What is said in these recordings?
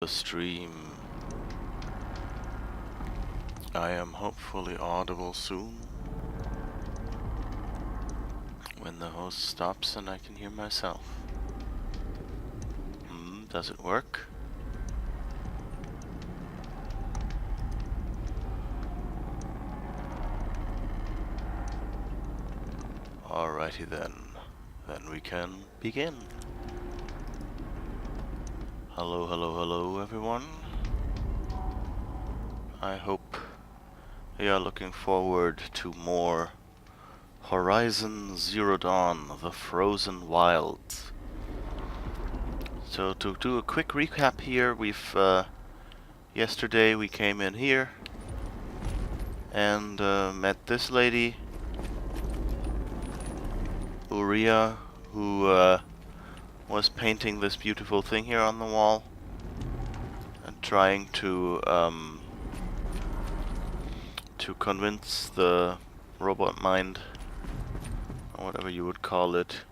the stream. I am hopefully audible soon, when the host stops and I can hear myself. Does it work? Alrighty then. Then we can begin. Hello, hello, hello everyone. I hope you are looking forward to more Horizon Zero Dawn, the Frozen Wilds. So to do a quick recap here, yesterday we came in here and met this lady, Uria, who was painting this beautiful thing here on the wall and trying to convince the robot mind, or whatever you would call it,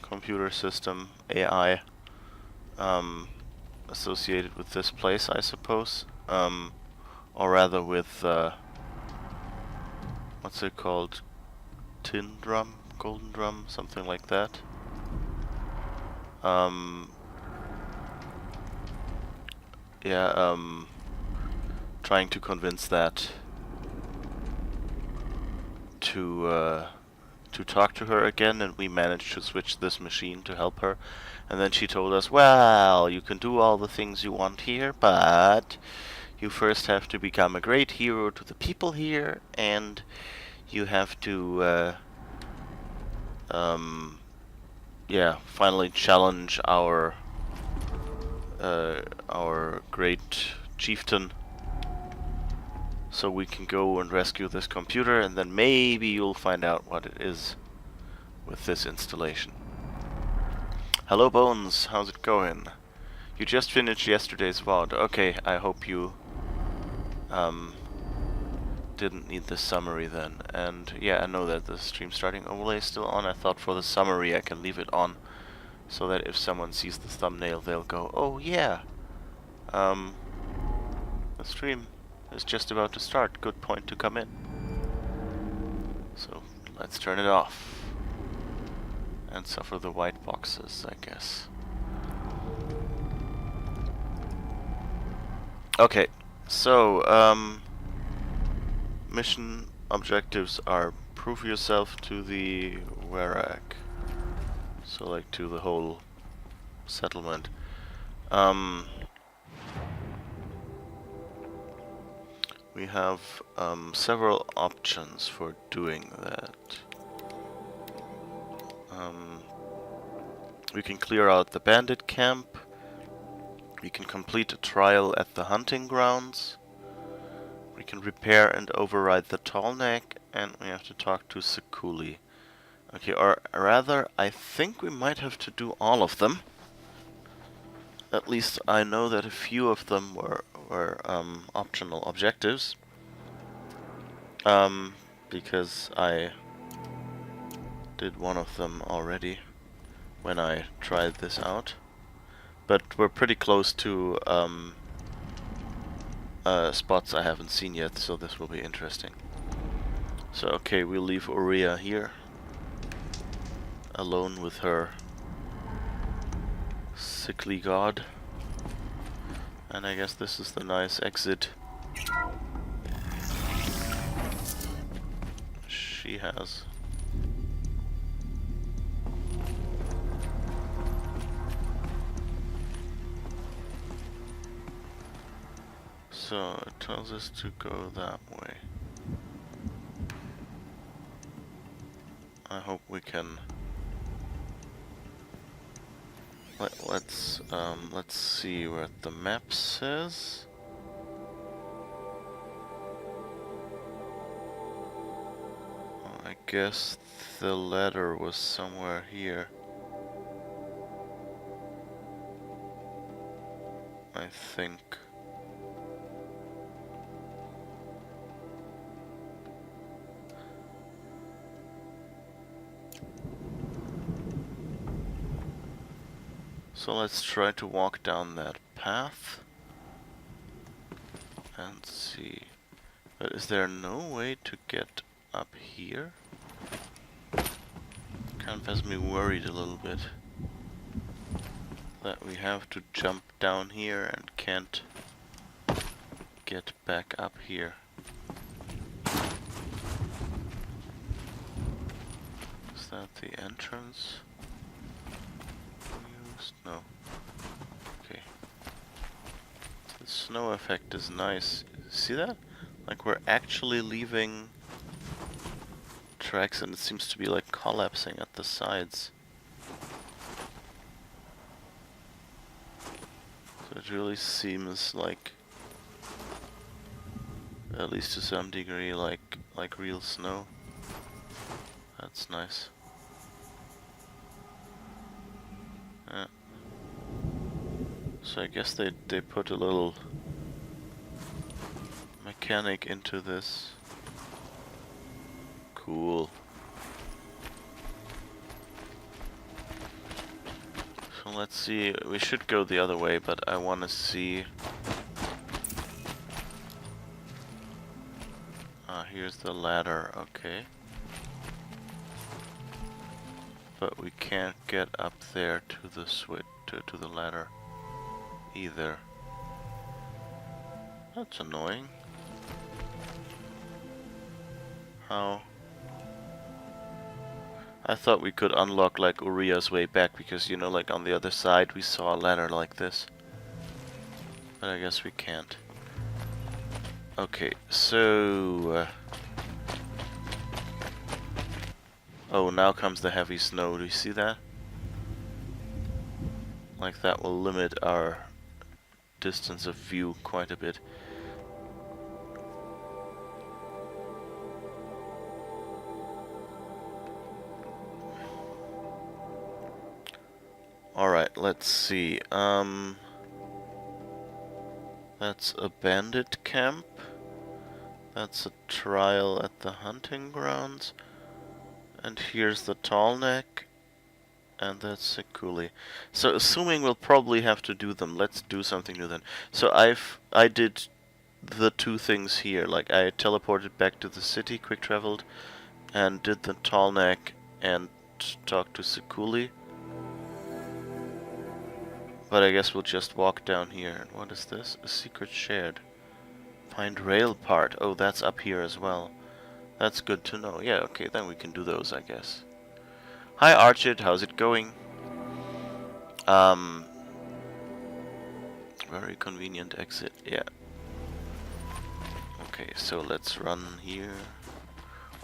computer system, AI, associated with this place, I suppose, or rather with what's it called, tin drum, golden drum, something like that. Trying to convince that to talk to her again, and we managed to switch this machine to help her. And then she told us, well, you can do all the things you want here, but you first have to become a great hero to the people here, and you have to finally challenge our great chieftain, so we can go and rescue this computer, and then maybe you'll find out what it is with this installation. Hello Bones, how's it going? You just finished yesterday's VOD. Okay, I hope you didn't need the summary then. And yeah, I know that the stream starting overlay is still on. I thought for the summary I can leave it on, so that if someone sees the thumbnail they'll go, oh yeah, the stream is just about to start, good point to come in. So let's turn it off and suffer the white boxes, I guess. Okay, so mission objectives are prove yourself to the Warrak, so like to the whole settlement. We have several options for doing that. We can clear out the bandit camp. We can complete a trial at the hunting grounds. We can repair and override the tall neck, and we have to talk to Sekuli. Okay, or rather, I think we might have to do all of them. At least I know that a few of them were optional objectives. Because I did one of them already when I tried this out. But we're pretty close to spots I haven't seen yet, so this will be interesting. So okay, we'll leave Uria here, alone with her sickly god. And I guess this is the nice exit she has. So it tells us to go that way. I hope we can. Let's see what the map says. I guess the ladder was somewhere here. I think. So let's try to walk down that path and see. But is there no way to get up here? Kind of has me worried a little bit that we have to jump down here and can't get back up here. Is that the entrance? Used? No. Okay. The snow effect is nice. See that? Like we're actually leaving tracks and it seems to be like collapsing at the sides. So it really seems like, at least to some degree, like real snow. That's nice. Yeah. So I guess they put a little mechanic into this. Cool. So let's see, we should go the other way, but I want to see... here's the ladder, okay. But we can't get up there to the switch, to the ladder either. That's annoying. How? I thought we could unlock like Uriah's way back because, you know, like on the other side we saw a ladder like this. But I guess we can't. Okay, so... oh, now comes the heavy snow. Do you see that? Like that will limit our distance of view quite a bit. Alright, let's see. That's a bandit camp. That's a trial at the hunting grounds. And here's the tall neck. And that's a coolie. So assuming we'll probably have to do them, let's do something new then. So I did the two things here. Like I teleported back to the city, quick traveled, and did the tall neck and talked to Sekuli. But I guess we'll just walk down here. And what is this? A secret shed. Find rail part. Oh, that's up here as well. That's good to know. Yeah, okay, then we can do those, I guess. Hi Archid, how's it going? Very convenient exit, yeah. Okay, so let's run here.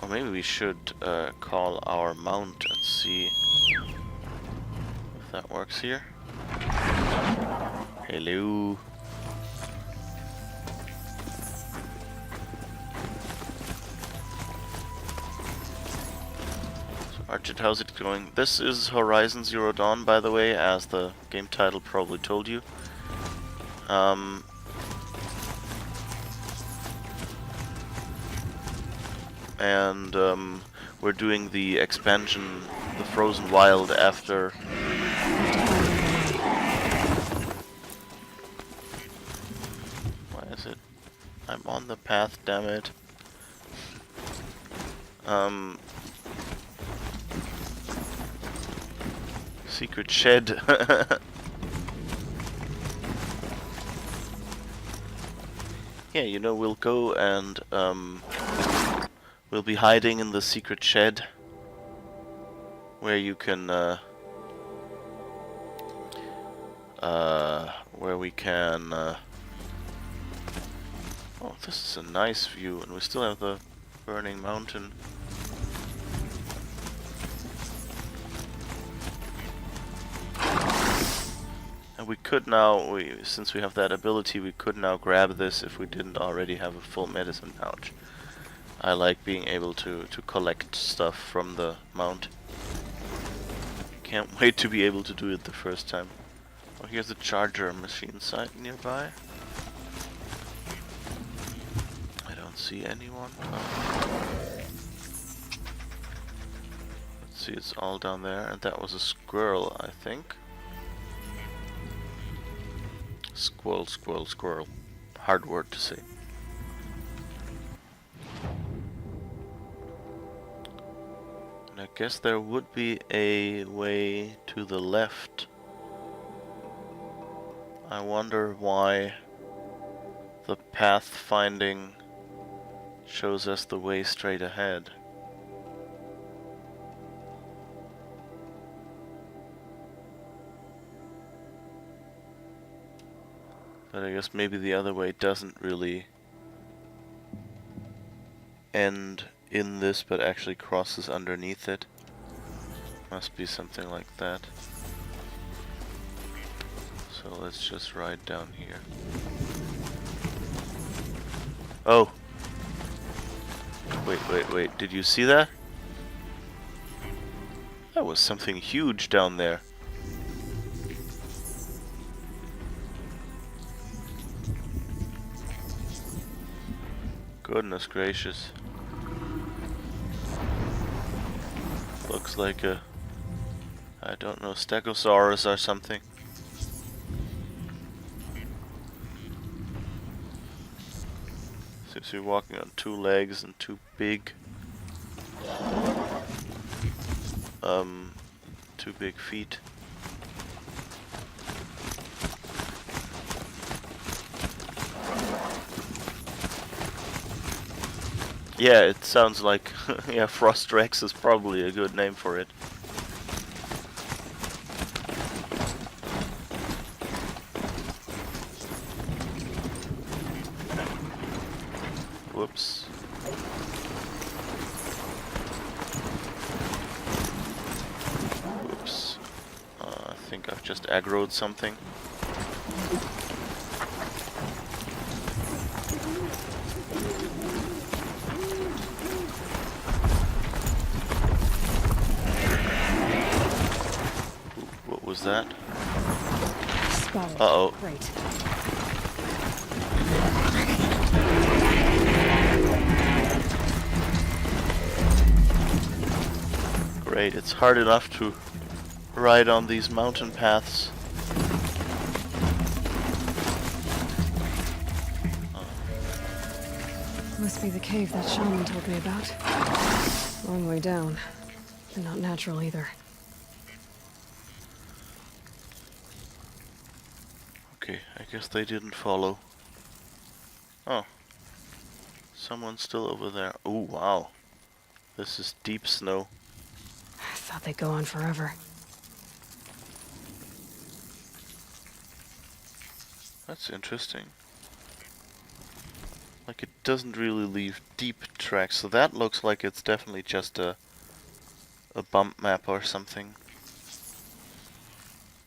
Or maybe we should call our mount and see if that works here. Hello. So Archid, how's it going? This is Horizon Zero Dawn, by the way, as the game title probably told you. We're doing the expansion, the Frozen Wild, after... Why is it? I'm on the path, damn it. Secret shed. Yeah, you know, we'll go and we'll be hiding in the secret shed where you can where we can oh, this is a nice view, and we still have the burning mountain. And we could now, since we have that ability, we could now grab this if we didn't already have a full medicine pouch. I like being able to collect stuff from the mount. Can't wait to be able to do it the first time. Oh, here's a charger machine site nearby. I don't see anyone. Oh. Let's see, it's all down there, and that was a squirrel, I think. Squirrel, squirrel, squirrel. Hard word to say. And I guess there would be a way to the left. I wonder why the path finding shows us the way straight ahead. But I guess maybe the other way doesn't really end in this, but actually crosses underneath it. Must be something like that. So let's just ride down here. Oh! Wait, did you see that? That was something huge down there. Goodness gracious. Looks like a, I don't know, Stegosaurus or something. Seems to be walking on two legs and two big feet. Yeah, it sounds like yeah, Frost Rex is probably a good name for it. Whoops. Whoops. I think I've just aggroed something. What was that? Uh-oh. Great. Great, it's hard enough to ride on these mountain paths. Must be the cave that shaman told me about. Long way down. And not natural either. Okay, I guess they didn't follow. Oh. Someone's still over there. Oh, wow. This is deep snow. I thought they'd go on forever. That's interesting. Like, it doesn't really leave deep tracks, so that looks like it's definitely just a bump map or something.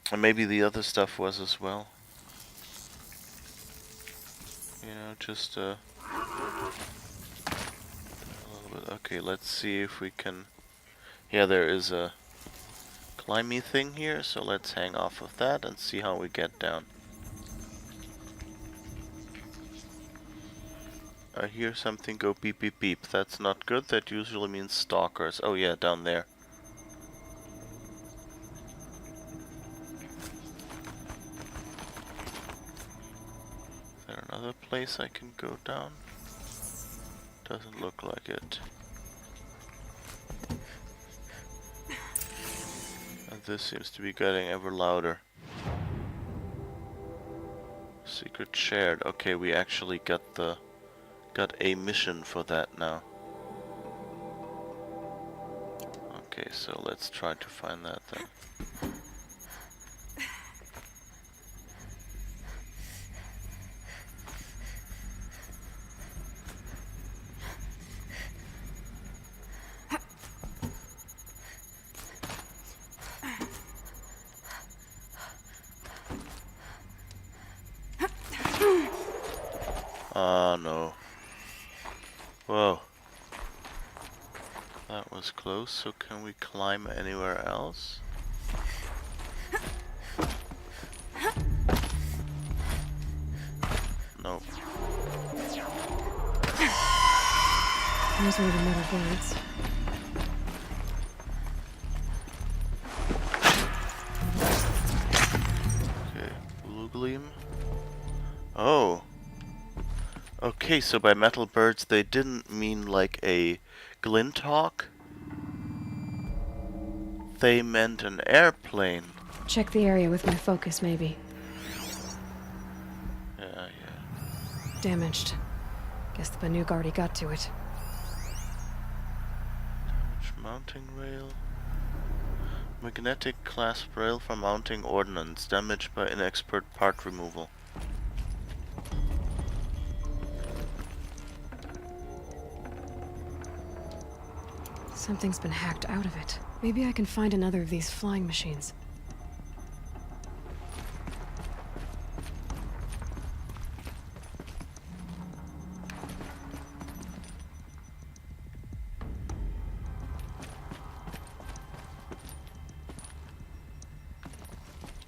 And maybe the other stuff was as well. You know, just a little bit. Okay, let's see if we can... Yeah, there is a climby thing here, so let's hang off of that and see how we get down. I hear something go beep beep beep. That's not good. That usually means stalkers. Oh yeah, down there. Is there another place I can go down? Doesn't look like it. And this seems to be getting ever louder. Secret shared. Okay, we actually got a mission for that now. Okay, so let's try to find that then. Ah, no. Whoa. That was close, so can we climb anywhere else? Nope. Here's where the metal birds. Okay, blue gleam. Oh. Okay, so by metal birds they didn't mean like a glint hawk. They meant an airplane. Check the area with my focus, maybe. Yeah. Damaged. Guess the Banuk already got to it. Damaged mounting rail. Magnetic clasp rail for mounting ordnance. Damaged by inexpert part removal. Something's been hacked out of it. Maybe I can find another of these flying machines.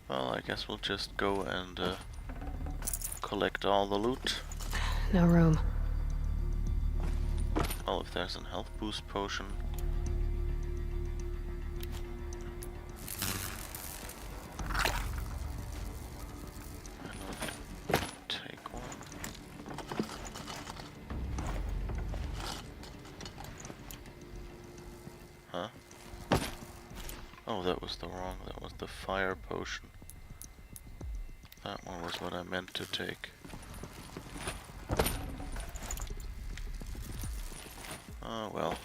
Well, I guess we'll just go and collect all the loot. No room. Well, if there's a health boost potion. Why not take one? Huh? Oh, that was that was the fire potion. That one was what I meant to take. Oh well.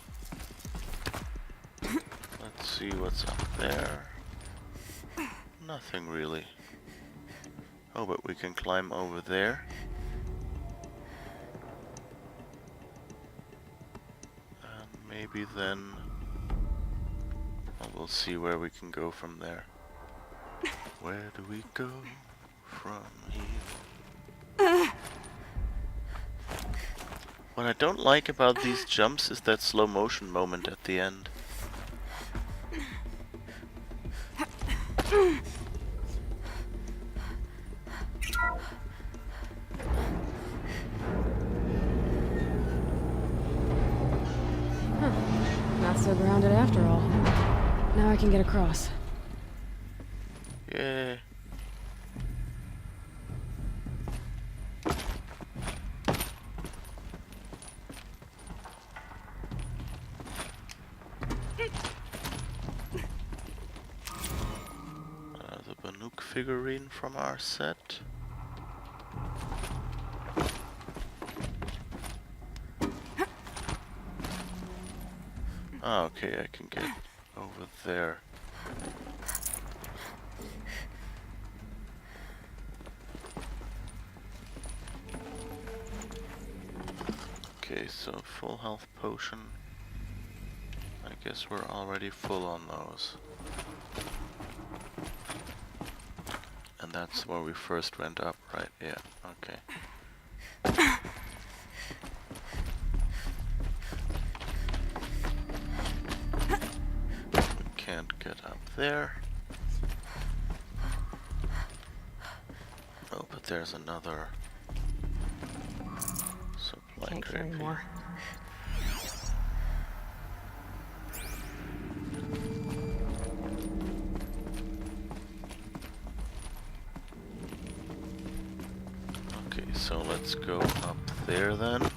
Let's see what's up there. Nothing really. Oh, but we can climb over there. And maybe then... well, we'll see where we can go from there. Where do we go from here? What I don't like about these jumps is that slow motion moment at the end. Not so grounded after all. Now I can get across. Yay. The Banuk figurine from our set. Ah, okay, I can get over there. Okay, so full health potion. I guess we're already full on those. And that's where we first went up, right? Yeah, okay. We can't get up there. Oh, but there's another supply Can't crate carry here. more. Okay, so let's go up there then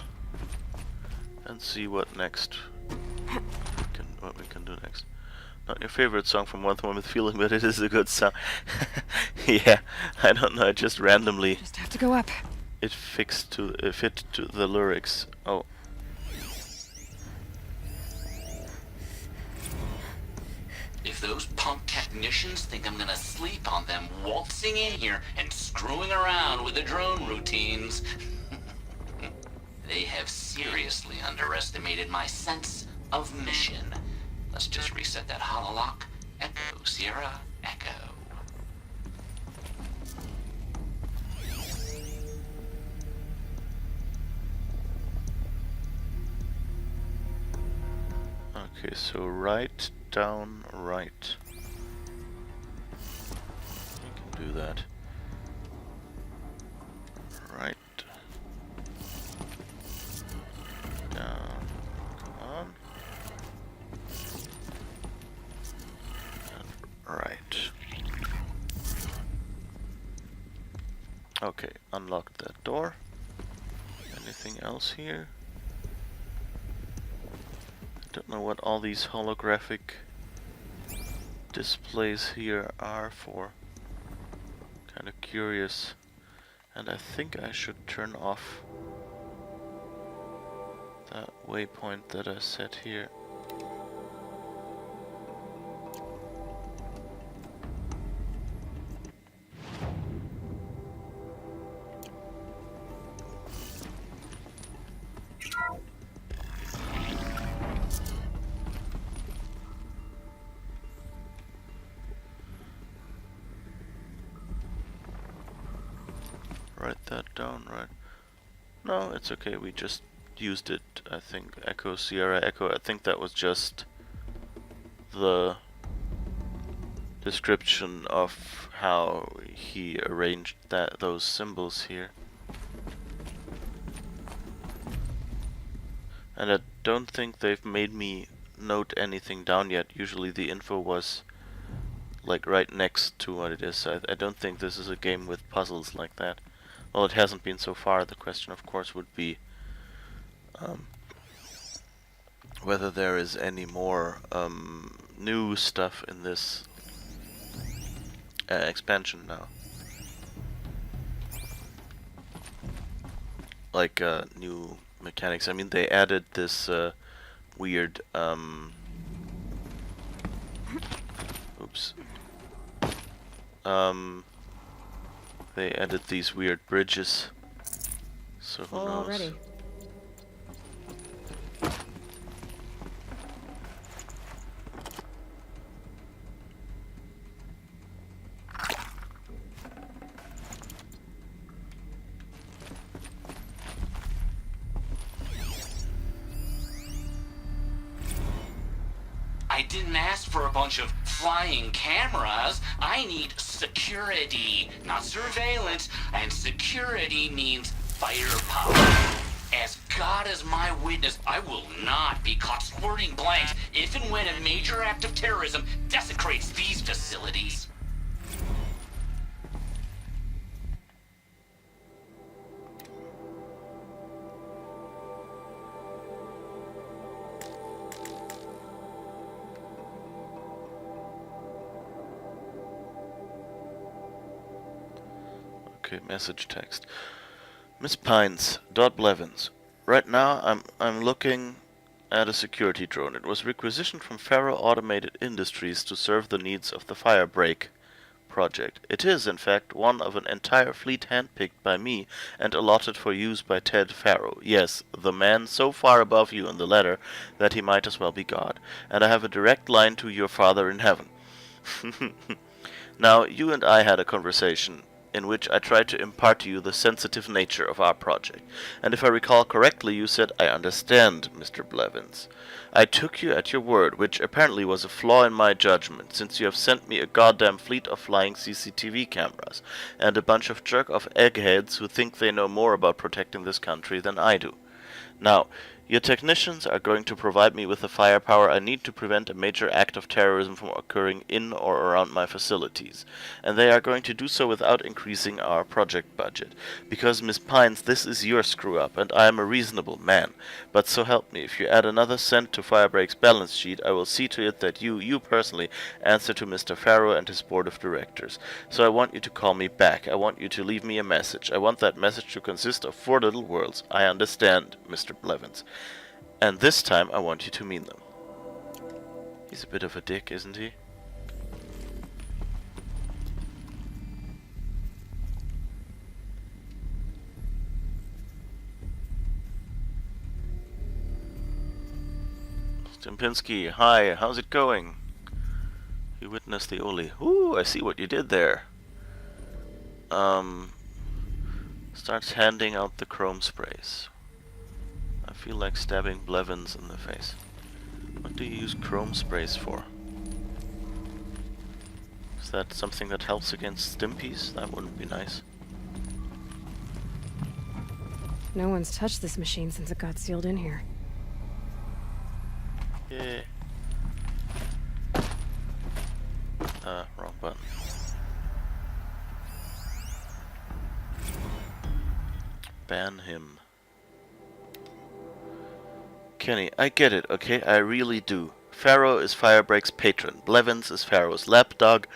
and see what we can do next. Not your favorite song from One With Feeling, but it is a good song. Yeah, I don't know, I just randomly Just have to go up. it fit to the lyrics. Oh. If those punk technicians think I'm gonna sleep on them waltzing in here and screwing around with the drone routines, they have seriously underestimated my sense of mission. Let's just reset that hololock. Echo, Sierra, Echo. Okay, so right, down, right. We can do that. Right. Down. Come on. And right. Okay, unlocked that door. Anything else here? I don't know what all these holographic displays here are for. Kind of curious. And I think I should turn off that waypoint that I set here. Write that down, right? No, it's okay, we just used it, I think. Echo, Sierra, Echo, I think that was just the description of how he arranged those symbols here. And I don't think they've made me note anything down yet. Usually the info was like right next to what it is. I don't think this is a game with puzzles like that. Well, it hasn't been so far. The question, of course, would be whether there is any more new stuff in this expansion now. Like new mechanics. I mean, they added this weird oops. They added these weird bridges. So who knows? Already. I didn't ask for a bunch of flying cameras. I need security, not surveillance. And security means firepower. As God is my witness, I will not be caught squirting blanks if and when a major act of terrorism desecrates these facilities. Okay, message text. Miss Pines, Dot Blevins. Right now I'm looking at a security drone. It was requisitioned from Faro Automated Industries to serve the needs of the Firebreak project. It is, in fact, one of an entire fleet handpicked by me and allotted for use by Ted Faro. Yes, the man so far above you in the ladder that he might as well be God. And I have a direct line to your father in heaven. Now, you and I had a conversation in which I tried to impart to you the sensitive nature of our project. And if I recall correctly, you said, "I understand, Mr. Blevins." I took you at your word, which apparently was a flaw in my judgment, since you have sent me a goddamn fleet of flying CCTV cameras, and a bunch of jerk-off eggheads who think they know more about protecting this country than I do. Now, your technicians are going to provide me with the firepower I need to prevent a major act of terrorism from occurring in or around my facilities. And they are going to do so without increasing our project budget. Because, Miss Pines, this is your screw-up, and I am a reasonable man. But so help me, if you add another cent to Firebreak's balance sheet, I will see to it that you personally, answer to Mr. Faro and his board of directors. So I want you to call me back. I want you to leave me a message. I want that message to consist of 4 little words. I understand, Mr. Blevins. And this time I want you to mean them. He's a bit of a dick, isn't he? Stimpinski, hi, how's it going? You witnessed the Oli. Ooh, I see what you did there. Starts handing out the chrome sprays. I feel like stabbing Blevins in the face. What do you use chrome sprays for? Is that something that helps against stimpies? That wouldn't be nice. No one's touched this machine since it got sealed in here. Yeah. Wrong button. Ban him. Kenny, I get it, okay? I really do. Pharaoh is Firebreak's patron. Blevins is Pharaoh's lapdog.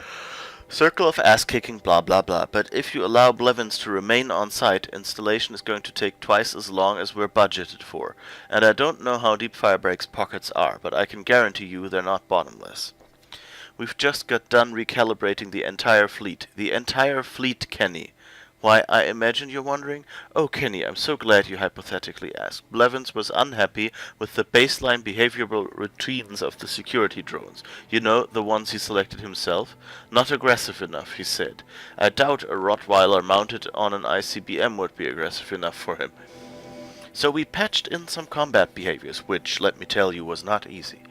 Circle of ass-kicking, blah blah blah. But if you allow Blevins to remain on site, installation is going to take twice as long as we're budgeted for. And I don't know how deep Firebreak's pockets are, but I can guarantee you they're not bottomless. We've just got done recalibrating the entire fleet. The entire fleet, Kenny. Why, I imagine you're wondering? Oh, Kenny, I'm so glad you hypothetically asked. Blevins was unhappy with the baseline behavioral routines of the security drones. You know, the ones he selected himself? Not aggressive enough, he said. I doubt a Rottweiler mounted on an ICBM would be aggressive enough for him. So we patched in some combat behaviors, which, let me tell you, was not easy.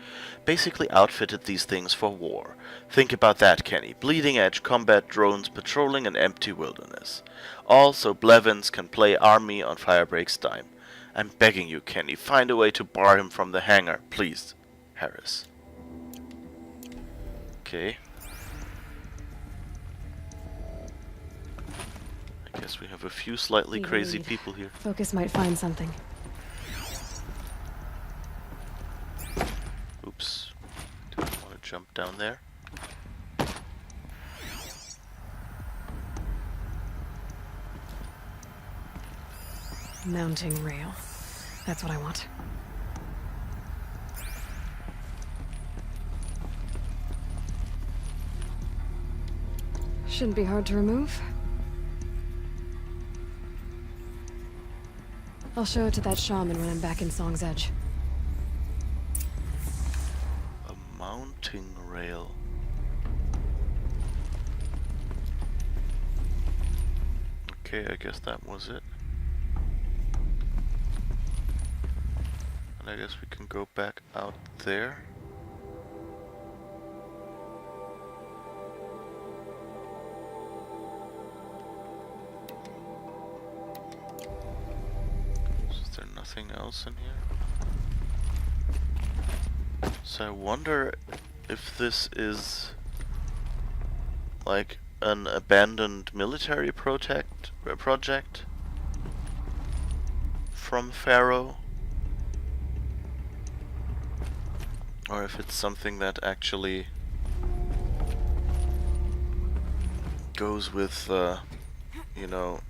Basically outfitted these things for war. Think about that, Kenny. Bleeding-edge combat drones patrolling an empty wilderness. All so Blevins can play army on Firebreak's dime. I'm begging you, Kenny, find a way to bar him from the hangar, please. Harris. Okay. I guess we have a few slightly Leave a crazy lead. people here. Focus might find something. Oops. Didn't want to jump down there. Mounting rail. That's what I want. Shouldn't be hard to remove. I'll show it to that shaman when I'm back in Song's Edge. A mounting rail. Okay, I guess that was it. And I guess we can go back out there. Is there nothing else in here? So I wonder if this is like an abandoned military project from Pharaoh, or if it's something that actually goes with, you know,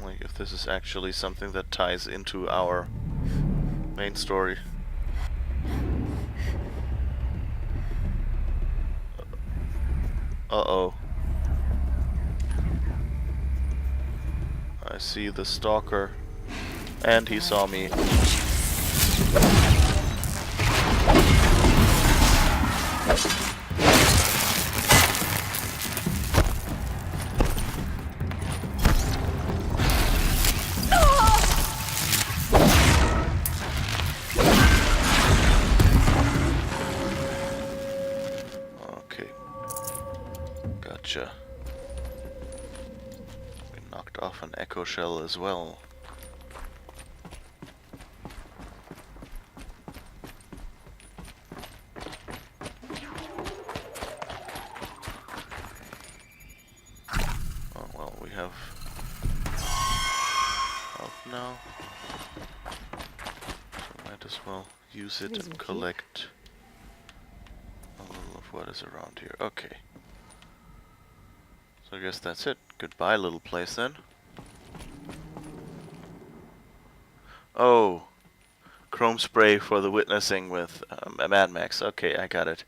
like if this is actually something that ties into our main story. Uh-oh. I see the stalker. And he saw me. Okay. Gotcha. We knocked off an echo shell as well. Oh well, we have health now. So might as well use it and collect a little of what is around here. Okay. So I guess that's it. Goodbye, little place then. Oh, chrome spray for the witnessing with Mad Max. Okay, I got it.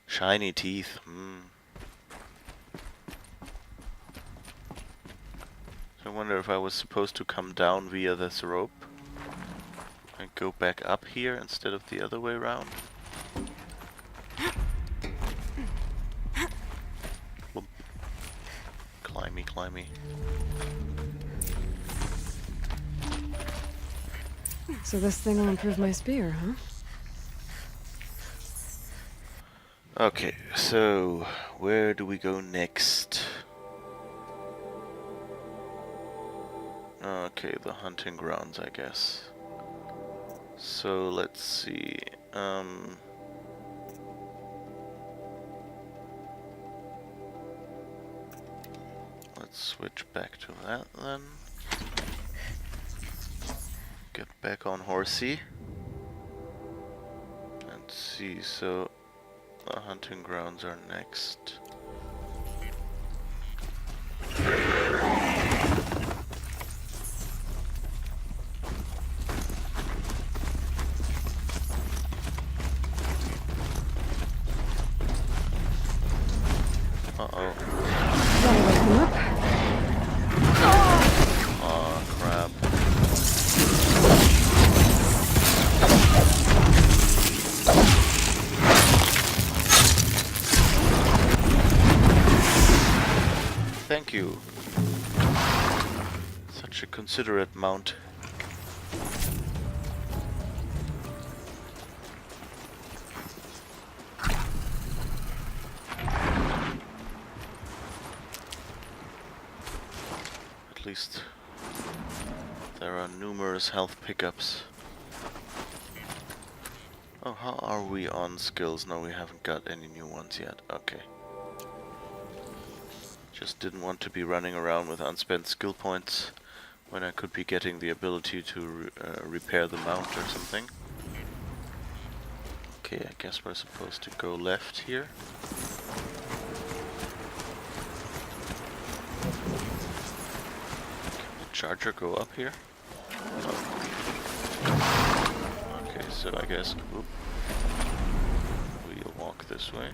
Shiny teeth. So I wonder if I was supposed to come down via this rope and go back up here instead of the other way around. Whoop. Climby, climby. So this thing will improve my spear, huh? Okay, so where do we go next? Okay, the hunting grounds, I guess. So let's see. let's switch back to that then. Get back on horsey. And see, so the hunting grounds are next. Uh-oh. Gotta wake him up. Aw, crap. Thank you. Such a considerate mount. At least there are numerous health pickups. Oh, how are we on skills? No, we haven't got any new ones yet. Okay. Just didn't want to be running around with unspent skill points when I could be getting the ability to repair the mount or something. Okay, I guess we're supposed to go left here. Can the charger go up here? No. Okay, so I guess we'll walk this way.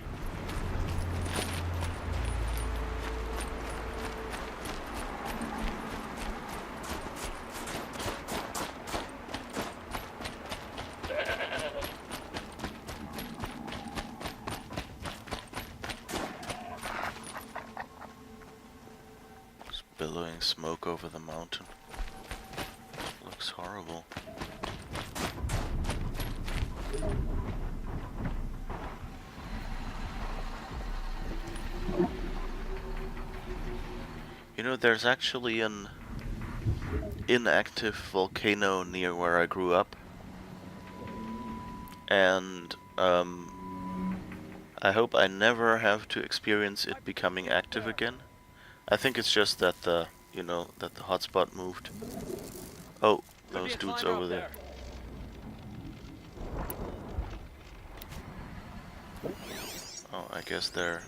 Billowing smoke over the mountain. Looks horrible. You know, there's actually an inactive volcano near where I grew up. And I hope I never have to experience it becoming active again. I think it's just that the, you know, that the hotspot moved. Oh, those dudes over there. Oh, I guess they're...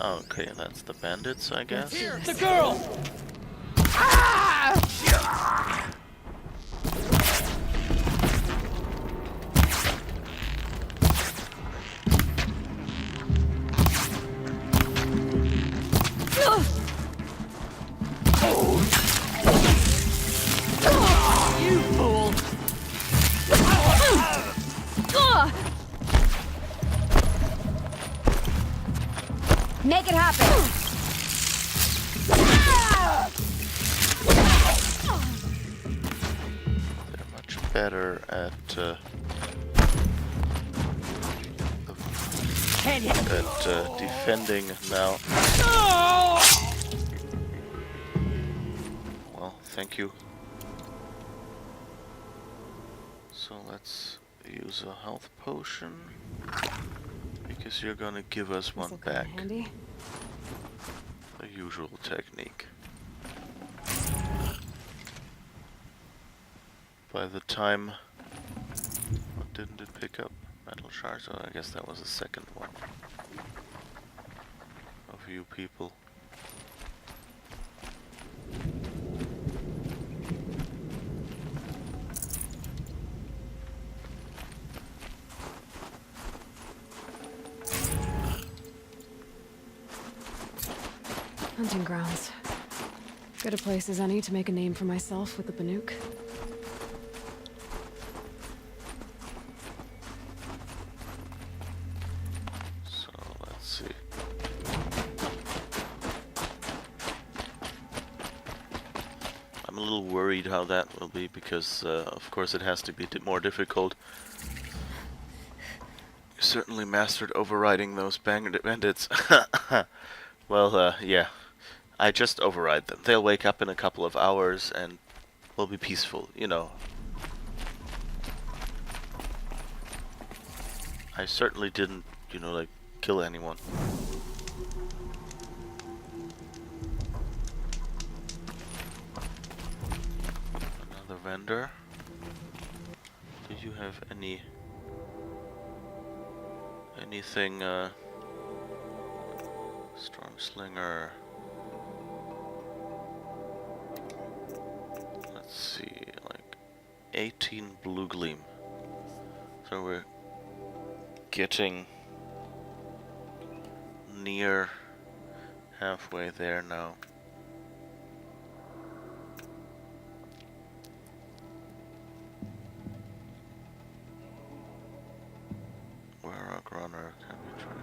Oh, okay, that's the bandits, I guess. Here, the girl! You fool! Make it happen! They're much better at defending now. Well, thank you. So let's use a health potion, because you're gonna give us one This'll come in back. handy. The usual technique. By the time... What didn't it pick up? Metal shards? Oh, I guess that was the second one. Of you people. Hunting grounds. Good a place as any to make a name for myself with the Banuk. So, let's see. I'm a little worried how that will be, because of course it has to be more difficult. You certainly mastered overriding those bandits. Well, yeah. I just override them. They'll wake up in a couple of hours and we'll be peaceful, you know. I certainly didn't, you know, like, kill anyone. vendor. Do you have anything, Storm Slinger? Let's see, like 18 blue gleam. So we're getting near halfway there now. Warrock Runner, can we try?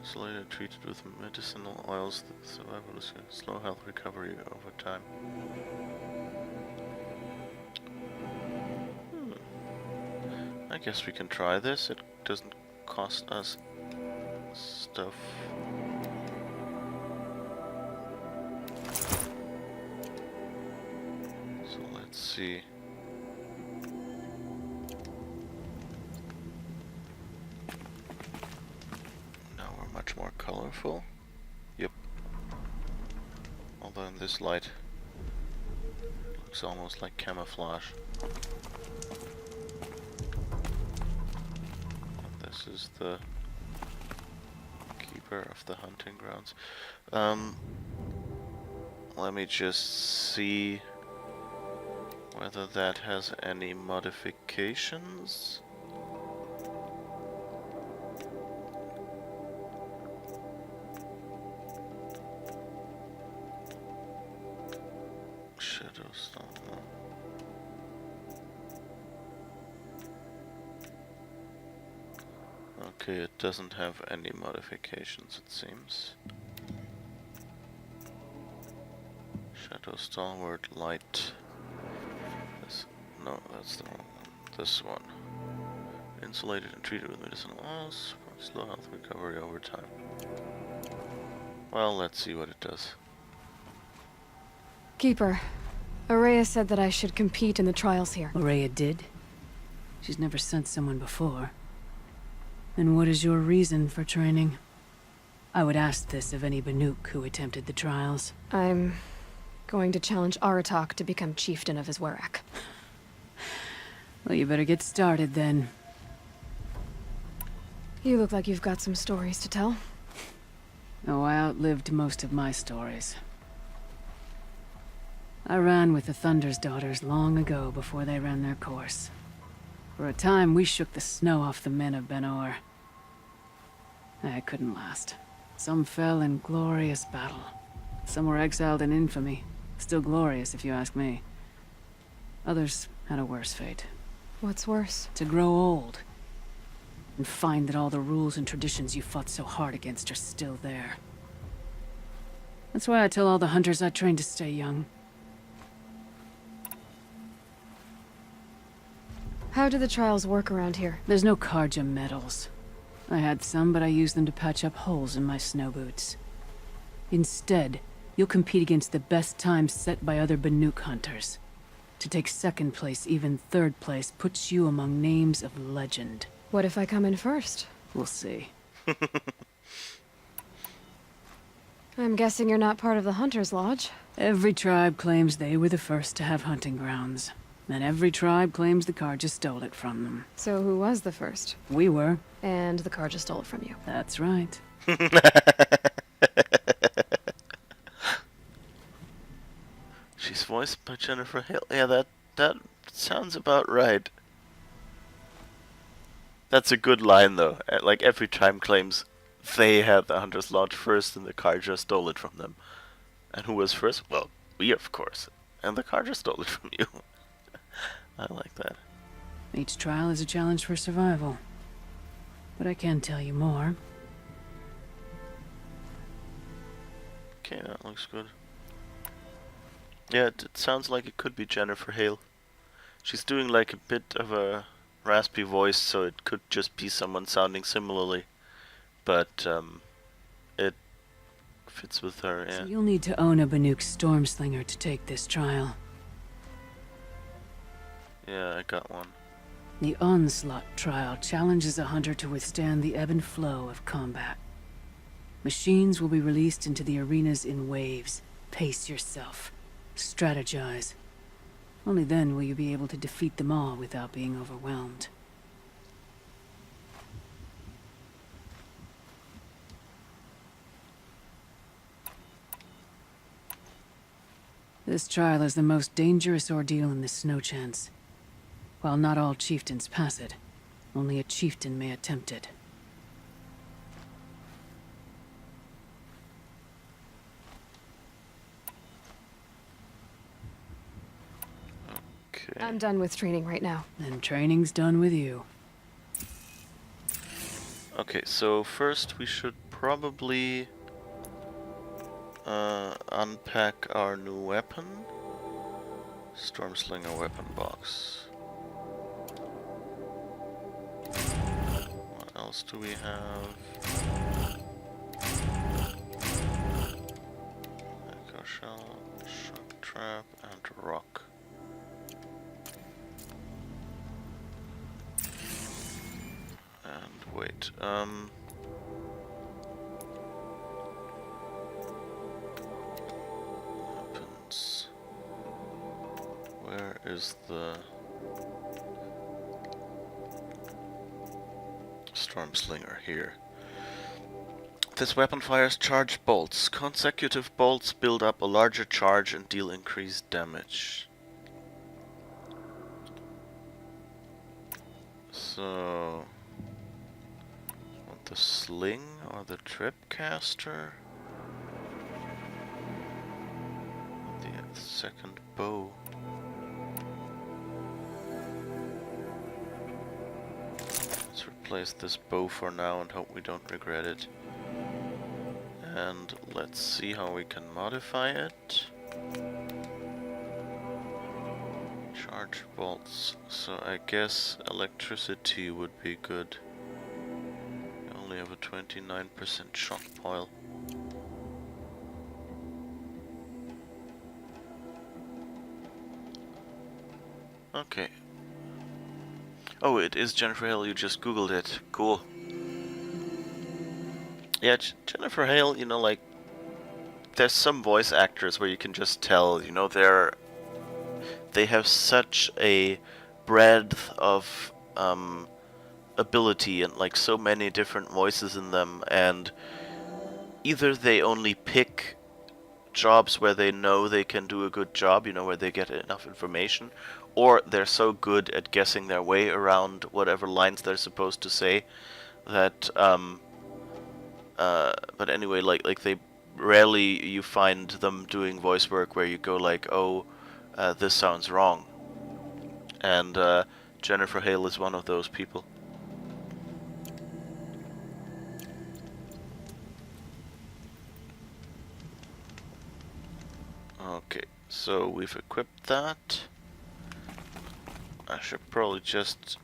Isolated, treated with medicinal oils, the survival is slow health recovery over time. I guess we can try this. It doesn't cost us stuff. So let's see. Now we're much more colorful. Yep. Although in this light it looks almost like camouflage. This is the keeper of the hunting grounds. Let me just see whether that has any modifications. Shadowstone. Okay, it doesn't have any modifications, it seems. Shadow Stalwart Light. No, that's the wrong one. This one. Insulated and treated with medicinal oils for slow health recovery over time. Well, let's see what it does. Keeper, Araya said that I should compete in the trials here. Araya did? She's never sent someone before. And what is your reason for training? I would ask this of any Banuk who attempted the trials. I'm going to challenge Aratak to become chieftain of his Warrack. Well, you better get started then. You look like you've got some stories to tell. Oh, I outlived most of my stories. I ran with the Thunder's daughters long ago before they ran their course. For a time, we shook the snow off the men of Ben-Or. It couldn't last. Some fell in glorious battle. Some were exiled in infamy. Still glorious, if you ask me. Others had a worse fate. What's worse? To grow old. And find that all the rules and traditions you fought so hard against are still there. That's why I tell all the hunters I train to stay young. How do the trials work around here? There's no Karja medals. I had some, but I used them to patch up holes in my snow boots. Instead, you'll compete against the best times set by other Banuk hunters. To take second place, even third place, puts you among names of legend. What if I come in first? We'll see. I'm guessing you're not part of the Hunter's Lodge. Every tribe claims they were the first to have hunting grounds. And every tribe claims the Karja stole it from them. So who was the first? We were. And the Karja stole it from you. That's right. She's voiced by Jennifer Hale. Yeah, that sounds about right. That's a good line, though. Like, every tribe claims they had the Hunter's Lodge first and the Karja stole it from them. And who was first? Well, we, of course. And the Karja stole it from you. I like that. Each trial is a challenge for survival. But I can tell you more. Okay, that looks good. Yeah, it sounds like it could be Jennifer Hale. She's doing like a bit of a raspy voice, so it could just be someone sounding similarly. But it fits with her, yeah. So you'll need to own a Banuk Stormslinger to take this trial. Yeah, I got one. The Onslaught trial challenges a hunter to withstand the ebb and flow of combat. Machines will be released into the arenas in waves, Pace yourself. Strategize. Only then will you be able to defeat them all without being overwhelmed. This trial is the most dangerous ordeal in the Snow Chance. While not all chieftains pass it, only a chieftain may attempt it. Okay. I'm done with training right now. And training's done with you. Okay, so first we should probably unpack our new weapon. Stormslinger weapon box. What else do we have? Echo shell, shock trap, and rock. And wait, weapons. Where is the Stormslinger? Here. This weapon fires charged bolts. Consecutive bolts build up a larger charge and deal increased damage. So, want the sling or the tripcaster? The second bow. Let's replace this bow for now and hope we don't regret it. And let's see how we can modify it. Charge bolts. So I guess electricity would be good. We only have a 29% shock pile. Okay. Oh, it is Jennifer Hale. You just googled it. Cool. Yeah, Jennifer Hale, you know, like, there's some voice actors where you can just tell, you know, they have such a breadth of ability and like so many different voices in them, and either they only pick jobs where they know they can do a good job, you know, where they get enough information, or they're so good at guessing their way around whatever lines they're supposed to say that but anyway, like they rarely you find them doing voice work where you go like, oh, this sounds wrong. And Jennifer Hale is one of those people. Okay, so we've equipped that. I should probably just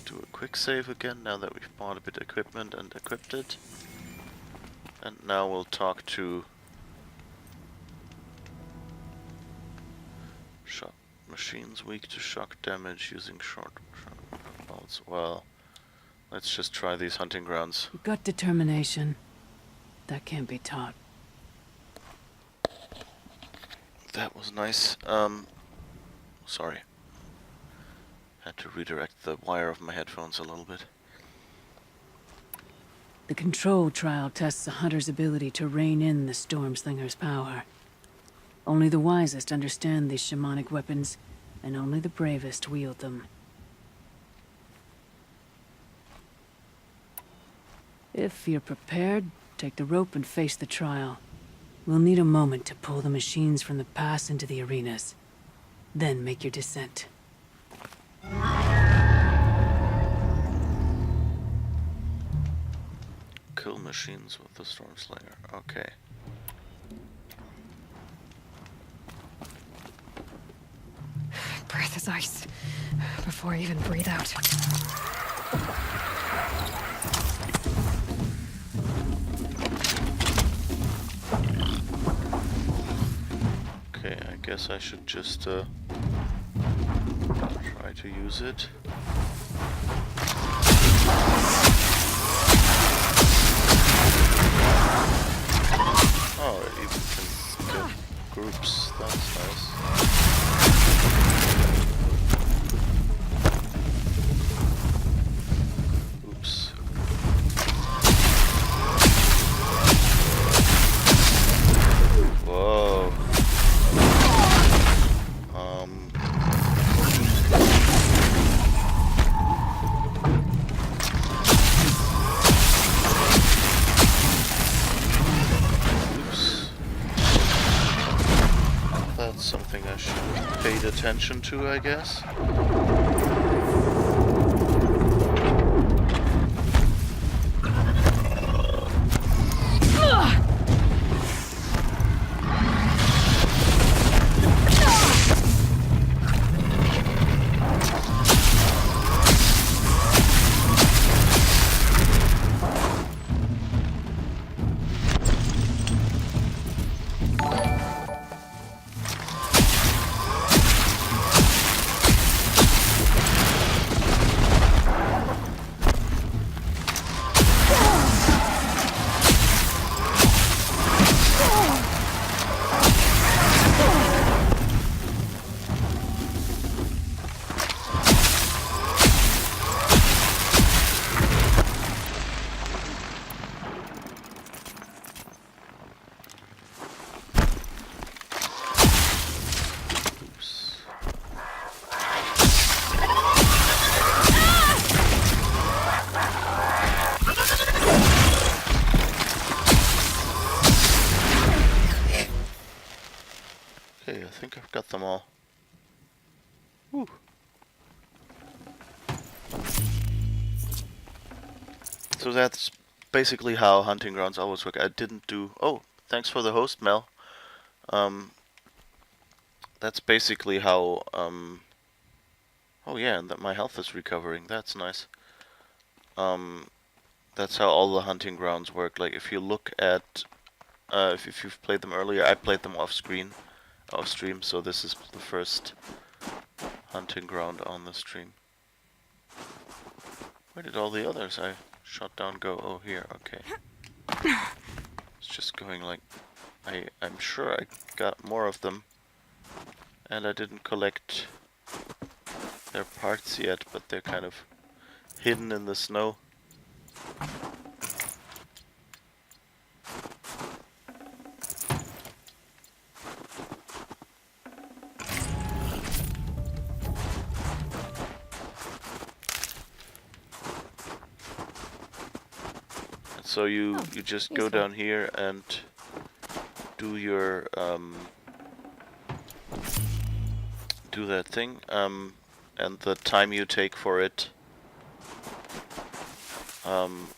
do a quick save again now that we've bought a bit of equipment and equipped it. And now we'll talk to shock machines weak to shock damage using short bolts. Well, let's just try these hunting grounds. You've got determination. That can't be taught. That was nice. Sorry. Had to redirect the wire of my headphones a little bit. The control trial tests a hunter's ability to rein in the Stormslinger's power. Only the wisest understand these shamanic weapons, and only the bravest wield them. If you're prepared, take the rope and face the trial. We'll need a moment to pull the machines from the pass into the arenas. Then make your descent. Kill machines with the Stormslinger. Okay. Breath is ice. Before I even breathe out. Okay, I guess I should just try to use it. Oh, it even can something I should have paid attention to, I guess. Okay, I think I've got them all. Whew. So that's basically how hunting grounds always work. I didn't do... Oh, thanks for the host, Mel. That's basically how... Oh yeah, and that my health is recovering. That's nice. That's how all the hunting grounds work. Like, if you look at... if you've played them earlier, I played them off stream, so this is the first hunting ground on the stream. Where did all the others I shot down go? Oh, here, okay. It's just going like... I'm sure I got more of them. And I didn't collect their parts yet, but they're kind of hidden in the snow. So you just go down here and do your do that thing, and the time you take for it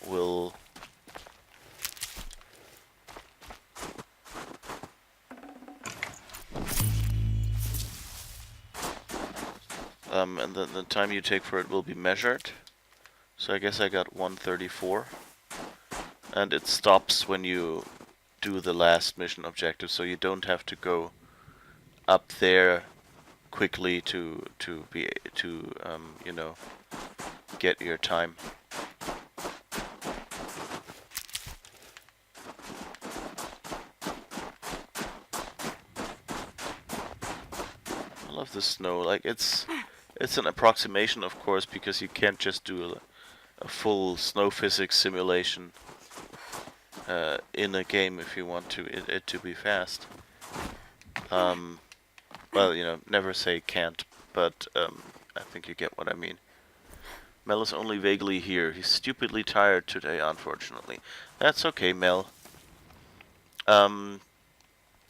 will and then the time you take for it will be measured. So I guess I got 134. And it stops when you do the last mission objective, so you don't have to go up there quickly to you know, get your time. I love the snow. Like, it's an approximation, of course, because you can't just do a full snow physics simulation in a game if you want it to be fast. Well, you know, never say can't, but I think you get what I mean. Mel is only vaguely here. He's stupidly tired today, unfortunately. That's okay, Mel.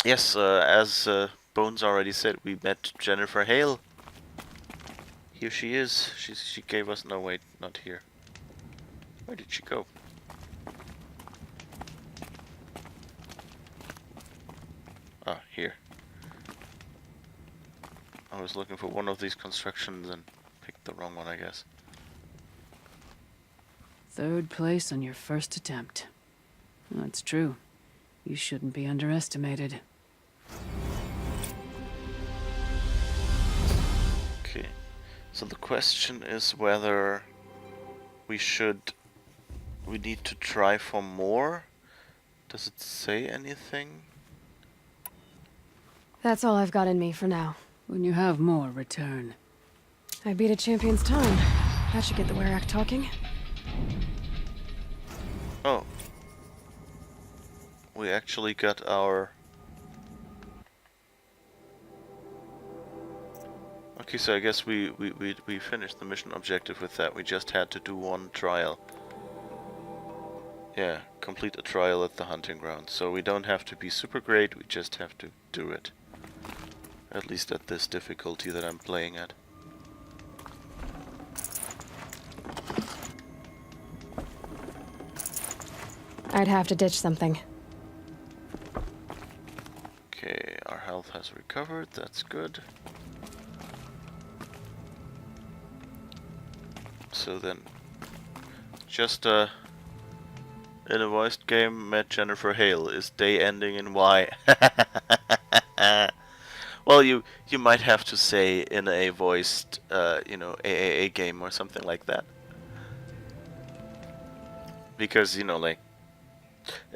Yes, as Bones already said, we met Jennifer Hale. Here she is. She gave us... No, wait, not here. Where did she go? Ah, here. I was looking for one of these constructions and picked the wrong one, I guess. 3rd place on your first attempt. That's true. You shouldn't be underestimated. Okay. So the question is whether we need to try for more? Does it say anything? That's all I've got in me for now. When you have more, return. I beat a champion's time. That should get the Werak talking. Oh. We actually got our... Okay, so I guess we finished the mission objective with that. We just had to do one trial. Yeah, complete a trial at the hunting ground. So we don't have to be super great, we just have to do it. At least at this difficulty that I'm playing at. I'd have to ditch something. Okay, our health has recovered, that's good. So then, just in a voiced game, met Jennifer Hale. Is day ending in Y? Well, you might have to say in a voiced, you know, AAA game or something like that. Because, you know, like,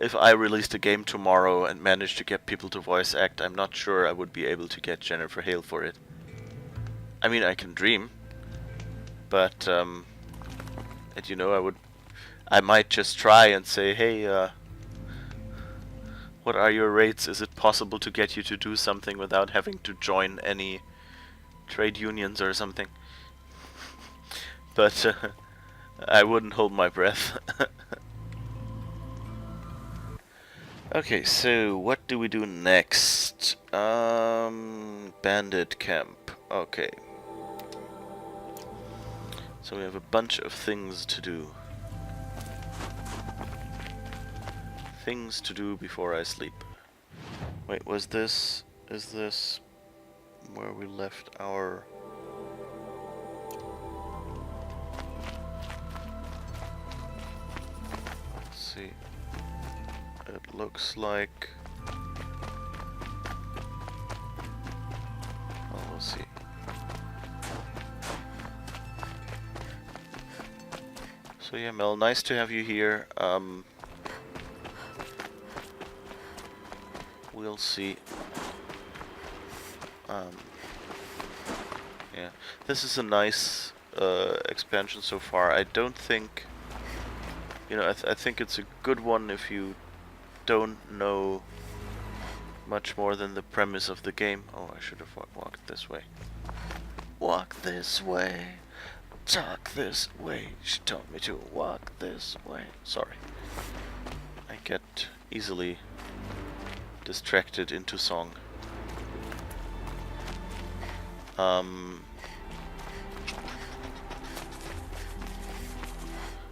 if I released a game tomorrow and managed to get people to voice act, I'm not sure I would be able to get Jennifer Hale for it. I mean, I can dream, but, and you know, I might just try and say, hey, what are your rates? Is it possible to get you to do something without having to join any trade unions or something? But I wouldn't hold my breath. Okay, so what do we do next? Bandit camp. Okay. So we have a bunch of things to do. Things to do before I sleep. Wait, is this where we left our... Let's see. It looks like... Oh, we'll see. So yeah, Mel, nice to have you here. We'll see. Yeah, this is a nice expansion so far. I don't think, you know, I think it's a good one if you don't know much more than the premise of the game. Oh, I should have walked this way. Walk this way. Talk this way. She told me to walk this way. Sorry. I get easily distracted into song.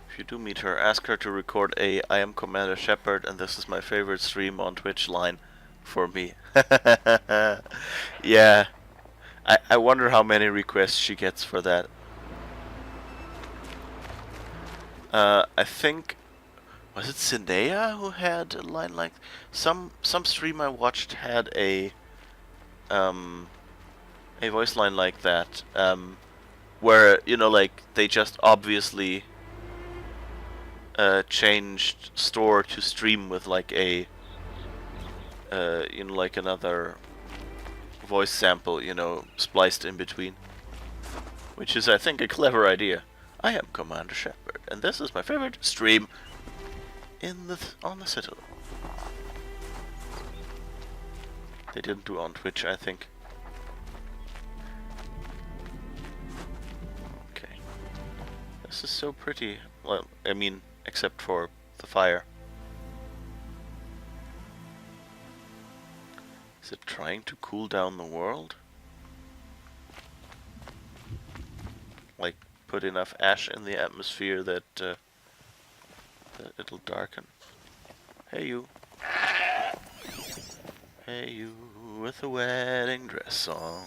If you do meet her, ask her to record a I am Commander Shepard and this is my favorite stream on Twitch line for me. Yeah. I wonder how many requests she gets for that. I think, was it Zendaya who had a line like some stream I watched had a voice line like that, where, you know, like they just obviously changed store to stream with like a you know, like another voice sample, you know, spliced in between, which is, I think, a clever idea. I am Commander Shepard, and this is my favorite stream on the Citadel. They didn't do on Twitch, I think. Okay. This is so pretty. Well, I mean, except for the fire. Is it trying to cool down the world? Like, put enough ash in the atmosphere that it'll darken. Hey you. Hey you with a wedding dress on.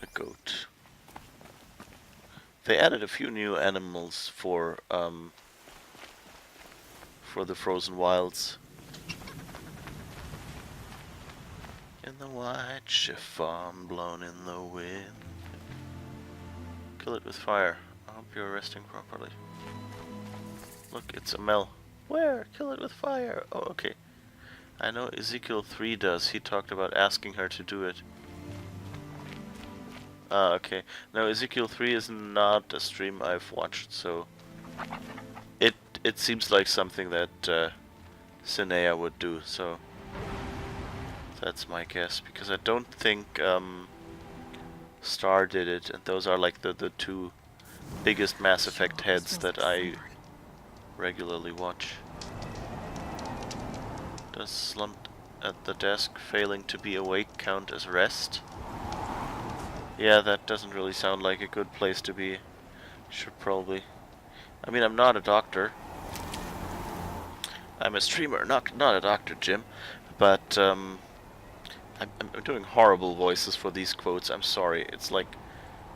A goat. They added a few new animals for the frozen wilds. In the white chiffon blown in the wind. Kill it with fire. I hope you're resting properly. Look, it's a Mel. Where? Kill it with fire. Oh, okay. I know Ezekiel 3 does. He talked about asking her to do it. Ah, okay. No, Ezekiel 3 is not a stream I've watched, so... It seems like something that Sinea would do, so... That's my guess, because I don't think Star did it, and those are like the two biggest Mass Effect heads that I regularly watch. Does slumped at the desk failing to be awake count as rest? Yeah, that doesn't really sound like a good place to be. Should probably... I mean, I'm not a doctor. I'm a streamer, not a doctor, Jim. But, I'm doing horrible voices for these quotes, I'm sorry. It's like,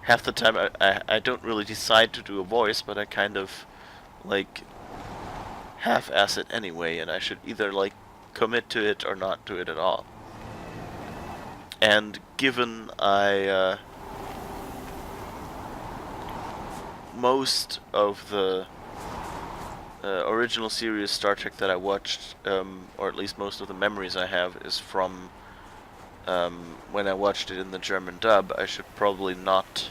half the time I don't really decide to do a voice, but I kind of, like, half-ass it anyway, and I should either, like, commit to it or not do it at all. And given most of the original series Star Trek that I watched, or at least most of the memories I have, is from when I watched it in the German dub, I should probably not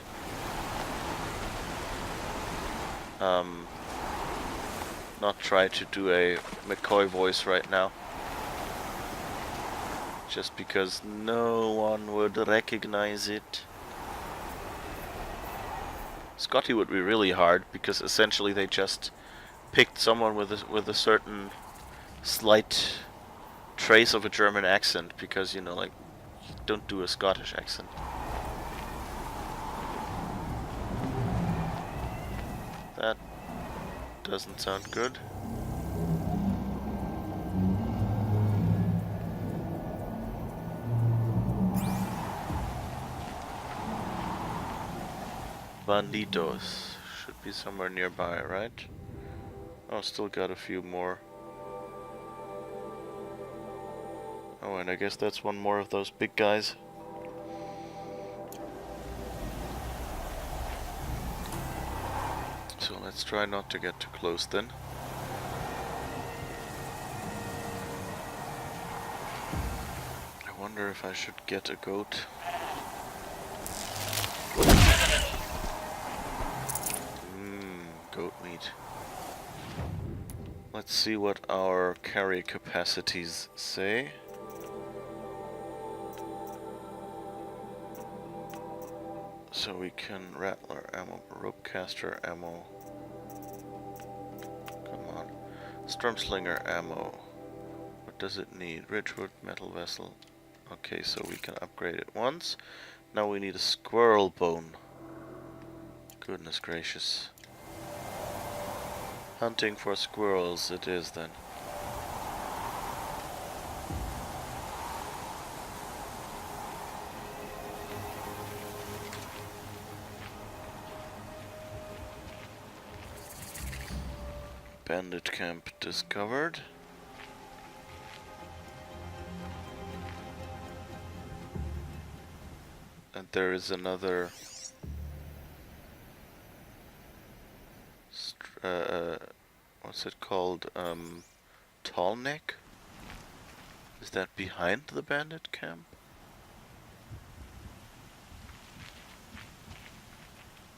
try to do a McCoy voice right now. Just because no one would recognize it. Scotty would be really hard, because essentially they just picked someone with a certain slight trace of a German accent, because, you know, like, don't do a Scottish accent. That doesn't sound good. Banditos should be somewhere nearby, right? Oh, still got a few more. Oh, and I guess that's one more of those big guys. So let's try not to get too close then. I wonder if I should get a goat. Goat meat. Let's see what our carry capacities say. So we can rattler ammo, rope caster ammo. Come on. Stormslinger ammo. What does it need? Ridgewood metal vessel. Okay, so we can upgrade it once. Now we need a squirrel bone. Goodness gracious. Hunting for squirrels it is then. Bandit camp discovered. And there is another what's it called? Tall neck? Is that behind the bandit camp?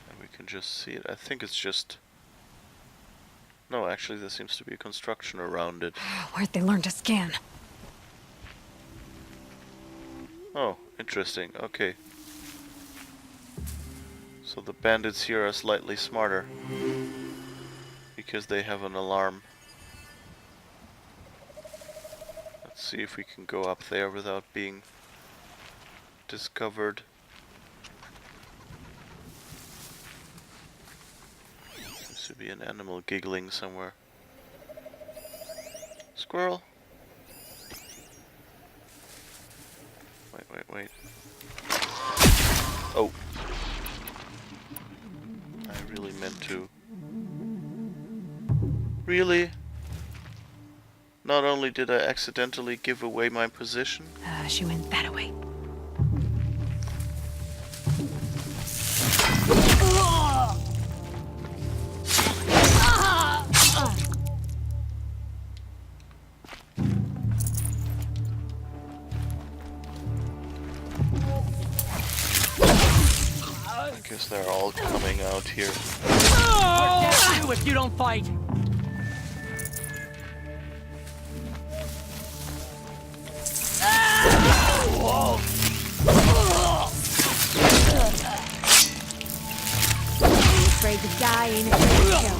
And we can just see it. I think it's just... No, actually there seems to be a construction around it. Where'd they learn to scan? Oh, interesting. Okay. So the bandits here are slightly smarter. Because they have an alarm. Let's see if we can go up there without being discovered. Seems to be an animal giggling somewhere. Squirrel! Wait. Oh! I really meant to. Really? Not only did I accidentally give away my position. She went that way. I guess they're all coming out here. We're dead to you if you don't fight! Ain't afraid to die, ain't afraid to kill.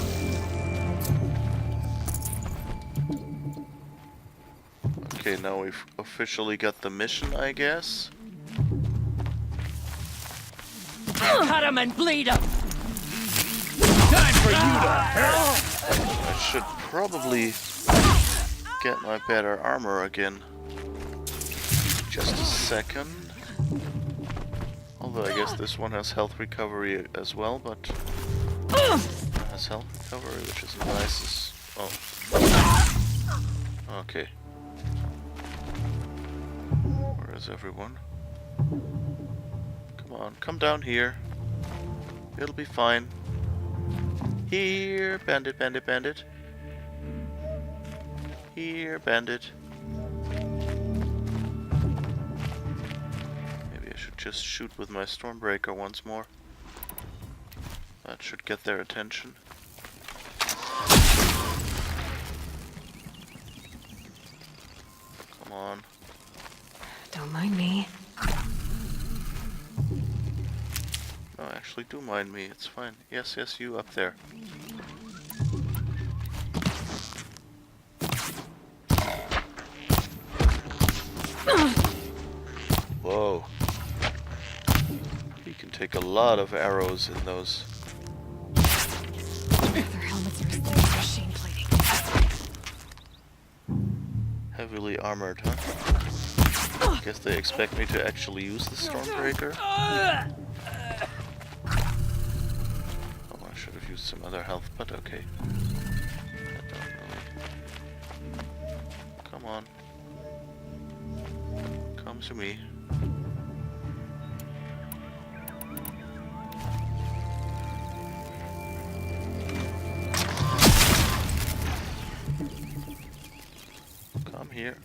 Okay, now we've officially got the mission, I guess. Cut him and bleed him! Time for you to hurt! I should probably get my better armor again. Just a second. Although I guess this one has health recovery as well, but it has health recovery, which is nice. Oh. Okay. Where is everyone? Come on, come down here. It'll be fine. Here, bandit, bandit, bandit. Here, bandit. Maybe I should just shoot with my Stormbreaker once more. That should get their attention. Come on. Don't mind me. No, actually do mind me, it's fine. Yes, yes, you up there. Whoa. You can take a lot of arrows in those. Their helmets are as thick as machine plating. Heavily armored, huh? Guess they expect me to actually use the Stormbreaker. Oh, I should have used some other health, but okay. I don't really. Come on. Come to me. Come here.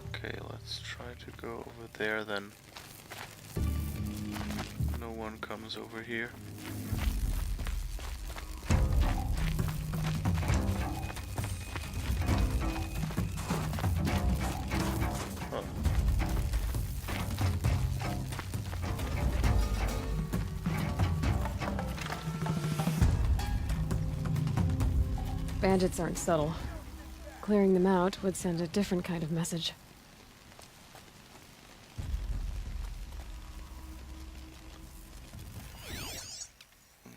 Okay, let's try to go over there then. No one comes over here. Huh. Bandits aren't subtle. Clearing them out would send a different kind of message.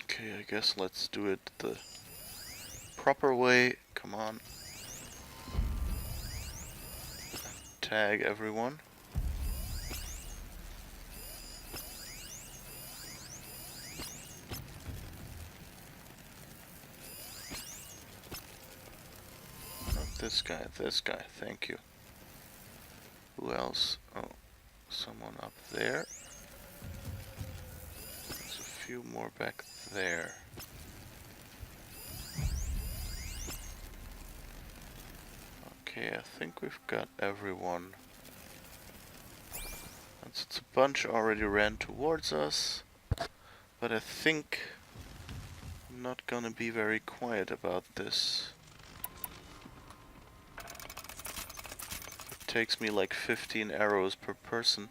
Okay, I guess let's do it the proper way. Come on. Tag everyone. This guy, thank you. Who else? Oh, someone up there. There's a few more back there. Okay, I think we've got everyone. It's a bunch already ran towards us, but I think I'm not gonna be very quiet about this. It takes me like 15 arrows per person.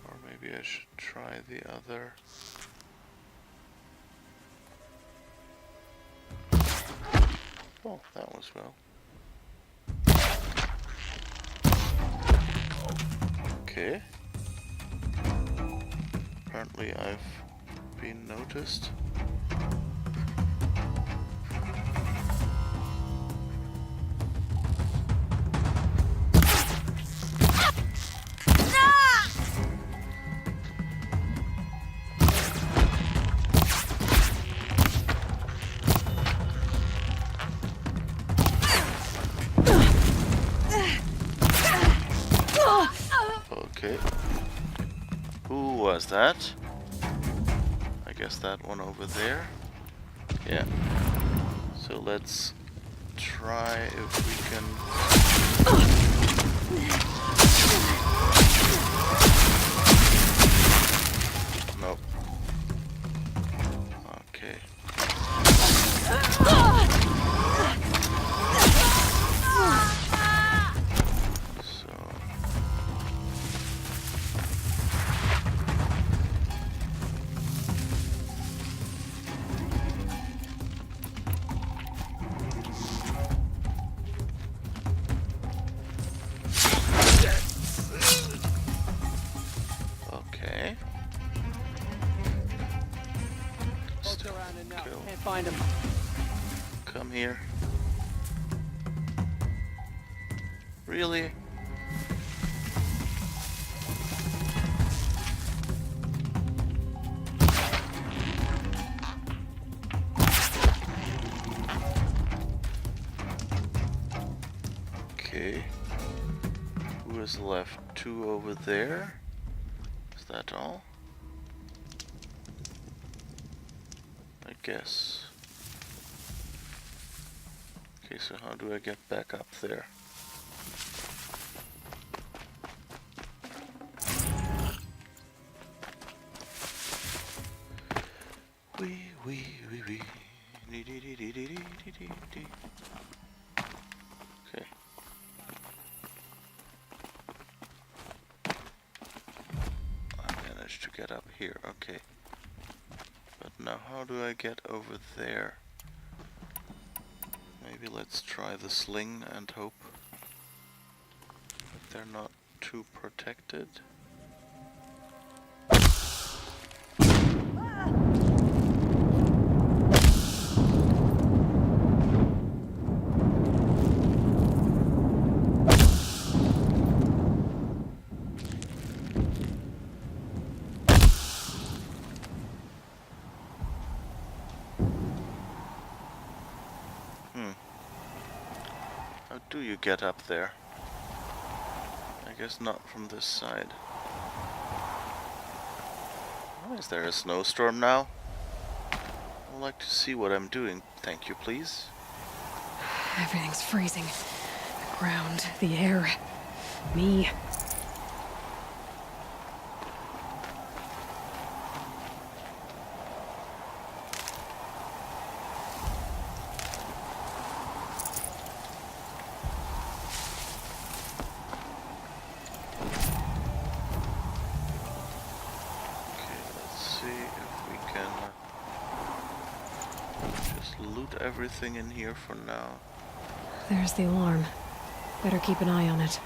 Or maybe I should try the other. Oh, that was well. Okay. Apparently I've been noticed. Okay. Who was that? I guess that one over there. Yeah. So let's try if we can... Nope. find him. Come here. Really? Okay. Who is left? 2 over there. Is that all? I guess. Okay, so how do I get back up there? Wee. Dee. Okay. I managed to get up here, okay. But now how do I get over there? Maybe let's try the sling and hope that they're not too protected. How do you get up there? I guess not from this side. Oh, is there a snowstorm now? I'd like to see what I'm doing. Thank you, please. Everything's freezing. The ground, the air, me. Loot everything in here for now. There's the alarm. Better keep an eye on it.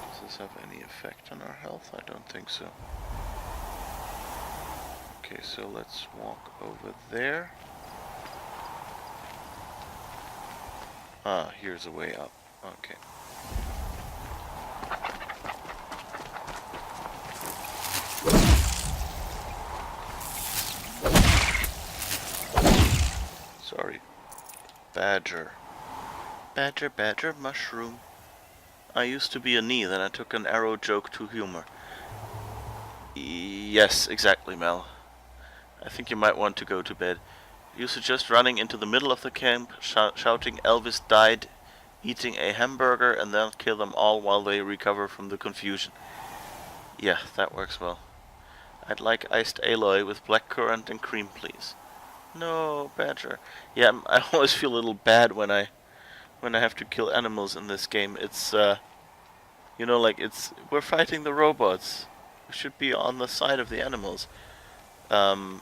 Does this have any effect on our health? I don't think so. Okay, so let's walk over there. Ah, here's a way up. Okay. Sorry. Badger. Badger, mushroom. I used to be a knee, then I took an arrow joke to humor. Yes, exactly, Mel. I think you might want to go to bed. You suggest running into the middle of the camp, shouting Elvis died, eating a hamburger, and then kill them all while they recover from the confusion. Yeah, that works well. I'd like iced Aloy with blackcurrant and cream, please. No, Badger. Yeah, I always feel a little bad when I have to kill animals in this game. It's you know, like we're fighting the robots. We should be on the side of the animals. But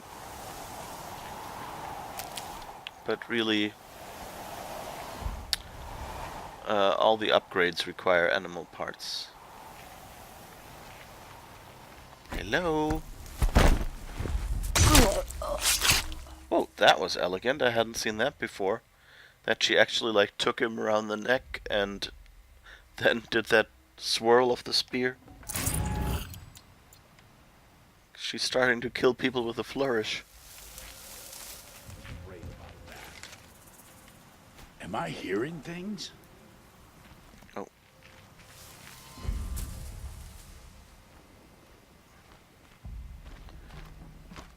really, all the upgrades require animal parts. Hello. Oh, that was elegant. I hadn't seen that before. That she actually like took him around the neck and then did that swirl of the spear. She's starting to kill people with a flourish. Am I hearing things? Oh.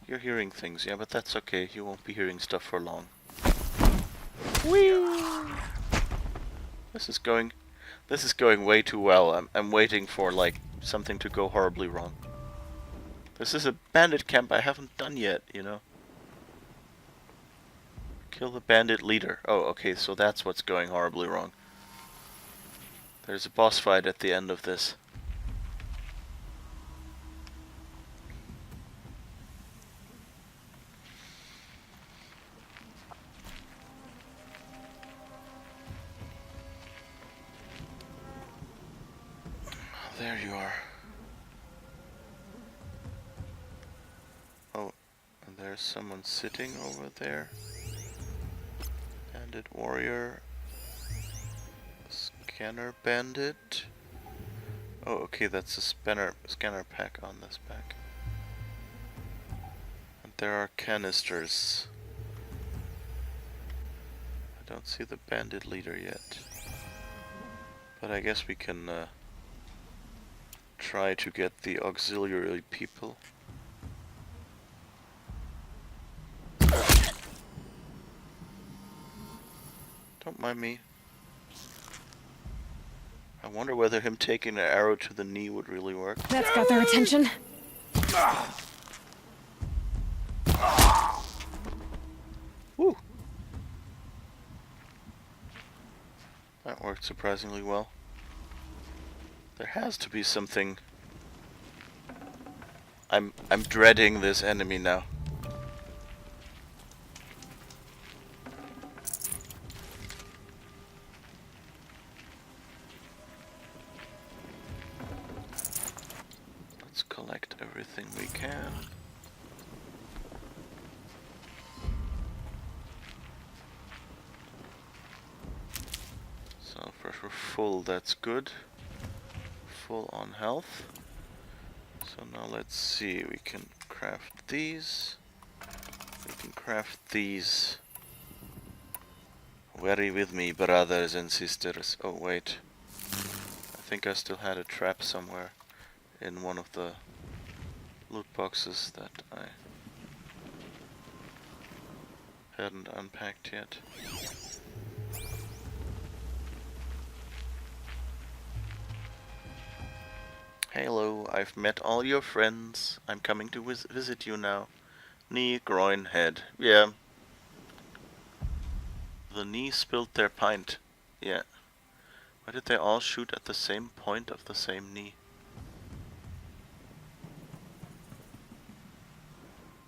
You're hearing things, yeah, but that's okay. You won't be hearing stuff for long. Whee! This is going way too well. I'm waiting for like something to go horribly wrong. This is a bandit camp I haven't done yet, you know. Kill the bandit leader. Oh, okay, so that's what's going horribly wrong. There's a boss fight at the end of this. there you are. Oh, and there's someone sitting over there. Bandit warrior. Scanner bandit. Oh, okay, that's a scanner pack on this back. And there are canisters. I don't see the bandit leader yet. But I guess we can try to get the auxiliary people. Don't mind me. I wonder whether him taking an arrow to the knee would really work. That's got their attention. Woo! That worked surprisingly well. There has to be something. I'm dreading this enemy now. Let's collect everything we can. So if we're full, that's good. Full on health. So now let's see, we can craft these. We can craft these. Worry with me, brothers and sisters. Oh wait. I think I still had a trap somewhere in one of the loot boxes that I hadn't unpacked yet. Hello, I've met all your friends. I'm coming to visit you now. Knee, groin, head. Yeah. The knee spilled their pint. Yeah. Why did they all shoot at the same point of the same knee?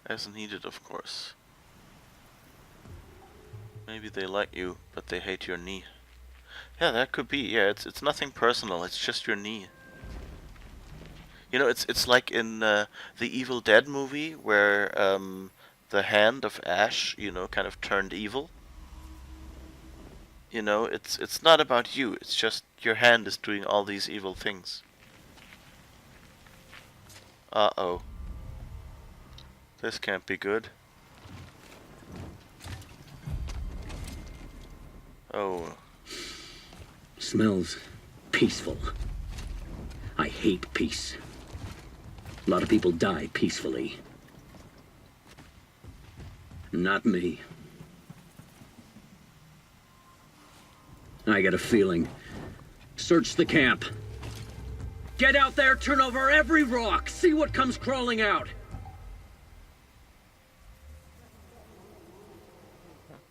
As needed, of course. Maybe they like you, but they hate your knee. Yeah, that could be. Yeah, it's nothing personal. It's just your knee. You know, it's like in the Evil Dead movie where the hand of Ash, you know, kind of turned evil. You know, it's not about you. It's just your hand is doing all these evil things. Uh-oh. This can't be good. Oh. Smells peaceful. I hate peace. A lot of people die peacefully. Not me. I got a feeling. Search the camp. Get out there, turn over every rock, see what comes crawling out.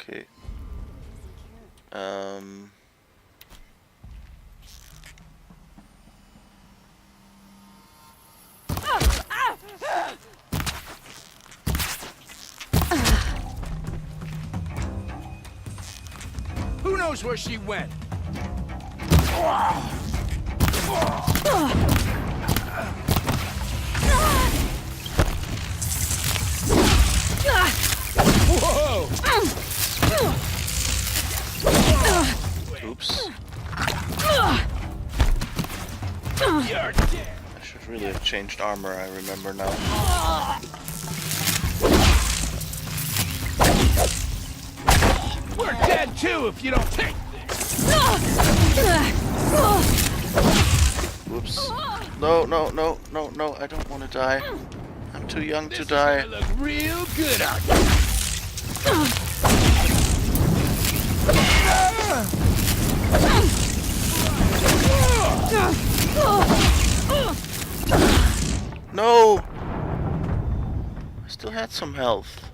Okay. Who knows where she went? Whoa! Oops. You're dead. I should really have changed armor, I remember now. We're dead too if you don't take this. Whoops. No, no, no, no, no, I don't want to die. I'm too young to die. Look real good out here. No! I still had some health.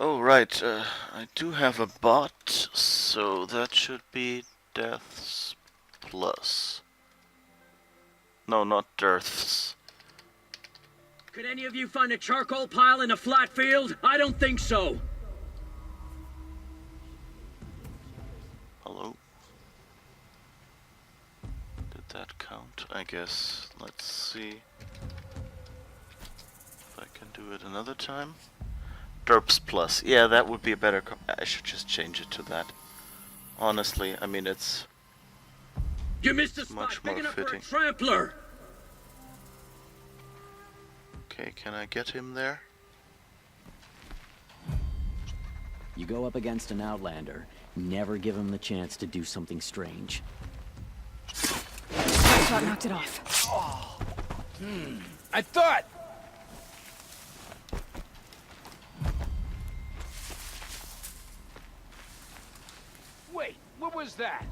Oh, right, I do have a bot, so that should be deaths plus. No, not deaths. Could any of you find a charcoal pile in a flat field? I don't think so. Hello? guess. Let's see if I can do it another time. Derps Plus. Yeah, that would be a better... I should just change it to that. Honestly, I mean, it's You missed a much spot big more enough for a fitting. trampler. Okay, can I get him there? You go up against an outlander, never give him the chance to do something strange. Shot knocked it off. I thought. Wait, what was that?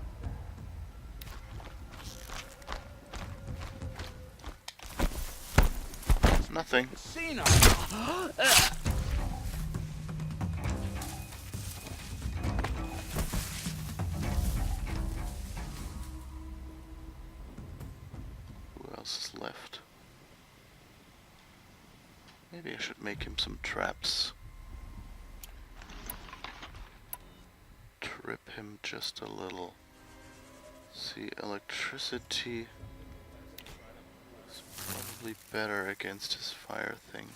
Nothing. Casino. Who else is left? Maybe I should make him some traps. Trip him just a little. See, electricity is probably better against his fire thing.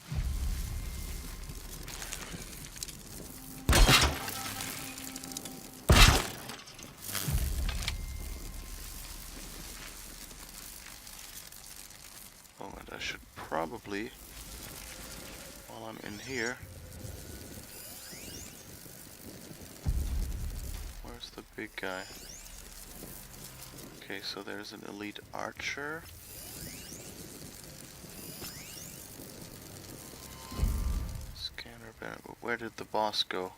Oh, and I should probably, while I'm in here, where's the big guy? Okay, so there's an elite archer. Scanner banner. Where did the boss go?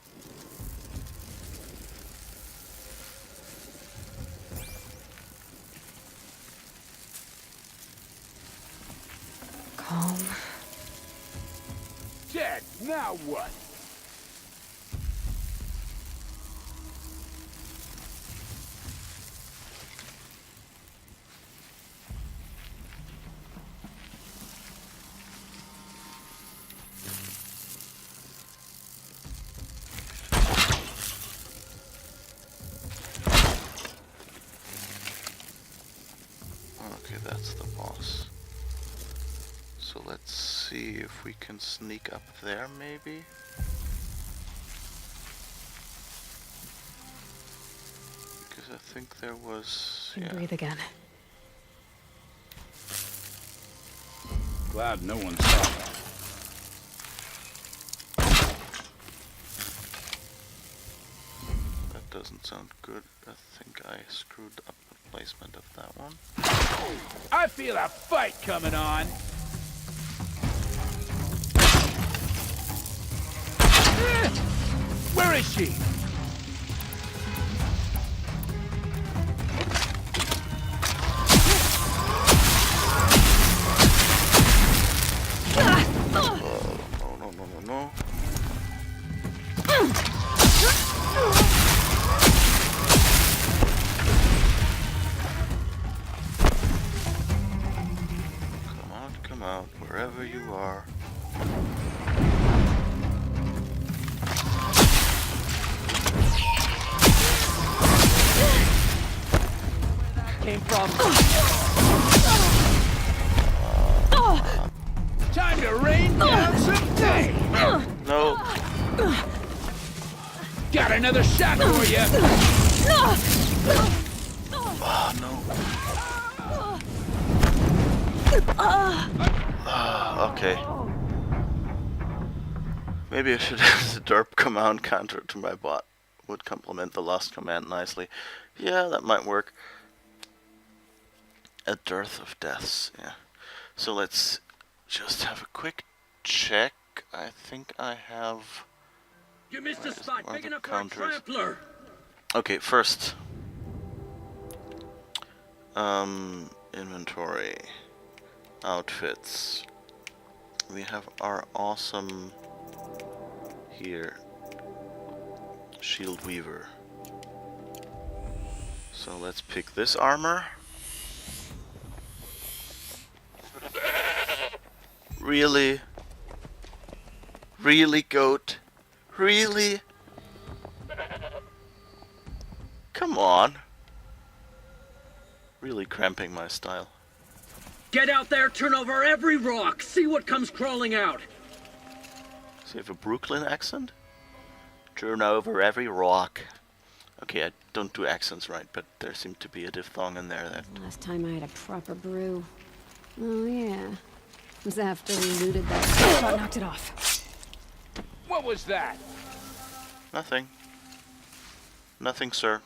Calm. Dead. Now what? Okay, that's the boss. So let's see if we can sneak up there, maybe? Because I think there was... Can yeah. breathe again. Glad no one saw that. That doesn't sound good. I think I screwed up the placement of that one. I feel a fight coming on. Where is she? Oh, no. Come out, wherever you are. Came from... Time to rain down some day. No! Got another shot for you. Oh, no. Okay. Maybe I should have the derp command counter to my bot. Would complement the last command nicely. Yeah, that might work. A dearth of deaths, yeah. So let's just have a quick check. I think I have... You missed a spot where big the enough for a counters? trampler. Okay, first. Inventory. Outfits. We have our awesome... here. Shield Weaver. So let's pick this armor. Really? Really, goat? Really? Come on. Really cramping my style. Get out there, turn over every rock, see what comes crawling out. Does he have a Brooklyn accent? Turn over every rock. Okay, I don't do accents right, but there seemed to be a diphthong in there that... Last time I had a proper brew. Oh, yeah. It was after we looted that... Oh, knocked it off. What was that? Nothing. Nothing, sir.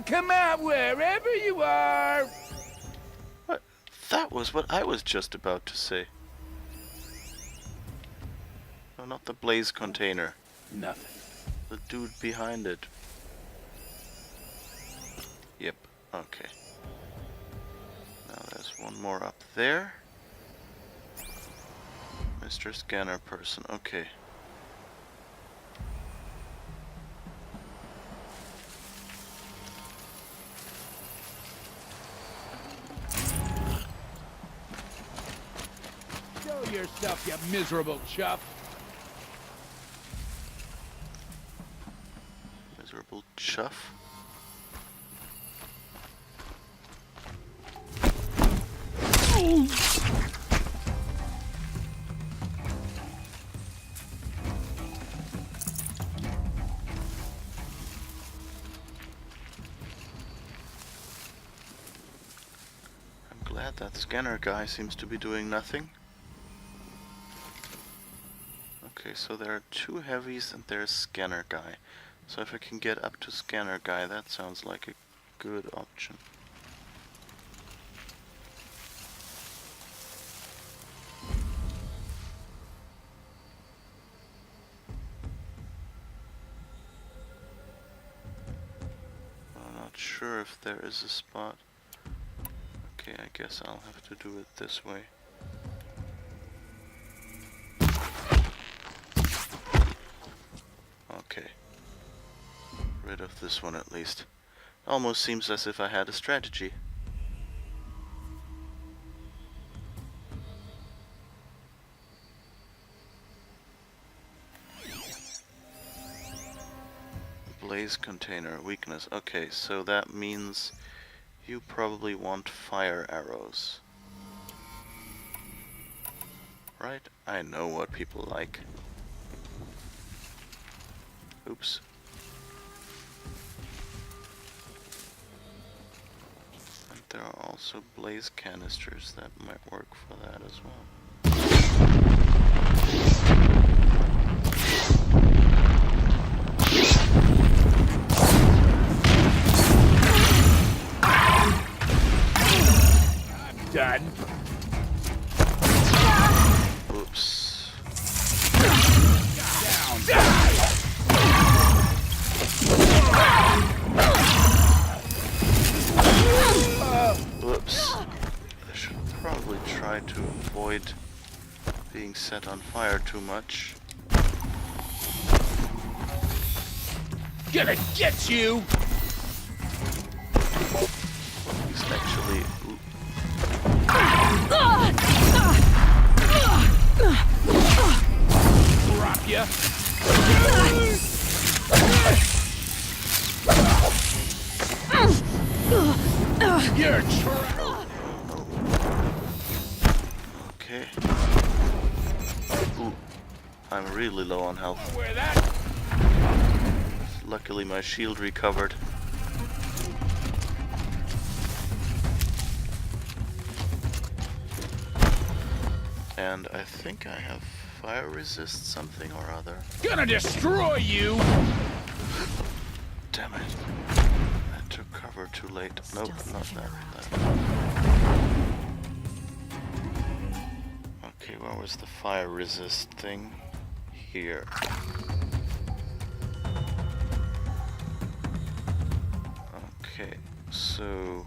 Come out, wherever you are! What? That was what I was just about to say. No, not the blaze container. Nothing. The dude behind it. Yep, okay. Now there's one more up there. Mr. Scanner person, okay. Show yourself, you miserable chuff. Miserable chuff. I'm glad that scanner guy seems to be doing nothing. Okay, so there are 2 heavies and there's scanner guy. So if I can get up to scanner guy, that sounds like a good option. I'm not sure if there is a spot. Okay, I guess I'll have to do it this way. Okay. Rid of this one at least. Almost seems as if I had a strategy. Blaze container, weakness. Okay, so that means you probably want fire arrows. Right? I know what people like. Oops. And there are also blaze canisters that might work for that as well. I'm done. Oops. Down. Whoops. I should probably try to avoid being set on fire too much. Gonna get you! At least actually... Drop ya! You're Okay. Ooh. I'm really low on health. where that? Luckily my shield recovered. And I think I have fire resist something or other. Gonna destroy you! Damn it. I took cover too late. Still Nope, not sniffing that. Okay, where was the fire resist thing? Here. Okay, so...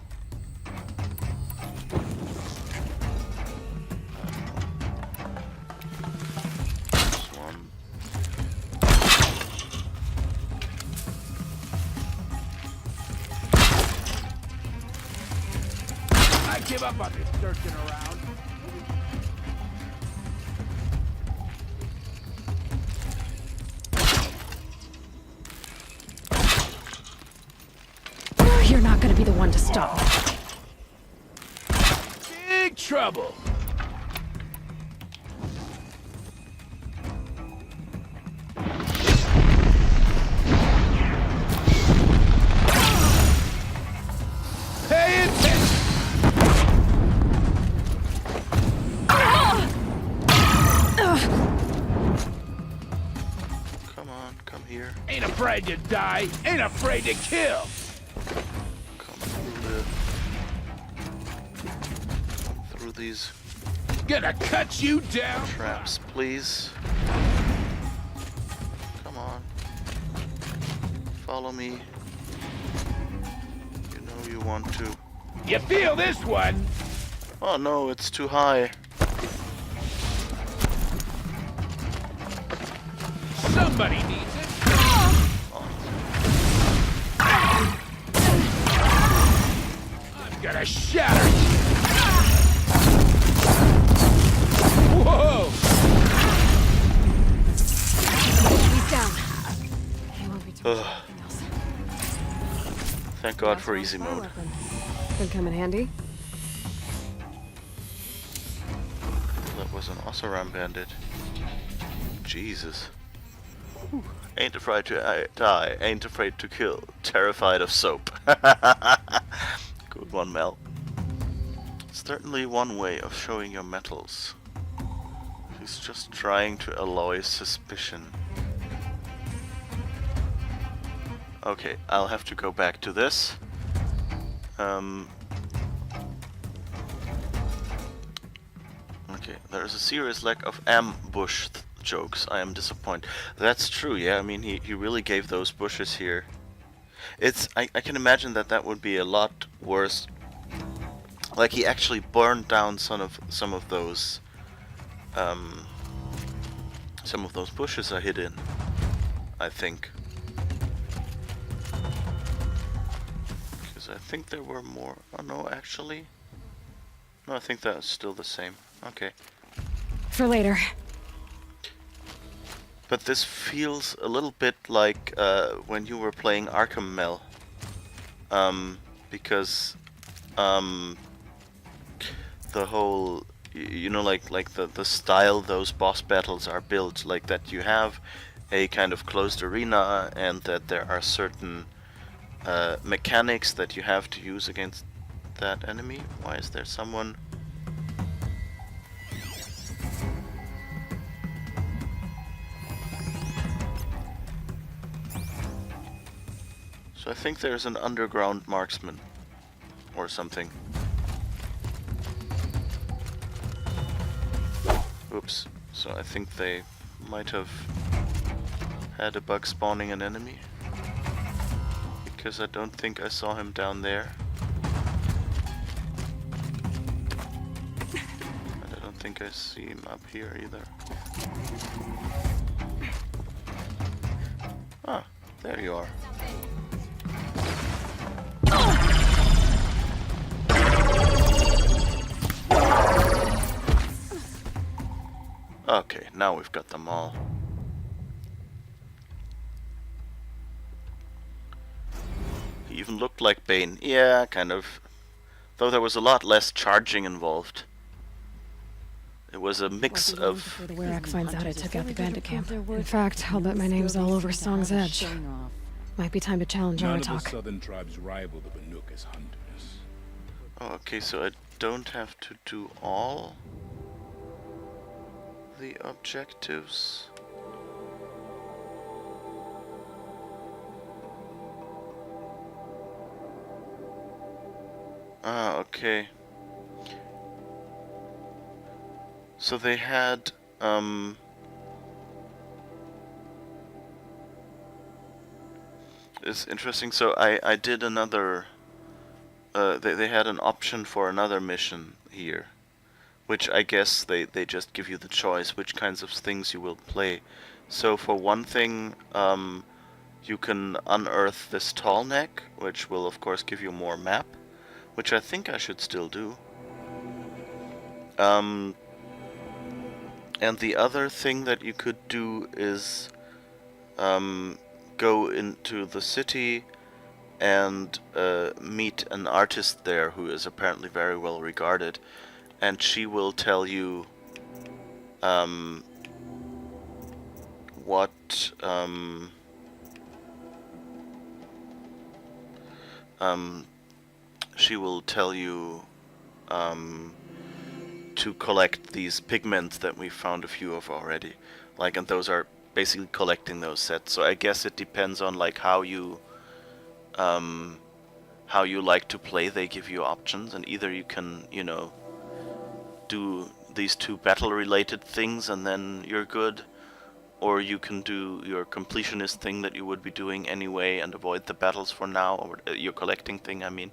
This one. I give up on this searching around. be the one to stop me. Big trouble. Pay attention. Come on, come here. Ain't afraid to die. Ain't afraid to kill. Come through these Gonna cut you down. traps, please. Come on. Follow me. You know you want to. You feel this one? Oh no, it's too high. Somebody needs it. I'm gonna shatter you. Whoa! He's down. He won't return to Ugh. anything else. Thank God for That's easy one spy mode. weapon. Could come in handy. That was an Oseram bandit. Jesus. Whew. Ain't afraid to die, ain't afraid to kill, terrified of soap. Good one, Mel. Certainly one way of showing your mettle. He's just trying to alloy suspicion. Okay, I'll have to go back to this. Okay, there is a serious lack of ambush jokes. I am disappointed. That's true, yeah. I mean, he really gave those bushes here. I can imagine that that would be a lot worse. Like, he actually burned down some of those bushes are hidden, I think. Because I think there were more. Oh no, actually. No, I think that's still the same. Okay. For later. But this feels a little bit like when you were playing Arkham Mel. Because the whole, you know, like the style those boss battles are built, like that you have a kind of closed arena and that there are certain mechanics that you have to use against that enemy. Why is there someone? So I think there's an underground marksman or something. Oops. So I think they might have had a bug spawning an enemy. Because I don't think I saw him down there. And I don't think I see him up here either. Ah, there you are. Okay, now we've got them all. He even looked like Bane. Yeah, kind of. Though there was a lot less charging involved. It was a mix of... Before the Werak finds out I took out the bandit camp. In fact, I'll bet my name's all over Song's Edge. Might be time to challenge None of the Aratok. southern tribes rival the Banuk as hunters. Oh, okay, so I don't have to do all the objectives. Ah, okay. So they had, it's interesting. So I did another, they had an option for another mission here, which I guess they just give you the choice which kinds of things you will play. So for one thing, you can unearth this tall neck, which will of course give you more map, which I think I should still do. And the other thing that you could do is go into the city and meet an artist there who is apparently very well regarded, and she will tell you what she will tell you to collect these pigments that we found a few of already. Like, and those are basically collecting those sets. So I guess it depends on like how you like to play. They give you options, and either you can, you know, do these two battle related things and then you're good, or you can do your completionist thing that you would be doing anyway and avoid the battles for now, or your collecting thing, I mean.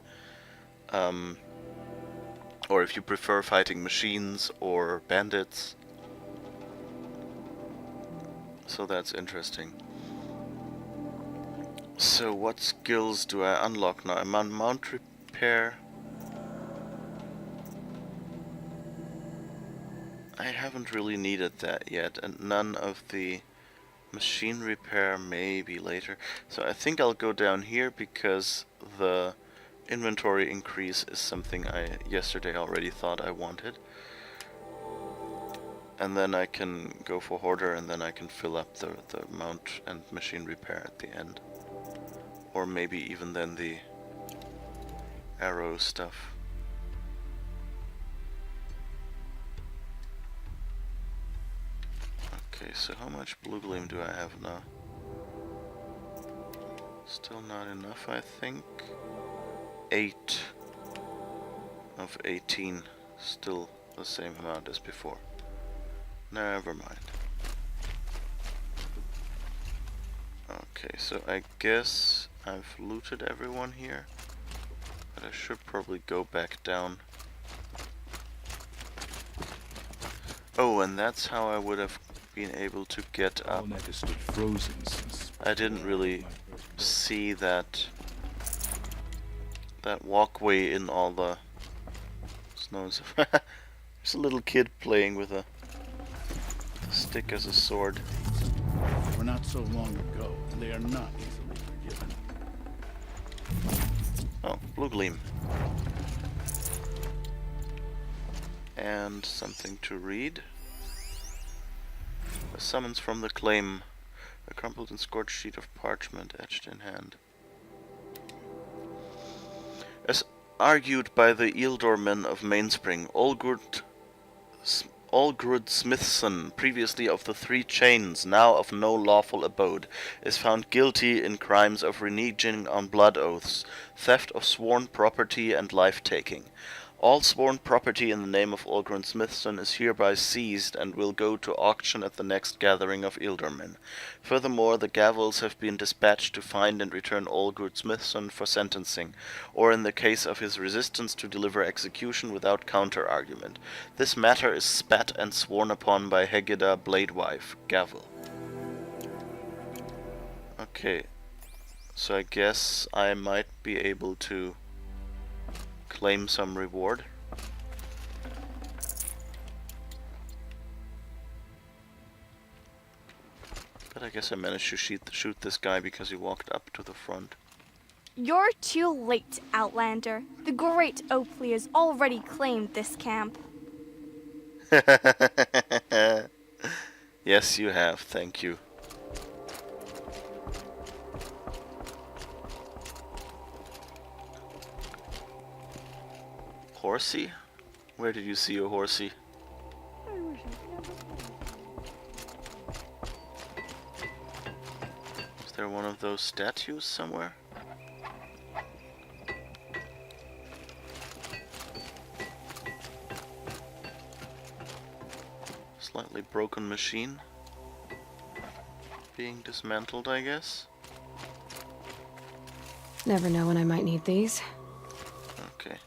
Or if you prefer fighting machines or bandits. So that's interesting. So what skills do I unlock now? I'm on mount repair. I haven't really needed that yet, and none of the machine repair maybe later. So I think I'll go down here because the inventory increase is something I yesterday already thought I wanted. And then I can go for Hoarder, and then I can fill up the mount and machine repair at the end. Or maybe even then the arrow stuff. Okay, so how much blue gleam do I have now? Still not enough, I think. 8 of 18. Still the same amount as before. Never mind. Okay, so I guess I've looted everyone here. But I should probably go back down. Oh, and that's how I would have been able to get up. I didn't really see that walkway in all the snow. There's a little kid playing with a stick as a sword. For not so long ago, they are not easily forgiven. Oh, blue gleam. And something to read. A summons from the claim. A crumpled and scorched sheet of parchment etched in hand. As argued by the Ealdor men of Mainspring, Allgrud Smithson, previously of the Three Chains, now of no lawful abode, is found guilty in crimes of reneging on blood oaths, theft of sworn property, and life-taking. All sworn property in the name of Allgrud Smithson is hereby seized and will go to auction at the next gathering of Ealdormen. Furthermore, the gavels have been dispatched to find and return Allgrud Smithson for sentencing, or in the case of his resistance to deliver execution without counter-argument. This matter is spat and sworn upon by Hegida Bladewife, Gavel. Okay, so I guess I might be able to claim some reward. But I guess I managed to shoot this guy because he walked up to the front. You're too late, Outlander. The great Oakley has already claimed this camp. Yes, you have. Thank you. Horsey? Where did you see a horsey? Is there one of those statues somewhere? Slightly broken machine. Being dismantled, I guess. Never know when I might need these. Okay.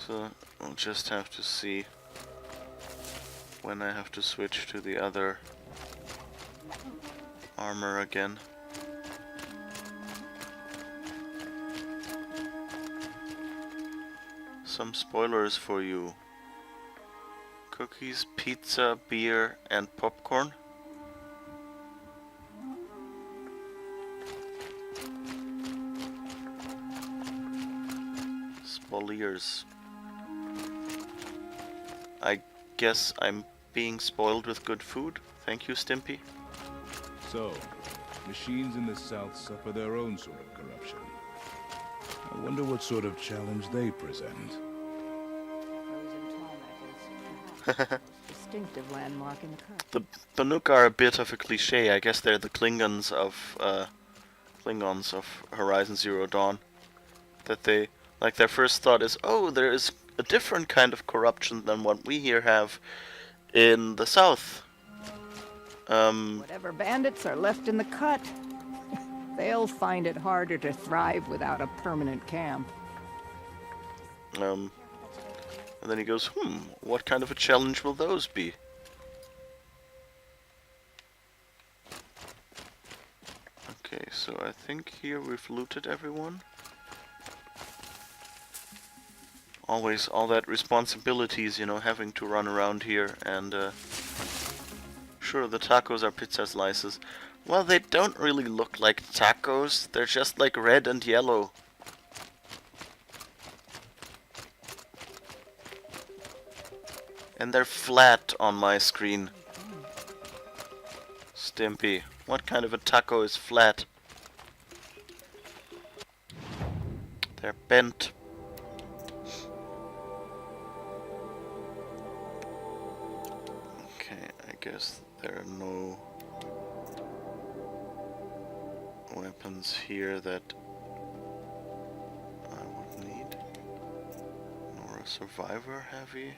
So, we'll just have to see when I have to switch to the other armor again. Some spoilers for you. Cookies, pizza, beer, and popcorn. Cavaliers. I guess I'm being spoiled with good food. Thank you, Stimpy. So, machines in the South suffer their own sort of corruption. I wonder what sort of challenge they present. Distinctive landmark in the curve. The Banuk are a bit of a cliche. I guess they're the Klingons of Horizon Zero Dawn. That they, like, their first thought is, oh, there is a different kind of corruption than what we here have in the South. Whatever bandits are left in the cut, they'll find it harder to thrive without a permanent camp. And then he goes, what kind of a challenge will those be? Okay, so I think here we've looted everyone. Always all that responsibilities, you know, having to run around here and, sure, the tacos are pizza slices. Well, they don't really look like tacos, they're just like red and yellow. And they're flat on my screen. Stimpy, what kind of a taco is flat? They're bent. Okay, I guess there are no weapons here that I would need. Nor a survivor heavy.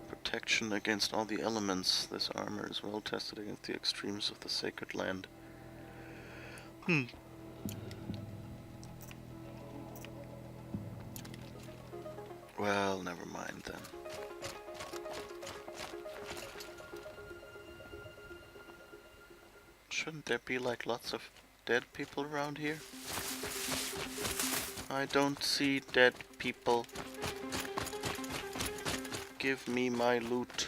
Protection against all the elements. This armor is well tested against the extremes of the sacred land. Well, never mind then. Shouldn't there be like lots of dead people around here? I don't see dead people. Give me my loot.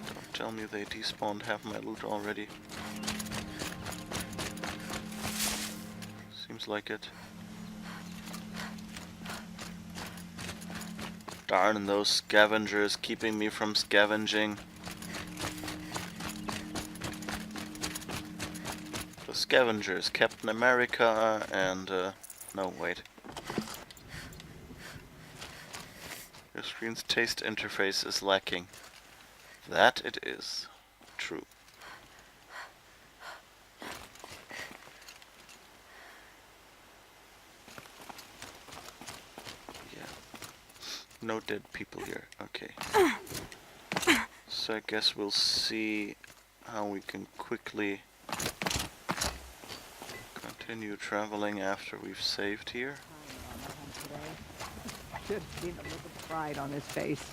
Don't tell me they despawned half my loot already. Seems like it. Darn those scavengers keeping me from scavenging. The scavengers, Captain America and no, wait. Your screen's taste interface is lacking. That it is. True. No dead people here. Okay. So I guess we'll see how we can quickly continue traveling after we've saved here. Should have seen the look of pride on his face.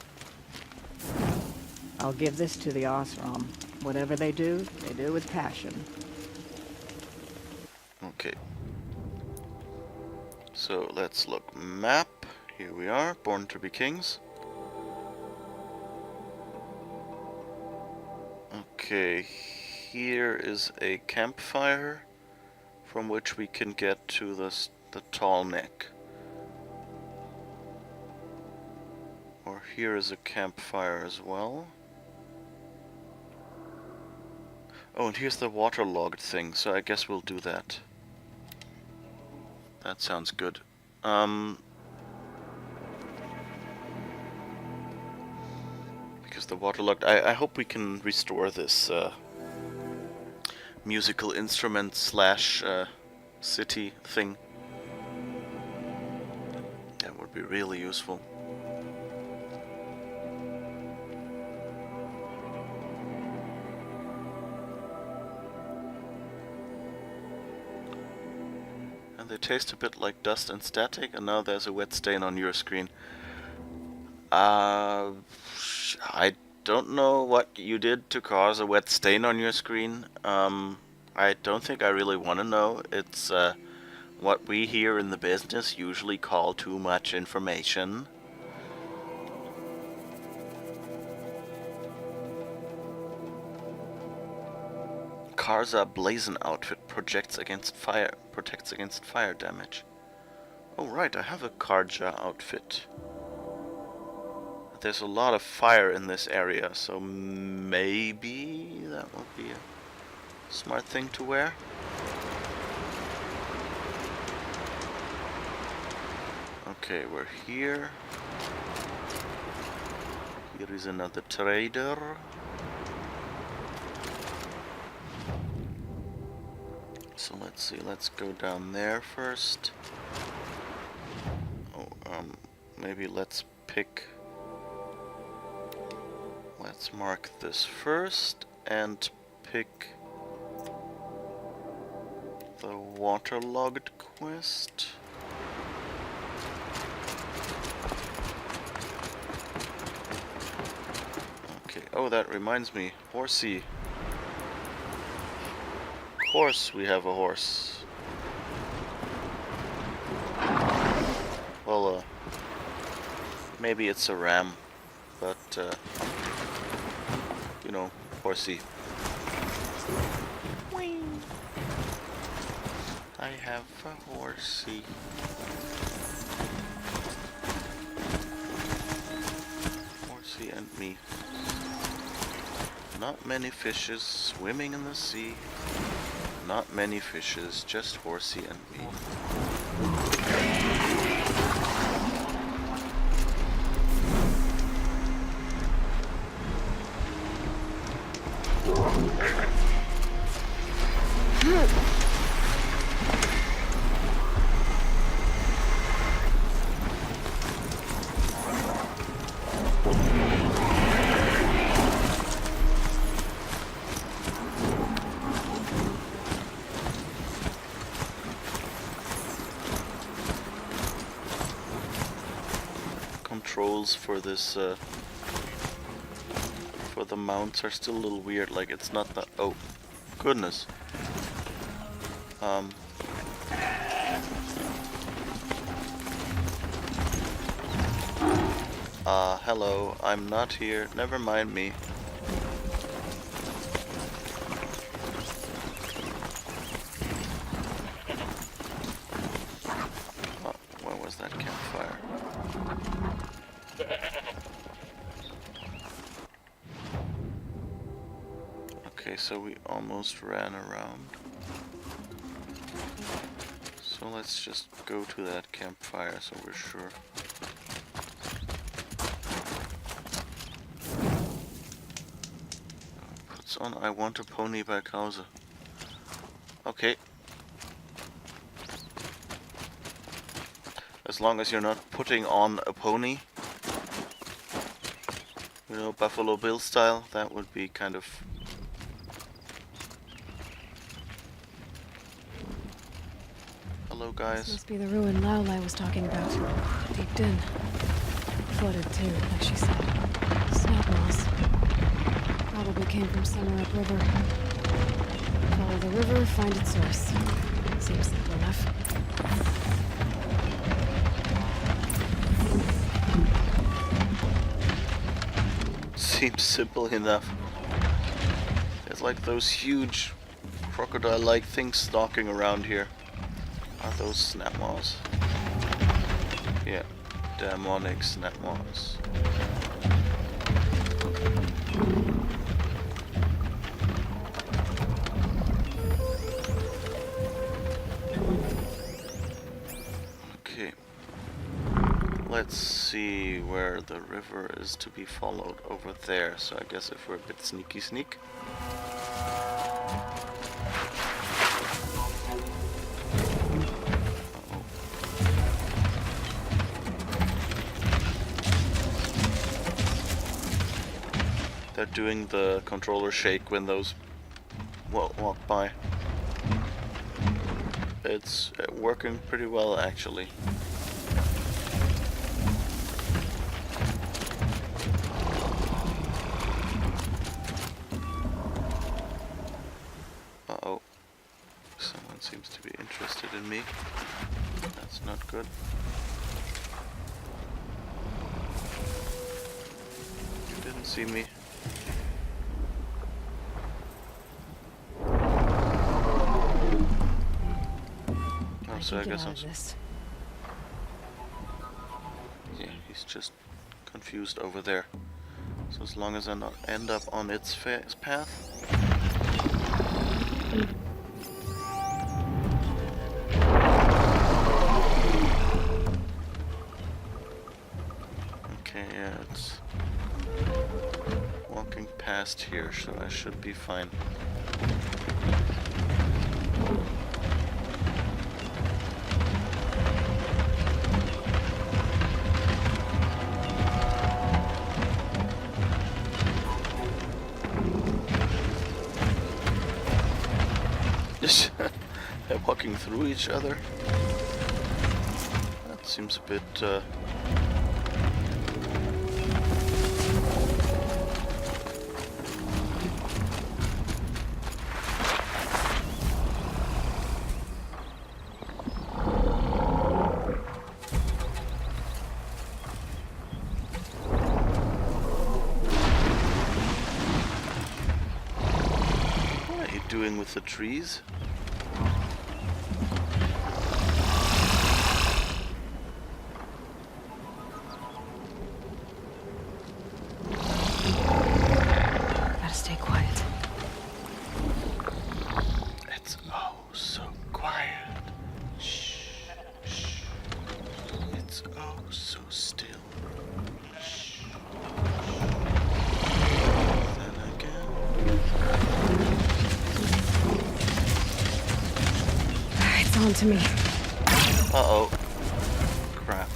I'll give this to the Osram. Whatever they do with passion. Okay. So let's look. Map. Here we are, Born to be Kings. Okay, here is a campfire from which we can get to the tall neck. Or here is a campfire as well. Oh, and here's the waterlogged thing, so I guess we'll do that. That sounds good. Because the waterlogged... I hope we can restore this musical instrument slash city thing. That would be really useful. And they taste a bit like dust and static, and now there's a wet stain on your screen. I don't know what you did to cause a wet stain on your screen. I don't think I really want to know. It's what we here in the business usually call too much information. Karza Blazon outfit protects against fire damage. Oh right, I have a Karja outfit. There's a lot of fire in this area, so maybe that would be a smart thing to wear. Okay, we're here. Here is another trader. So let's see, let's go down there first. Oh, maybe let's mark this first and pick the waterlogged quest. Okay, oh, that reminds me, horsey. Of course we have a horse. Well, maybe it's a ram, but, you know, horsey. Whee! I have a horsey. Horsey and me. Not many fishes swimming in the sea. Not many fishes, just horsey and me. Controls for this for the mounts are still a little weird, like it's not the oh goodness. Hello, I'm not here, never mind me. Where was that campfire? Okay, so we almost ran around. So let's just go to that campfire so we're sure. Puts on I Want a Pony by Krause. Okay. As long as you're not putting on a pony, you know, Buffalo Bill style, that would be kind of... Hello guys. This must be the ruin Aloy was talking about. Deep in. Flooded too, like she said. Snap moss. Probably came from somewhere upriver. Follow the river, find its source. Seems simple enough. Seems simple enough. There's like those huge crocodile-like things stalking around here. Are those snap maws? Yeah, demonic snap maws. Okay. Let's see where the river is to be followed over there. So I guess if we're a bit sneak. They're doing the controller shake when those walk by. It's working pretty well actually. Uh-oh. Someone seems to be interested in me. That's not good. You didn't see me. so I Get guess out I'm... of this. Yeah, he's just confused over there. So as long as I not end up on its path. Okay, yeah, it's walking past here, so I should be fine. They're walking through each other. That seems a bit what are you doing with the trees? Gotta stay quiet. It's oh so quiet. Shh, shh. It's oh so still. Shh. Then again. It's on to me. Uh-oh. Crap.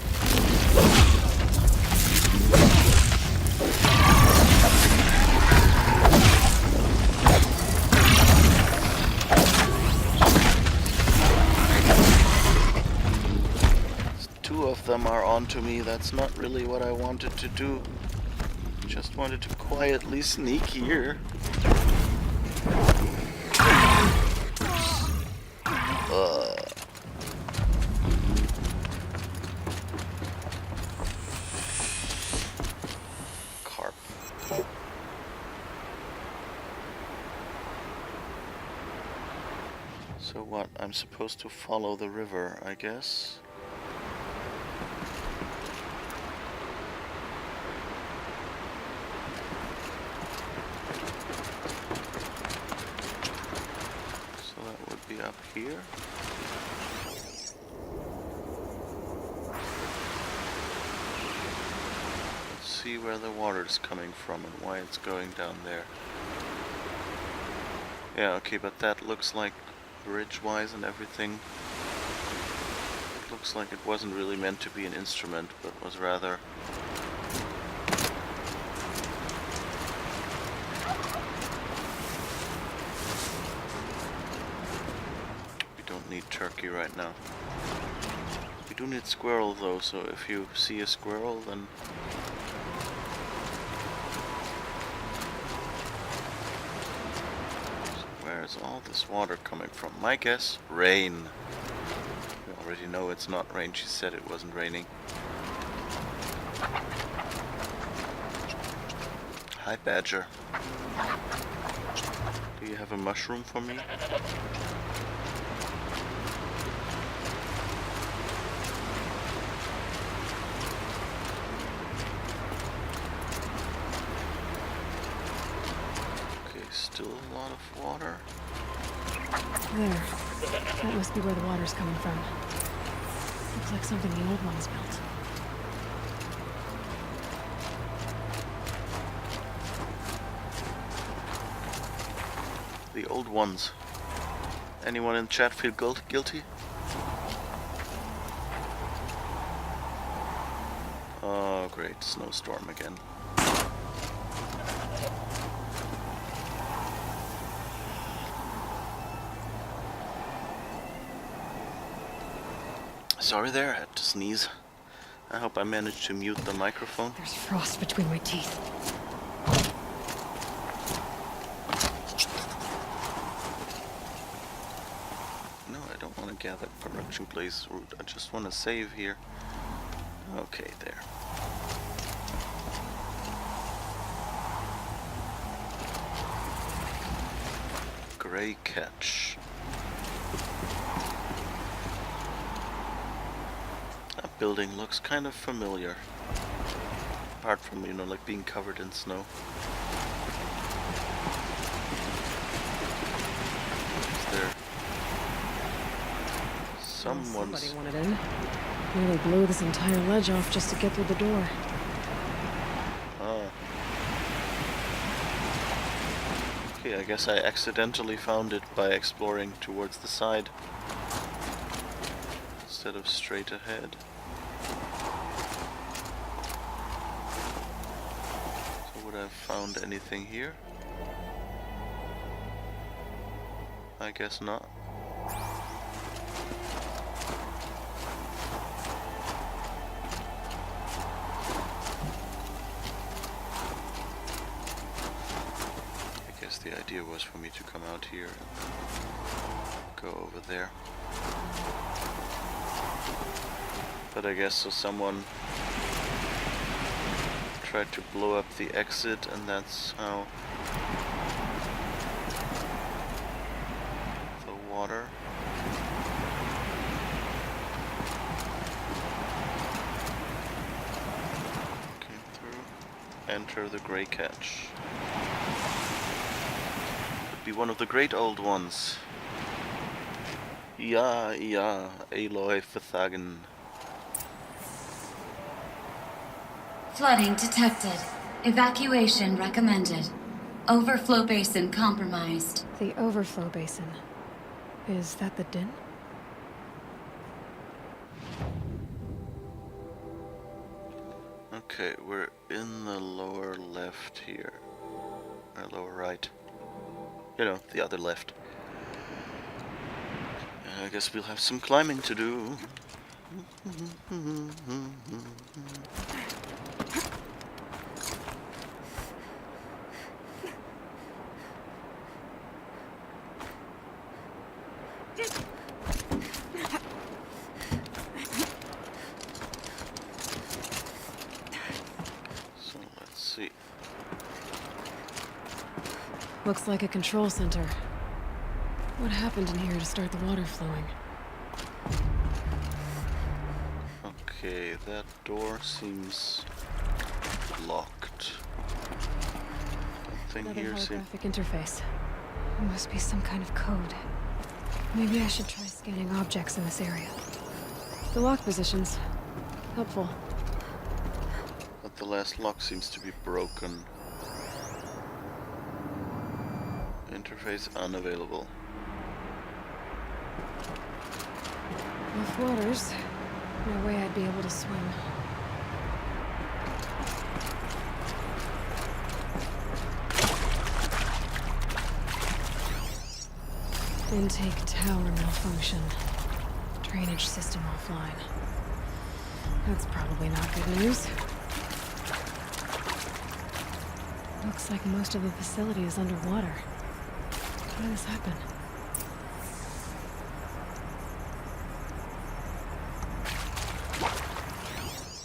Two of them are onto me. That's not really what I wanted to do. Just wanted to quietly sneak here. Carp. So what? I'm supposed to follow the river, I guess. So that would be up here. Let's see where the water's coming from and why it's going down there. Yeah, okay, but that looks like bridge-wise and everything. It looks like it wasn't really meant to be an instrument, but was rather... We don't need turkey right now. We do need squirrel though, so if you see a squirrel, then... Where's all this water coming from? My guess, rain. We already know it's not rain. She said it wasn't raining. Hi, Badger. Do you have a mushroom for me? Okay, still a lot of water. There. That must be where the water's coming from. Looks like something the old ones built. The old ones. Anyone in chat feel guilty? Oh, great. Snowstorm again. Sorry there, I had to sneeze. I hope I managed to mute the microphone. There's frost between my teeth. No, I don't want to gather production place route. I just want to save here. Okay, there. Gray catch. building looks kind of familiar. Apart from, you know, like being covered in snow. Is there someone's... Somebody wanted in. Nearly blew this entire ledge off just to get through the door. Oh. Okay, I guess I accidentally found it by exploring towards the side instead of straight ahead. So would I have found anything here? I guess not. The idea was for me to come out here and go over there. But I guess so someone tried to blow up the exit, and that's how the water came through. Enter the Grey Catch. Be one of the great old ones. Ja, Aloy Verthagen. Flooding detected. Evacuation recommended. Overflow basin compromised. The overflow basin. Is that the Din? Okay, we're in the lower left here. Or lower right. You know, the other left. I guess we'll have some climbing to do. So let's see. Looks like a control center. What happened in here to start the water flowing? Okay, that door seems locked. Nothing Another here seems... holographic interface. It must be some kind of code. Maybe I should try scanning objects in this area. The lock positions. Helpful. But the last lock seems to be broken. Interface unavailable. Rough waters. No way I'd be able to swim. Intake tower malfunction. Drainage system offline. That's probably not good news. Looks like most of the facility is underwater. How did this happen?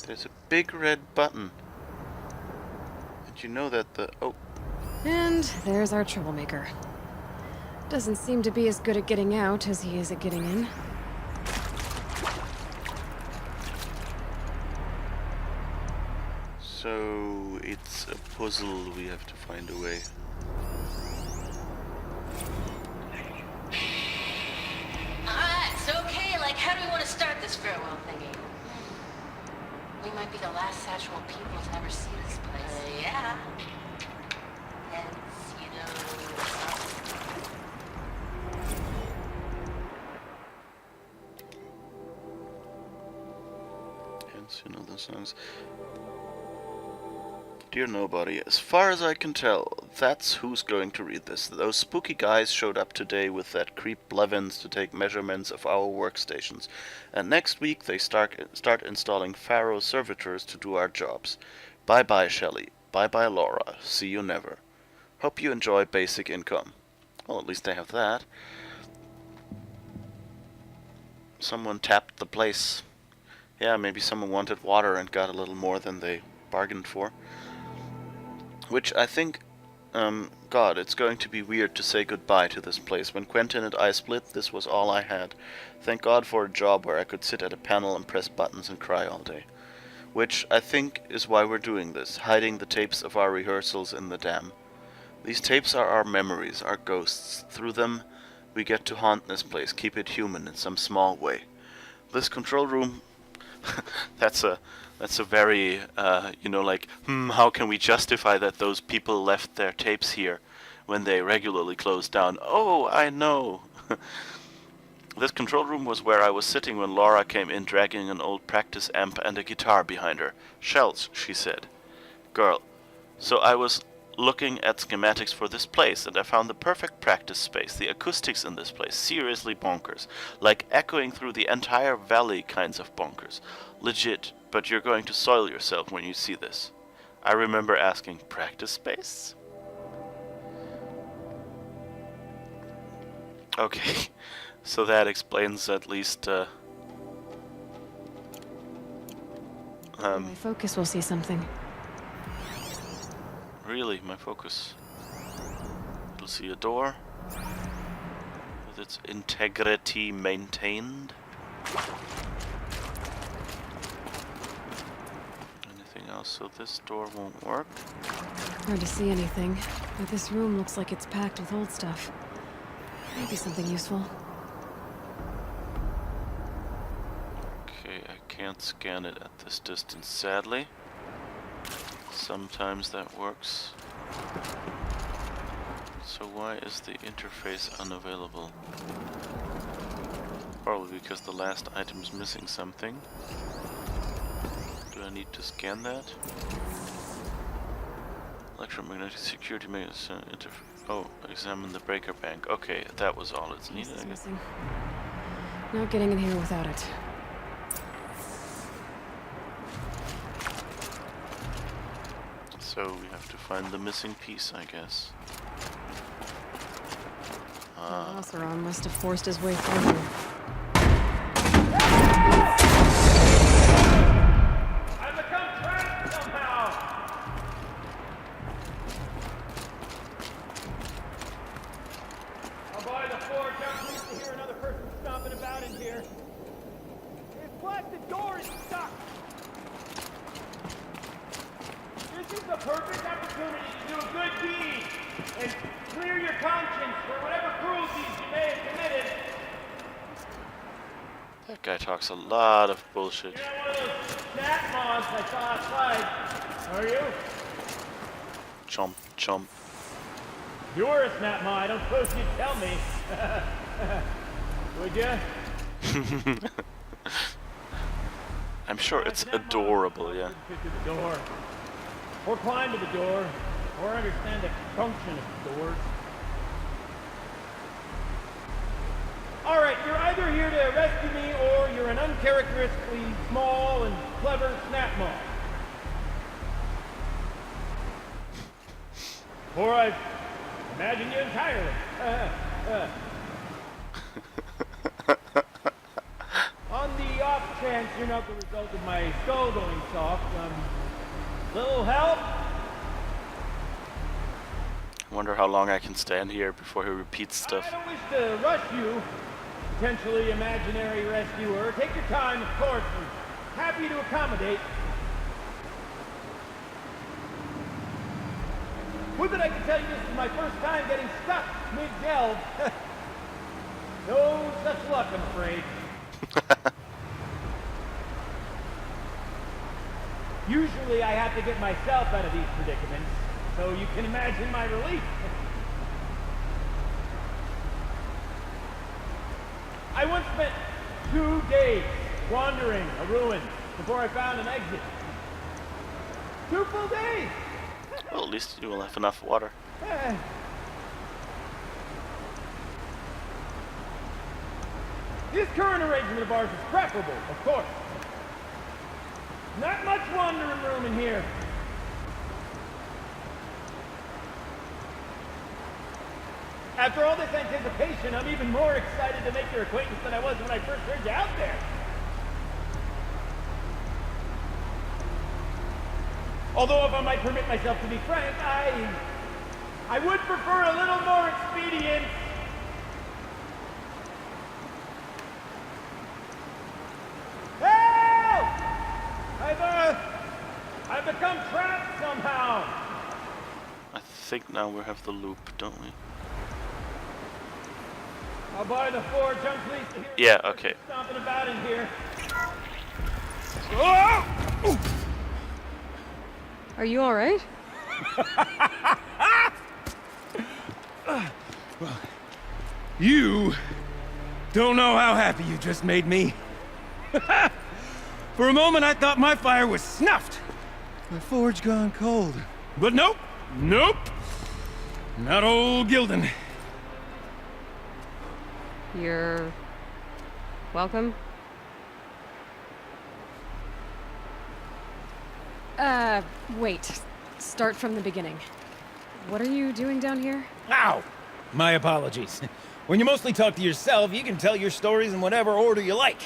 There's a big red button. Did you know that the... Oh. And there's our troublemaker. Doesn't seem to be as good at getting out as he is at getting in. So it's a puzzle we have to find a way. Alright, it's okay. Like, how do we want to start this farewell thingy? We might be the last Satchel people to ever see this place. Yeah. Hence, you know... Hence, you know the songs. Dear Nobody, as far as I can tell, that's who's going to read this. Those spooky guys showed up today with that creep Blevins to take measurements of our workstations. And next week they start installing Pharaoh servitors to do our jobs. Bye-bye, Shelley. Bye-bye, Laura. See you never. Hope you enjoy basic income. Well, at least they have that. Someone tapped the place. Yeah, maybe someone wanted water and got a little more than they bargained for. Which I think God, it's going to be weird to say goodbye to this place. When Quentin and I split, this was all I had. Thank God for a job where I could sit at a panel and press buttons and cry all day. Which, I think, is why we're doing this, hiding the tapes of our rehearsals in the dam. These tapes are our memories, our ghosts. Through them, we get to haunt this place, keep it human in some small way. This control room... that's a very, like, how can we justify that those people left their tapes here when they regularly close down? Oh, I know. This control room was where I was sitting when Laura came in dragging an old practice amp and a guitar behind her. Shells, she said. Girl, so I was looking at schematics for this place and I found the perfect practice space. The acoustics in this place, seriously bonkers. Like echoing through the entire valley kinds of bonkers. Legit, but you're going to soil yourself when you see this. I remember asking, practice space? Okay. So that explains at least, my focus will see something. Really, my focus. It'll see a door with its integrity maintained. Anything else? So this door won't work. Hard to see anything, but this room looks like it's packed with old stuff. Maybe something useful. I can't scan it at this distance, sadly. Sometimes that works. So why is the interface unavailable? Probably because the last item's missing something. Do I need to scan that? Electromagnetic security oh, examine the breaker bank. Okay, that was all it's needed. This is missing. Not getting in here without it. So we have to find the missing piece, I guess. Oseron must have forced his way through here. I've become trapped somehow! Oh boy, the floor jumps used to hear another person stomping about in here. It's what? The door is stuck! This is the perfect opportunity to do a good deed and clear your conscience for whatever cruelties you may have committed. That guy talks a lot of bullshit. You're not one of those snap moths I saw outside, are you? Chomp, chomp. You were a snap moth, I don't suppose you'd tell me. Would ya? I'm sure it's adorable, yeah. Get to the door. Or climb to the door, or understand the function of doors. Alright, you're either here to rescue me, or you're an uncharacteristically small and clever snap moth. Or I've imagined you entirely. On the off chance you're not the result of my skull going soft, little help? I wonder how long I can stand here before he repeats stuff. I don't wish to rush you, potentially imaginary rescuer. Take your time, of course, and happy to accommodate. Would that I could tell you this is my first time getting stuck mid-delve. No such luck, I'm afraid. Usually I have to get myself out of these predicaments, so you can imagine my relief. I once spent 2 days wandering a ruin before I found an exit. 2 full days! Well, at least you will have enough water. This current arrangement of ours is preferable, of course. Not much wandering room in here. After all this anticipation, I'm even more excited to make your acquaintance than I was when I first heard you out there. Although, if I might permit myself to be frank, I would prefer a little more expedience. Help! I've become trapped somehow. I think now we have the loop, don't we? I'll buy the forge. I'm pleased to hear. Yeah, okay. Stomping about in here. Are you all right? You don't know how happy you just made me. For a moment, I thought my fire was snuffed. My forge gone cold. But nope, nope. Not old Gildan. You're welcome. Wait. Start from the beginning. What are you doing down here? Ow! My apologies. When you mostly talk to yourself, you can tell your stories in whatever order you like.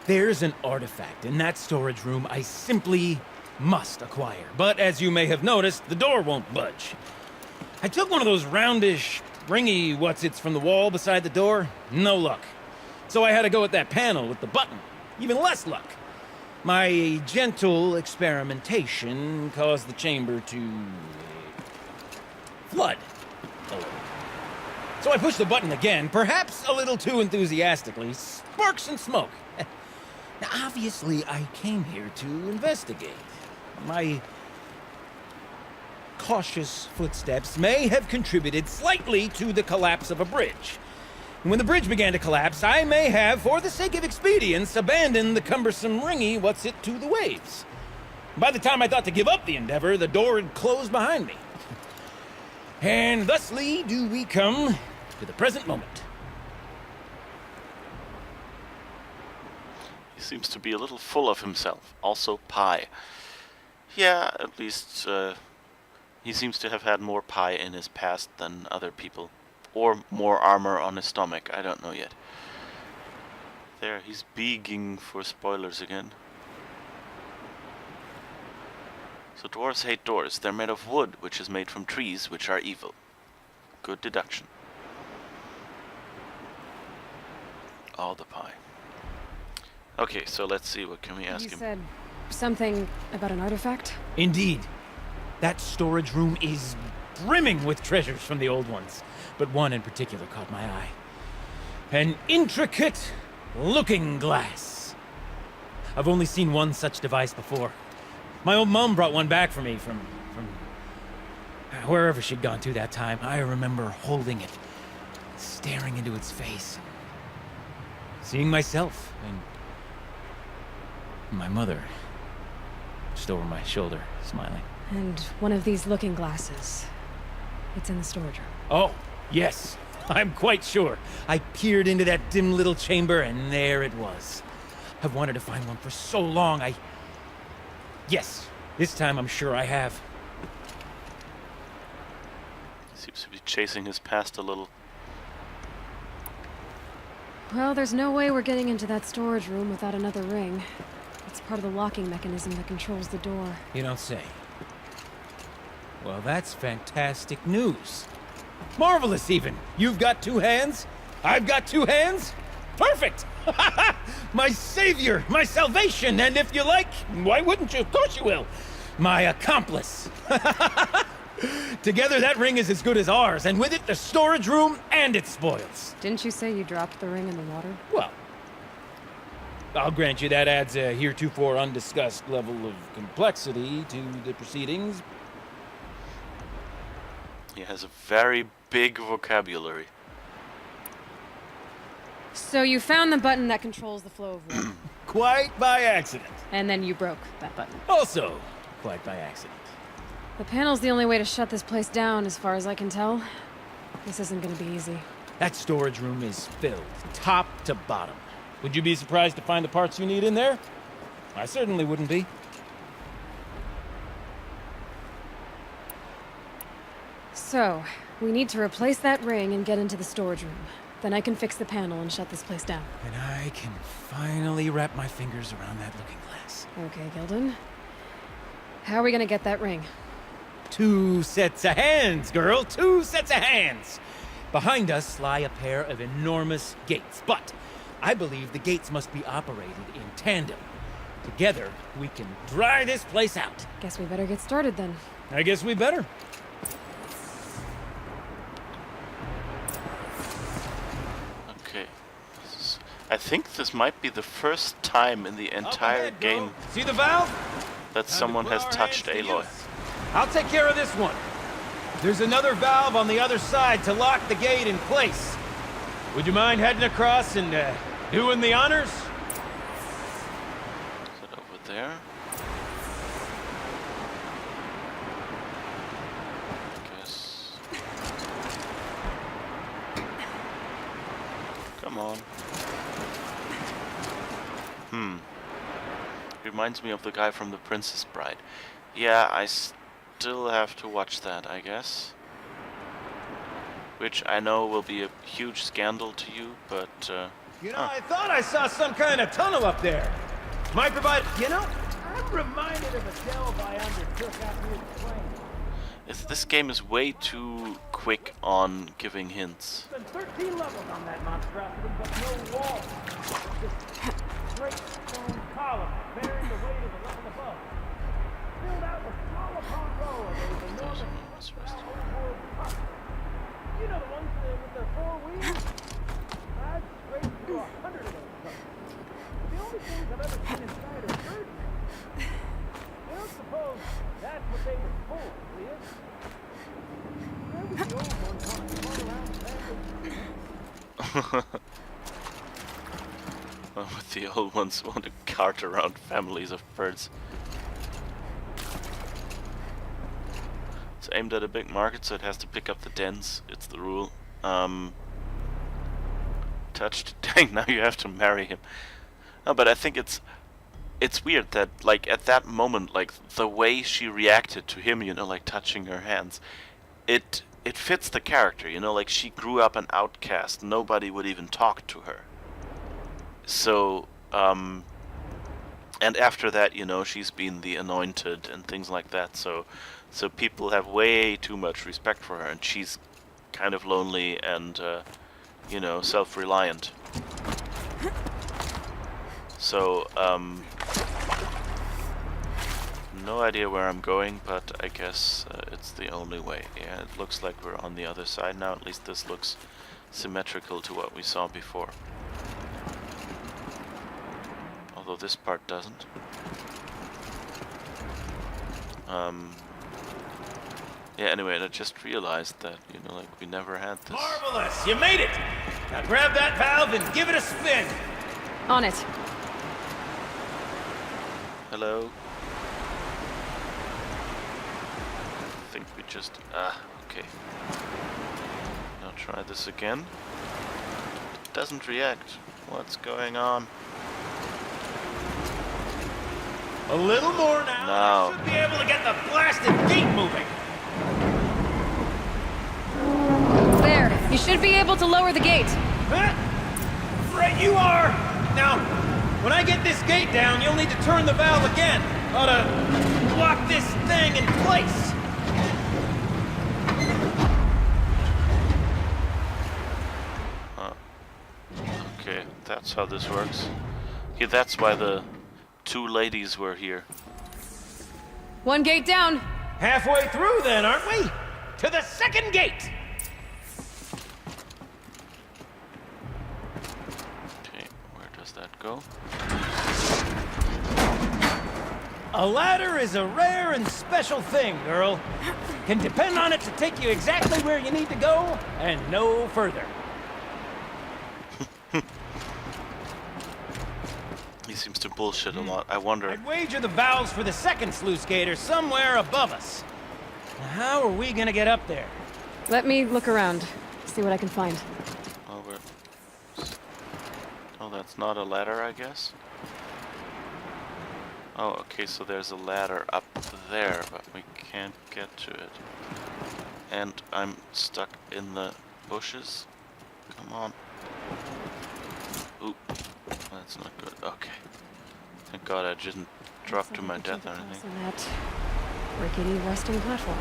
There's an artifact in that storage room I simply must acquire. But as you may have noticed, the door won't budge. I took one of those roundish, ringy what's-its from the wall beside the door. No luck. So I had to go with that panel with the button. Even less luck. My gentle experimentation caused the chamber to flood a little. So I pushed the button again, perhaps a little too enthusiastically. Sparks and smoke. Now, obviously, I came here to investigate. My cautious footsteps may have contributed slightly to the collapse of a bridge. And when the bridge began to collapse, I may have, for the sake of expedience, abandoned the cumbersome ringy what's-it to the waves. By the time I thought to give up the endeavor, the door had closed behind me. And thusly do we come to the present moment. He seems to be a little full of himself. Also pie. Yeah, at least he seems to have had more pie in his past than other people. Or more armor on his stomach, I don't know yet. There, he's begging for spoilers again. So dwarves hate doors. They're made of wood, which is made from trees, which are evil. Good deduction. All the pie. Okay, so let's see, what can we ask him? You said something about an artifact? Indeed. That storage room is brimming with treasures from the old ones. But one in particular caught my eye. An intricate looking glass. I've only seen one such device before. My old mum brought one back for me from wherever she'd gone to that time. I remember holding it, staring into its face, seeing myself and my mother just over my shoulder, smiling. And one of these looking glasses. It's in the storage room. Oh, yes. I'm quite sure. I peered into that dim little chamber, and there it was. I've wanted to find one for so long, Yes, this time I'm sure I have. Seems to be chasing his past a little. Well, there's no way we're getting into that storage room without another ring. It's part of the locking mechanism that controls the door. You don't say. Well, that's fantastic news. Marvelous, even. You've got two hands. I've got two hands. Perfect! My savior, my salvation, and if you like, why wouldn't you? Of course you will. My accomplice. Together, that ring is as good as ours, and with it, the storage room and its spoils. Didn't you say you dropped the ring in the water? Well, I'll grant you that adds a heretofore undiscussed level of complexity to the proceedings. He has a very big vocabulary. So you found the button that controls the flow of water. Quite by accident. And then you broke that button. Also, quite by accident. The panel's the only way to shut this place down, as far as I can tell. This isn't gonna be easy. That storage room is filled, top to bottom. Would you be surprised to find the parts you need in there? I certainly wouldn't be. So, we need to replace that ring and get into the storage room. Then I can fix the panel and shut this place down. And I can finally wrap my fingers around that looking glass. Okay, Gildan. How are we gonna get that ring? 2 sets of hands, girl. 2 sets of hands. Behind us lie a pair of enormous gates, but I believe the gates must be operated in tandem. Together, we can dry this place out. Guess we better get started then. I guess we better. Okay. I think this might be the first time in the entire game See the valve? that someone has touched Aloy. I'll take care of this one. There's another valve on the other side to lock the gate in place. Would you mind heading across and doing the honors? Is it over there? I guess. Come on. Reminds me of the guy from The Princess Bride. Yeah, I still have to watch that, I guess. Which I know will be a huge scandal to you, but, You know, I thought I saw some kind of tunnel up there. Might provide... You know, I'm reminded of a delve I undertook after the plane. this game is way too quick on giving hints. There's 13 levels on that monstrosity, but no walls. Just straight stone columns bearing the weight of the level above. Filled out with row upon row of those enormous outboard pups. You know the ones with their 4 wheels? I've straight through 100 of those trucks. The only things I've ever seen inside are birds. I don't suppose that's what they were for, do you? Where would the old ones want to run around families? Well, with the old ones want to cart around families of birds. It's aimed at a big market, so it has to pick up the dens. It's the rule. Touched. Dang, now you have to marry him. No, but I think it's weird that, like, at that moment, like, the way she reacted to him, you know, like, touching her hands, it fits the character, you know, like, she grew up an outcast. Nobody would even talk to her. So, and after that, you know, she's been the anointed and things like that, so people have way too much respect for her, and she's kind of lonely and, you know, self-reliant. So, no idea where I'm going, but I guess it's the only way. Yeah, it looks like we're on the other side now. At least this looks symmetrical to what we saw before. Although this part doesn't. Yeah, anyway, I just realized that, you know, like, we never had this. Marvelous! You made it! Now grab that valve and give it a spin! On it. Hello? I think we just... okay. Now try this again. It doesn't react. What's going on? A little more now. No. I should be able to get the blasted gate moving. There. You should be able to lower the gate. Huh? Right you are! Now, when I get this gate down, you'll need to turn the valve again. Ought to lock this thing in place. Okay, that's how this works. Okay, that's why the 2 ladies were here. One gate down. Halfway through then, aren't we? To the second gate! Okay, where does that go? A ladder is a rare and special thing, girl. Can depend on it to take you exactly where you need to go, and no further. He seems to bullshit a lot. I wonder... I'd wager the valves for the second sluice gate are somewhere above us. Now, how are we gonna get up there? Let me look around. See what I can find. Oh, oh, that's not a ladder, I guess? Oh, okay, so there's a ladder up there, but we can't get to it. And I'm stuck in the bushes. Come on. Oop. That's not good. Okay. Thank God I didn't drop to my death or anything. Rickety resting platform.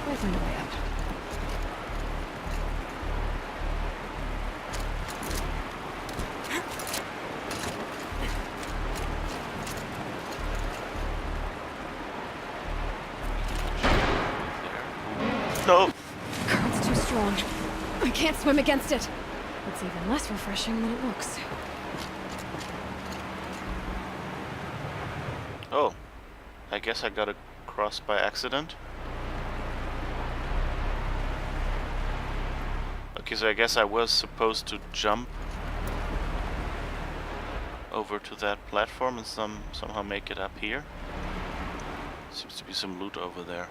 We'll find a way up. No! Current's too strong. I can't swim against it. It's even less refreshing than it looks. Oh. I guess I got across by accident. Okay, so I guess I was supposed to jump over to that platform and somehow make it up here. Seems to be some loot over there.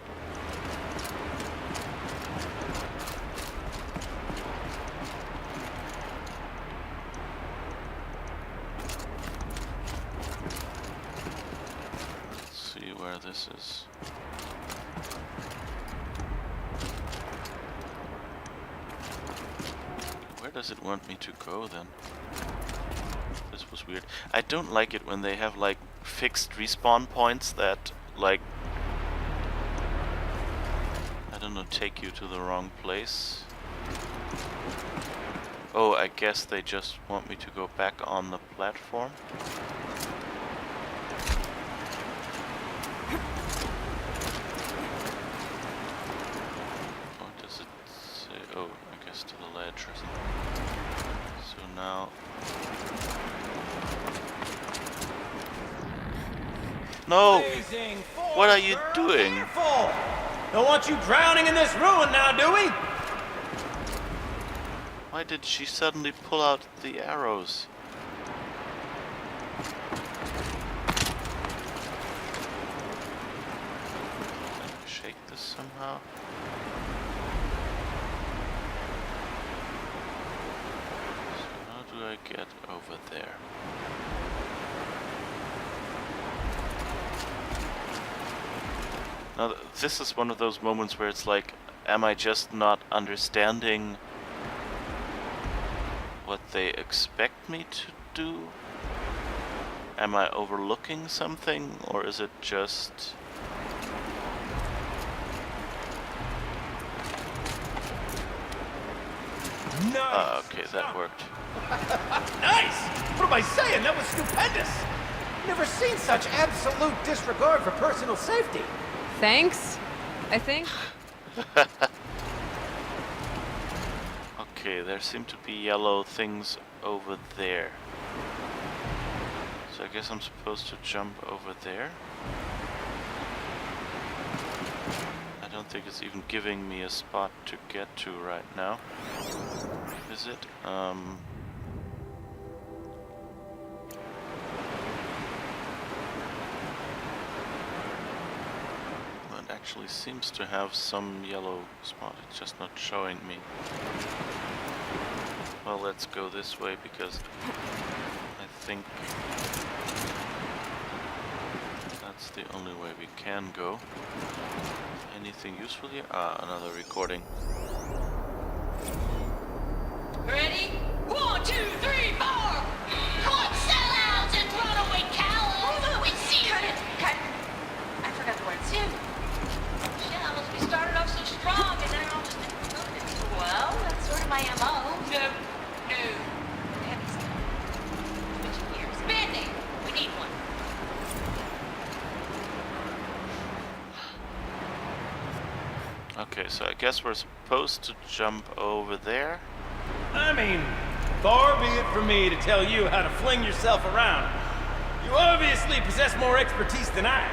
Let's see where this is. Where does it want me to go then? This was weird. I don't like it when they have like fixed respawn points that like, I don't know, take you to the wrong place. Oh, I guess they just want me to go back on the platform. What does it say? Oh, I guess to the ledge or something. So now... No! What are you doing? Careful! Don't want you drowning in this ruin now, do we? Why did she suddenly pull out the arrows? Can I shake this somehow? So how do I get over there? Now, this is one of those moments where it's like, am I just not understanding what they expect me to do? Am I overlooking something, or is it just... Nice. Okay, that worked. Nice! What am I saying? That was stupendous! Never seen such absolute disregard for personal safety. Thanks, I think. Okay, there seem to be yellow things over there. So I guess I'm supposed to jump over there. I don't think it's even giving me a spot to get to right now. Is it? It actually seems to have some yellow spot, it's just not showing me. Well, let's go this way because I think that's the only way we can go. Anything useful here? Ah, another recording. Ready? 1, 2, 3, 4! Caught sellouts and runaway cowards! We see you! Cut it! I forgot the word. Soon. Shells, we started off so strong and then it all just exploded. Well, that's sort of my MO. No. Heavy stuff. Switching gears. Band-aid! We need one. Okay, so I guess we're supposed to jump over there. I mean, far be it from me to tell you how to fling yourself around. You obviously possess more expertise than I.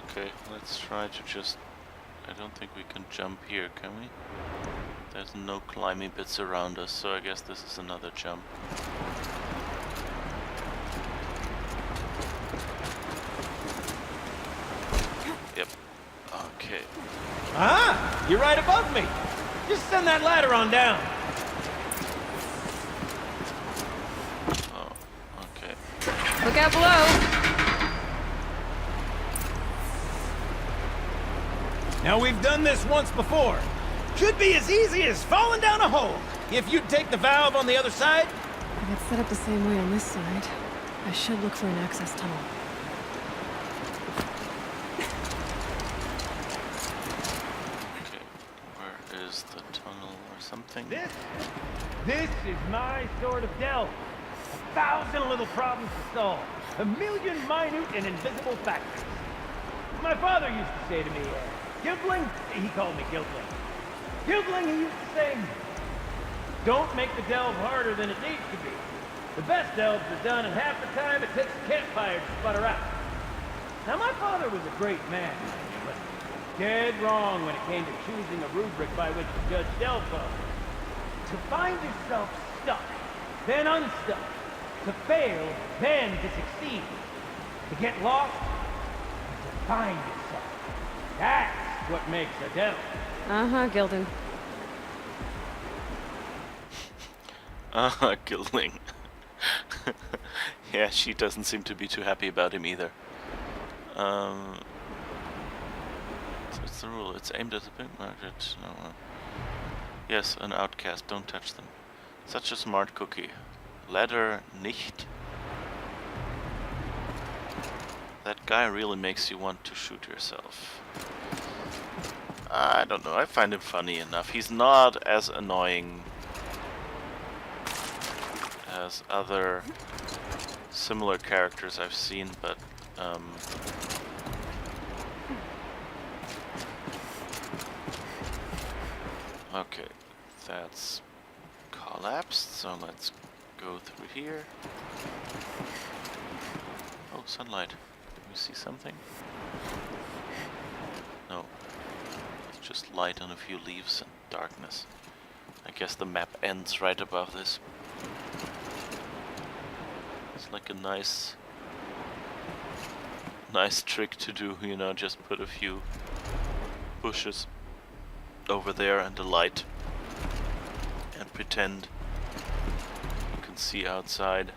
Okay, let's try to just... I don't think we can jump here, can we? There's no climbing bits around us, so I guess this is another jump. Yep. Okay. Ah, you're right above me. Just send that ladder on down. Oh, okay. Look out below. Now, we've done this once before. Could be as easy as falling down a hole. If you'd take the valve on the other side. I got set up the same way on this side. I should look for an access tunnel. Okay, where is the tunnel or something? This is my sort of delve. 1,000 little problems to solve. 1,000,000 minute and invisible factors. My father used to say to me, Gilbling, he called me Gilbling. Gilbling, he used to say, don't make the delve harder than it needs to be. The best delves are done in half the time it takes a campfire to sputter out. Now, my father was a great man, but dead wrong when it came to choosing a rubric by which to judge delve quality. To find yourself stuck, then unstuck. To fail, then to succeed. To get lost, and to find yourself. That's what makes a delve. Uh-huh, Gildan. Gilding. Yeah, she doesn't seem to be too happy about him either. So it's the rule. It's aimed at the big market. No, yes, an outcast. Don't touch them. Such a smart cookie. Ladder nicht. That guy really makes you want to shoot yourself. I don't know. I find him funny enough. He's not as annoying as other similar characters I've seen, but okay, that's collapsed, so let's go through here. Oh, sunlight. Did we see something? No. It's just light on a few leaves and darkness. I guess the map ends right above this. It's like a nice trick to do, you know, just put a few bushes over there and a light and pretend you can see outside.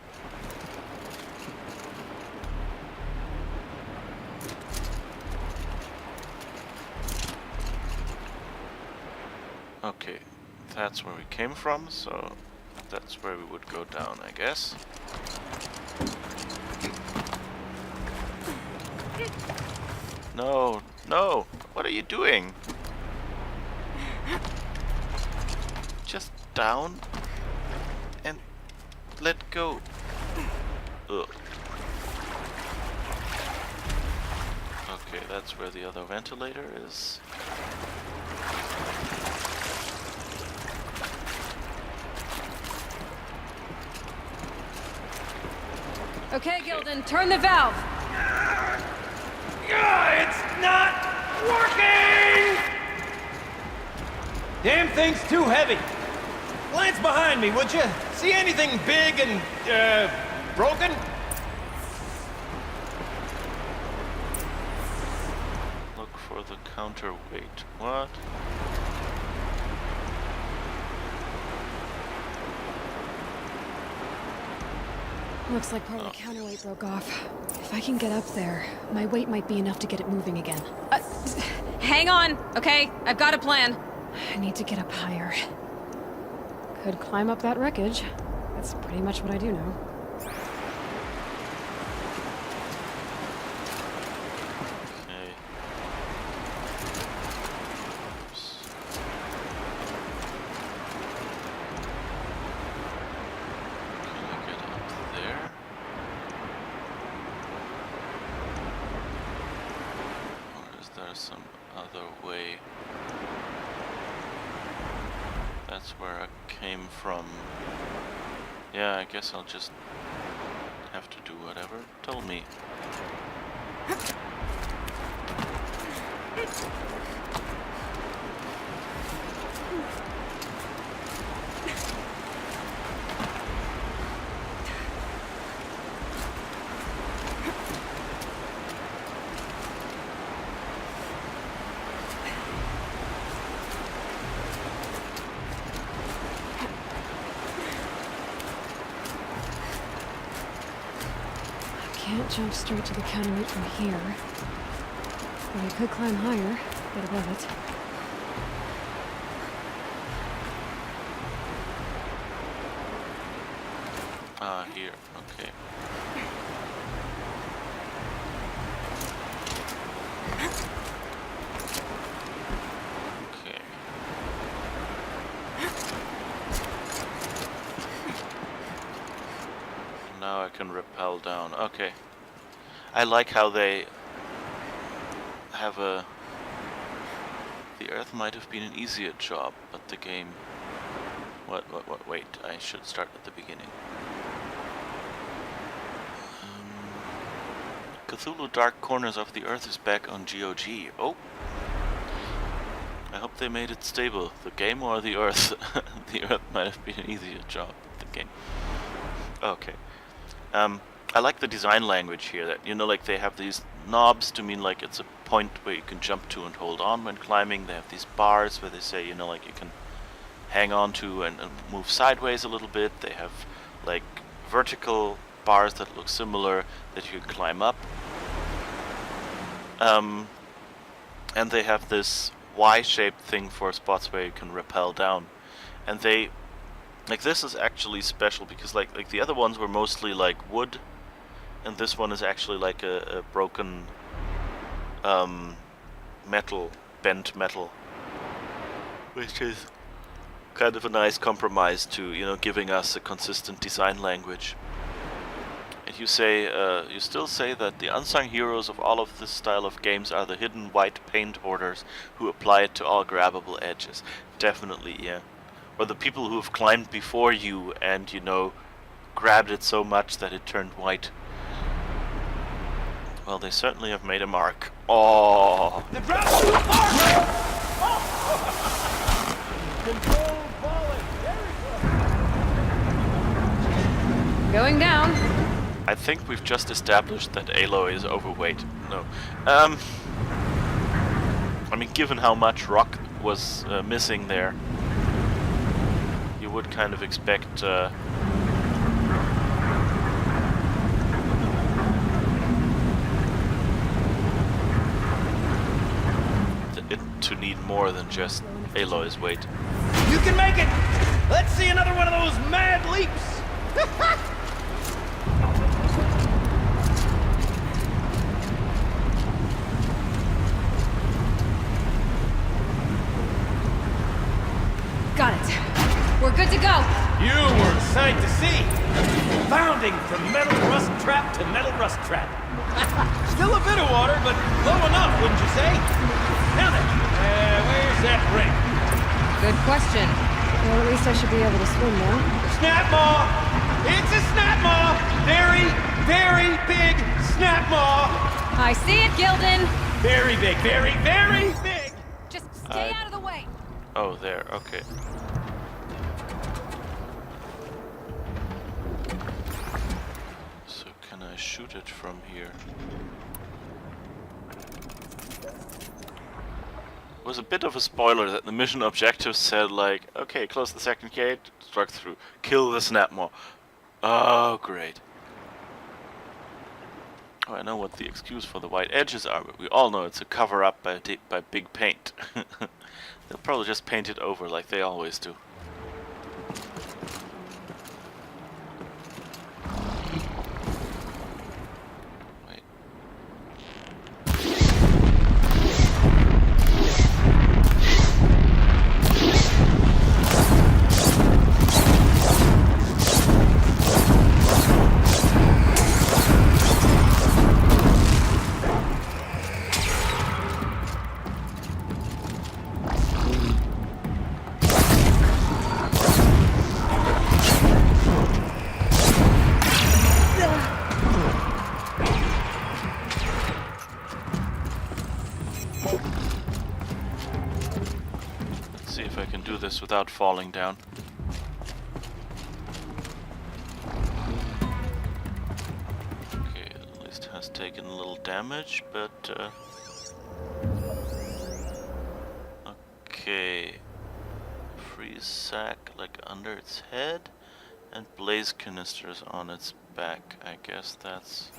Okay, that's where we came from, so that's where we would go down, I guess. No, no! What are you doing? Just down and let go. Ugh. Okay, that's where the other ventilator is. Okay, Gildan, turn the valve. It's not working! Damn thing's too heavy. Glance behind me, would you? See anything big and, broken? Look for the counterweight. What? Looks like part of the counterweight broke off. If I can get up there, my weight might be enough to get it moving again. Hang on, okay? I've got a plan. I need to get up higher. Could climb up that wreckage. That's pretty much what I do now. Some other way. That's where I came from. Yeah, I guess I'll just have to do whatever it told me. Can't jump straight to the counterweight from here. But I could climb higher, get above it. Ah, here, okay. down. Okay. I like how they have a... The Earth might have been an easier job, but the game... Wait, I should start at the beginning. Cthulhu Dark Corners of the Earth is back on GOG. Oh! I hope they made it stable. The game or the Earth? The Earth might have been an easier job. The game. Okay. I like the design language here. That, you know, like they have these knobs to mean like it's a point where you can jump to and hold on when climbing. They have these bars where they say, you know, like you can hang on to and move sideways a little bit. They have like vertical bars that look similar that you can climb up. And they have this Y-shaped thing for spots where you can rappel down. And they, like, this is actually special because like the other ones were mostly like wood, and this one is actually like a broken metal, bent metal, which is kind of a nice compromise to, you know, giving us a consistent design language. And you say, you still say that the unsung heroes of all of this style of games are the hidden white paint hoarders who apply it to all grabbable edges. Definitely, yeah. Or the people who have climbed before you and, you know, grabbed it so much that it turned white. Well, they certainly have made a mark. Oh. The drop too far! Control falling. Very good. Going down. I think we've just established that Aloy is overweight. No. I mean, given how much rock was missing there, you would kind of expect it to need more than just Aloy's weight. You can make it! Let's see another one of those mad leaps! Got it. We're good to go. You were a sight to see. Bounding from metal rust trap to metal rust trap. Still a bit of water, but low enough, wouldn't you say? Now then, where's that ring? Good question. Well, at least I should be able to swim now. Snap maw! It's a snap maw! Very, very big snap maw! I see it, Gildan. Very big, very, very big! Just stay out of the way. Oh, there, okay. So can I shoot it from here? It was a bit of a spoiler that the mission objective said like, okay, close the second gate, struck through, kill the snapmaw. Oh, great. Oh, I know what the excuse for the white edges are, but we all know it's a cover-up by big paint. They'll probably just paint it over like they always do. Wait. See if I can do this without falling down. Okay, at least has taken a little damage, but okay. Freeze sack like under its head and blaze canisters on its back. I guess that's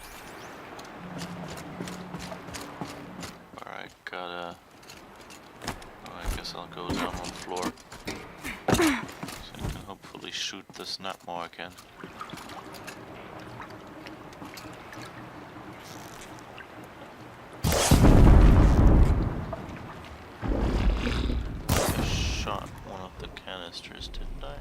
where I gotta... I guess I'll go down on the floor. So I can hopefully shoot the snapmaw again. I shot one of the canisters, didn't I?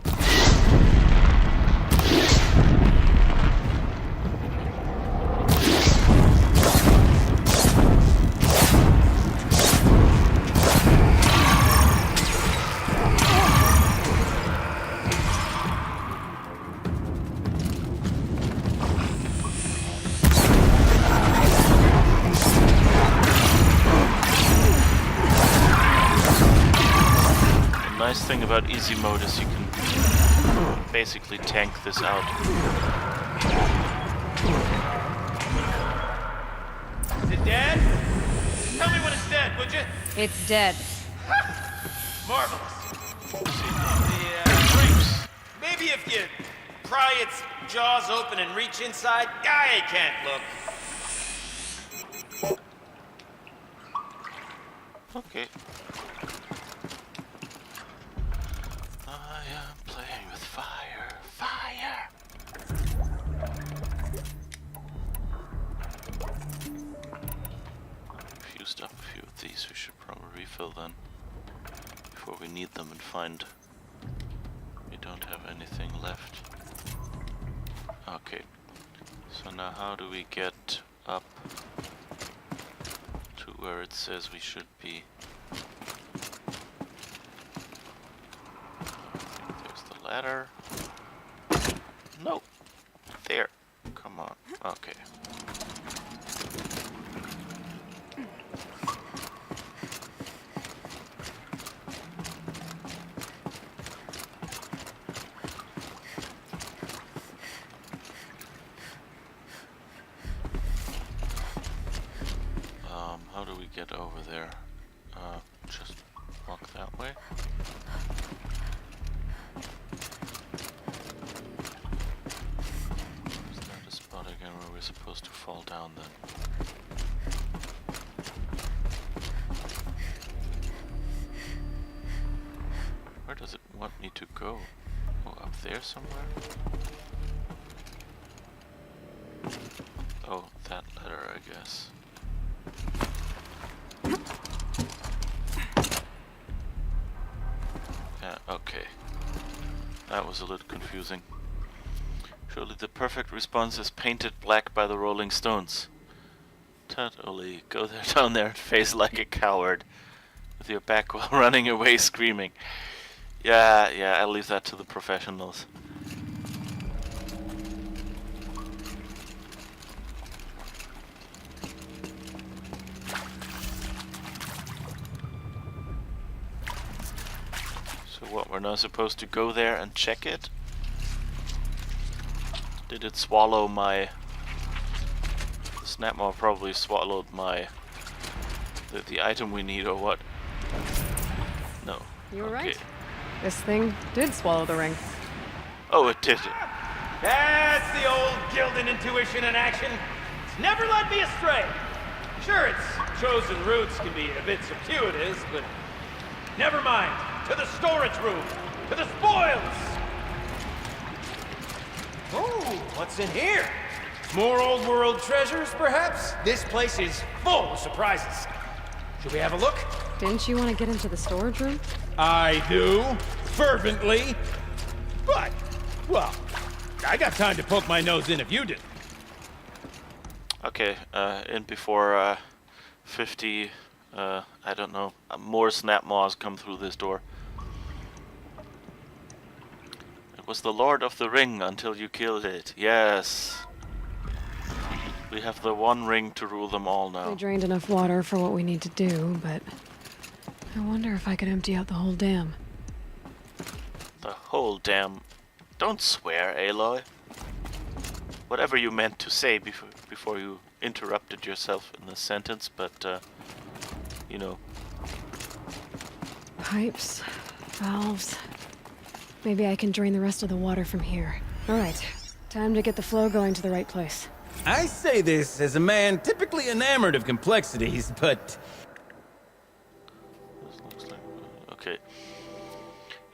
nice thing about easy mode is you can basically tank this out. Is it dead? Tell me when it's dead, would you? It's dead. Marvelous. The drinks. Maybe if you pry its jaws open and reach inside, I can't look. Okay. I am playing with fire. Fire! Fused up a few of these. We should probably refill then. Before we need them and find we don't have anything left. Okay. So now how do we get up to where it says we should be? There's the ladder. No. There. Come on. Okay. How do we get over there? Just walk that way. Is that a spot again where we're supposed to fall down then? Where does it want me to go? Oh, up there somewhere? Oh, that ladder, I guess. Yeah, okay. That was a little confusing. Surely the perfect response is painted black by the Rolling Stones. Totally. Go there, down there and face like a coward. With your back while running away screaming. Yeah, I'll leave that to the professionals. What, we're not supposed to go there and check it? Did it swallow my... The Snapmaw probably swallowed my... The item we need, or what? No. You were right. This thing did swallow the ring. Oh, it did. That's the old Gildan intuition in action. It's never led me astray. Sure, its chosen routes can be a bit circuitous, but never mind. To the storage room! To the spoils! Oh, what's in here? More old world treasures, perhaps? This place is full of surprises. Should we have a look? Didn't you want to get into the storage room? I do. Fervently. But, well, I got time to poke my nose in if you did. Okay, in before 50, I don't know, more Snapmaws come through this door. It was the Lord of the Ring until you killed it. Yes. We have the one ring to rule them all now. We drained enough water for what we need to do, but I wonder if I could empty out the whole dam. The whole dam. Don't swear, Aloy. Whatever you meant to say before you interrupted yourself in the sentence, but, you know. Pipes, valves. Maybe I can drain the rest of the water from here. All right, time to get the flow going to the right place. I say this as a man typically enamored of complexities, but... This looks like... Okay.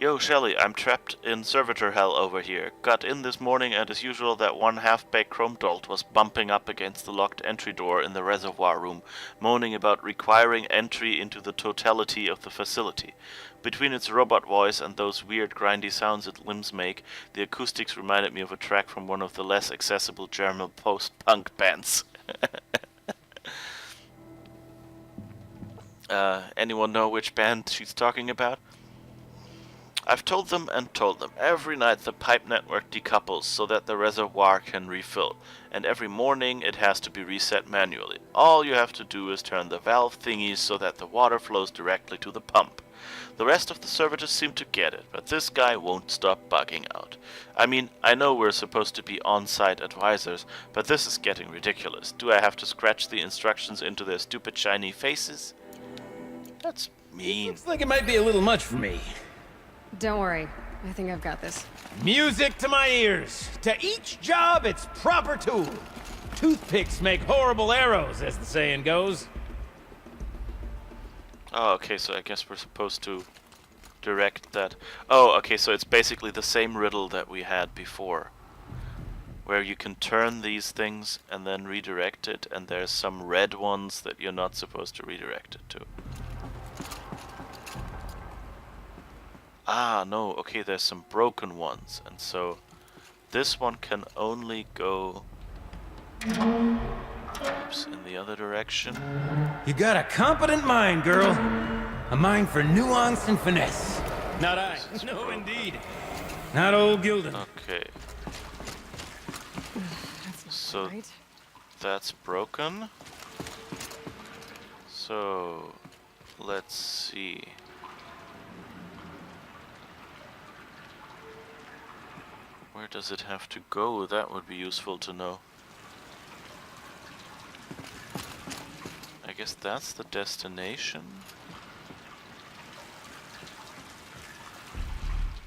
Yo, Shelly, I'm trapped in servitor hell over here. Got in this morning and as usual that one half-baked chrome dolt was bumping up against the locked entry door in the reservoir room, moaning about requiring entry into the totality of the facility. Between its robot voice and those weird grindy sounds its limbs make, the acoustics reminded me of a track from one of the less accessible German post-punk bands. Anyone know which band she's talking about? I've told them and told them. Every night the pipe network decouples so that the reservoir can refill, and every morning it has to be reset manually. All you have to do is turn the valve thingies so that the water flows directly to the pump. The rest of the servitors seem to get it, but this guy won't stop bugging out. I mean, I know we're supposed to be on-site advisors, but this is getting ridiculous. Do I have to scratch the instructions into their stupid shiny faces? That's mean. Looks like it might be a little much for me. Don't worry. I think I've got this. Music to my ears. To each job, its proper tool. Toothpicks make horrible arrows, as the saying goes. Oh, okay, so I guess we're supposed to direct that. Oh, okay, so it's basically the same riddle that we had before, where you can turn these things and then redirect it, and there's some red ones that you're not supposed to redirect it to. Ah, no, okay, there's some broken ones, and so this one can only go in the other direction. You got a competent mind, girl. A mind for nuance and finesse. Not I. No, indeed. Not old Gildan. Okay. So that's broken. So let's see. Where does it have to go? That would be useful to know. I guess that's the destination.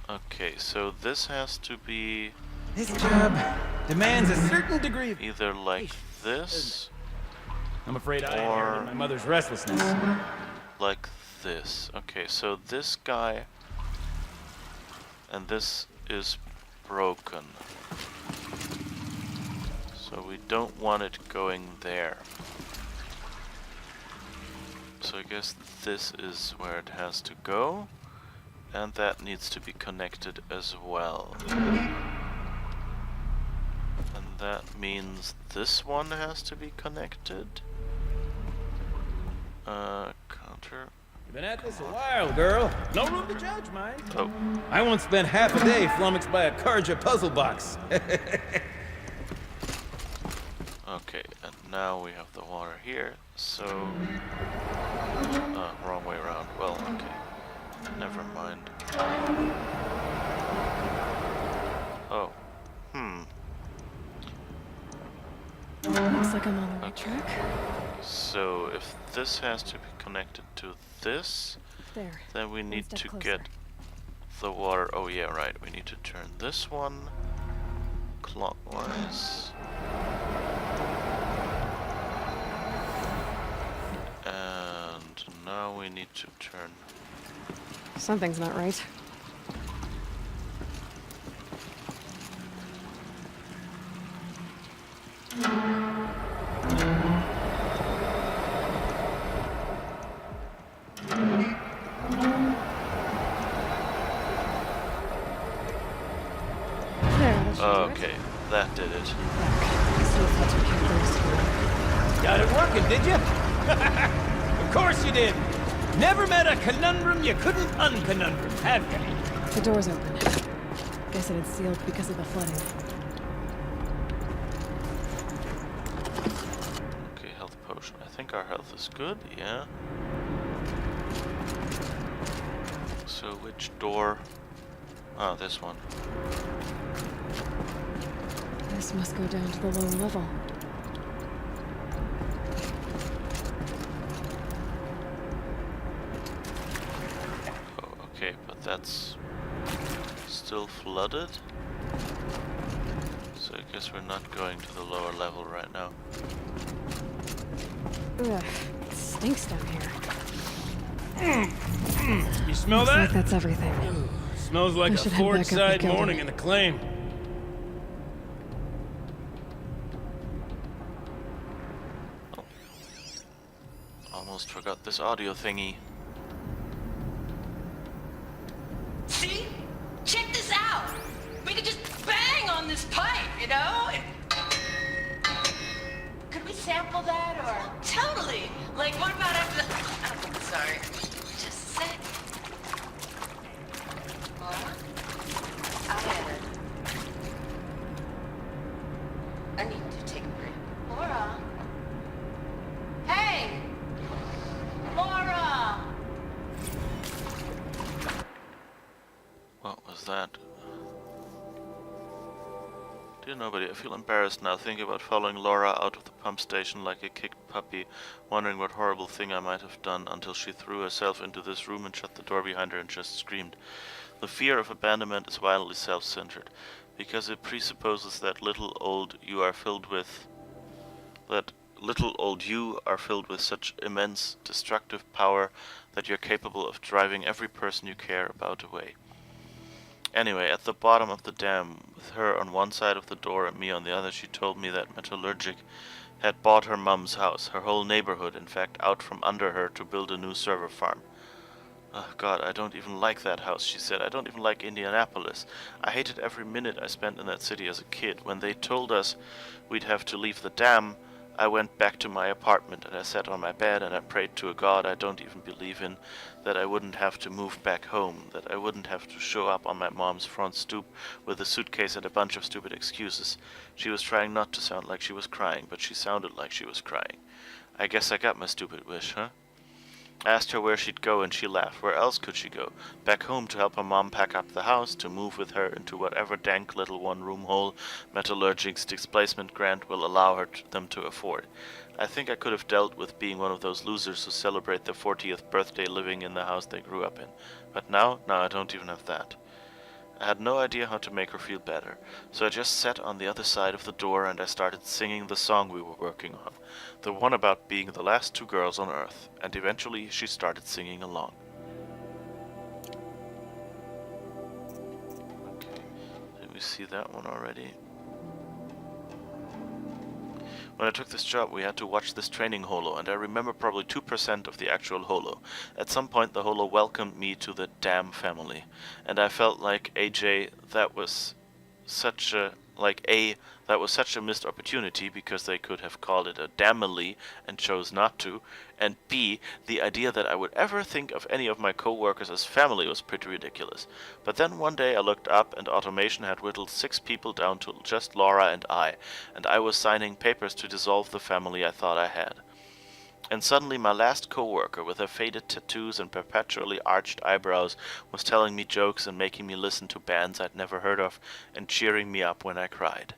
Okay, so this has to be... This job demands a certain degree of... either like this... I'm afraid I inherited my mother's restlessness. Like this. Okay, so this guy... and this is broken. So we don't want it going there. So I guess this is where it has to go, and that needs to be connected as well. And that means this one has to be connected. Counter. You've been at this a while, girl. No room to judge, mind. Oh. I once spent half a day flummoxed by a Karja puzzle box. Okay, and now we have the water here, so... wrong way around. Well, okay. Never mind. Oh. Looks like I'm on the right track. So, if this has to be connected to this, There. then we need step to closer. get the water... Oh yeah, right. We need to turn this one clockwise. And now we need to turn... Something's not right. Okay, that did it. Got it working, did you? Of course you did. Never met a conundrum you couldn't unconundrum, have you? The door's open. Guess it had sealed because of the flooding. Okay, health potion. I think our health is good, yeah. So which door? Ah, this one. This must go down to the lower level. Oh, okay, but that's still flooded. So I guess we're not going to the lower level right now. Ugh, it stinks down here. You smell Looks that? like that's everything. Smells like I a should head back up with Ford-side Gildan. morning in the claim. Almost forgot this audio thingy. See? Check this out. We could just bang on this pipe, you know? Could we sample that or? Totally. Like, what about after the... Sorry. Just a sec. was that? Dear nobody, I feel embarrassed now thinking about following Laura out of the pump station like a kicked puppy, wondering what horrible thing I might have done until she threw herself into this room and shut the door behind her and just screamed. The fear of abandonment is violently self-centered, because it presupposes that little old you are filled with such immense destructive power that you're capable of driving every person you care about away. Anyway, at the bottom of the dam, with her on one side of the door and me on the other, she told me that Metallurgic had bought her mum's house, her whole neighborhood, in fact, out from under her to build a new server farm. Oh God, I don't even like that house, she said. I don't even like Indianapolis. I hated every minute I spent in that city as a kid. When they told us we'd have to leave the dam, I went back to my apartment and I sat on my bed and I prayed to a God I don't even believe in, that I wouldn't have to move back home, that I wouldn't have to show up on my mom's front stoop with a suitcase and a bunch of stupid excuses. She was trying not to sound like she was crying, but she sounded like she was crying. I guess I got my stupid wish, huh? I asked her where she'd go and she laughed. Where else could she go? Back home to help her mom pack up the house, to move with her into whatever dank little one-room hole Metallurgic's displacement grant will allow them to afford. I think I could have dealt with being one of those losers who celebrate their 40th birthday living in the house they grew up in. But now I don't even have that. I had no idea how to make her feel better, so I just sat on the other side of the door and I started singing the song we were working on, the one about being the last two girls on Earth, and eventually she started singing along. Okay, did we see that one already? When I took this job, we had to watch this training holo, and I remember probably 2% of the actual holo. At some point, the holo welcomed me to the damn family, and I felt like that was such a missed opportunity, because they could have called it a damily and chose not to, and B, the idea that I would ever think of any of my co-workers as family was pretty ridiculous. But then one day I looked up and automation had whittled 6 people down to just Laura and I was signing papers to dissolve the family I thought I had. And suddenly my last co-worker, with her faded tattoos and perpetually arched eyebrows, was telling me jokes and making me listen to bands I'd never heard of and cheering me up when I cried.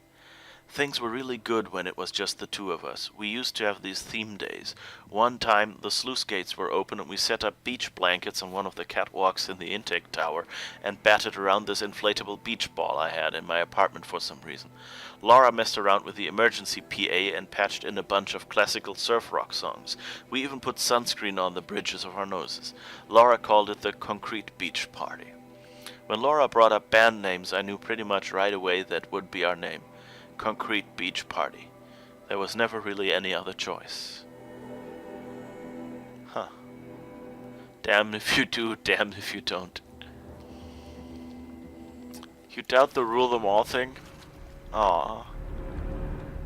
Things were really good when it was just the two of us. We used to have these theme days. One time, the sluice gates were open and we set up beach blankets on one of the catwalks in the intake tower and batted around this inflatable beach ball I had in my apartment for some reason. Laura messed around with the emergency PA and patched in a bunch of classical surf rock songs. We even put sunscreen on the bridges of our noses. Laura called it the Concrete Beach Party. When Laura brought up band names, I knew pretty much right away that would be our name. Concrete Beach Party. There was never really any other choice. Huh. Damned if you do, damned if you don't. You doubt the rule them all thing? Aww.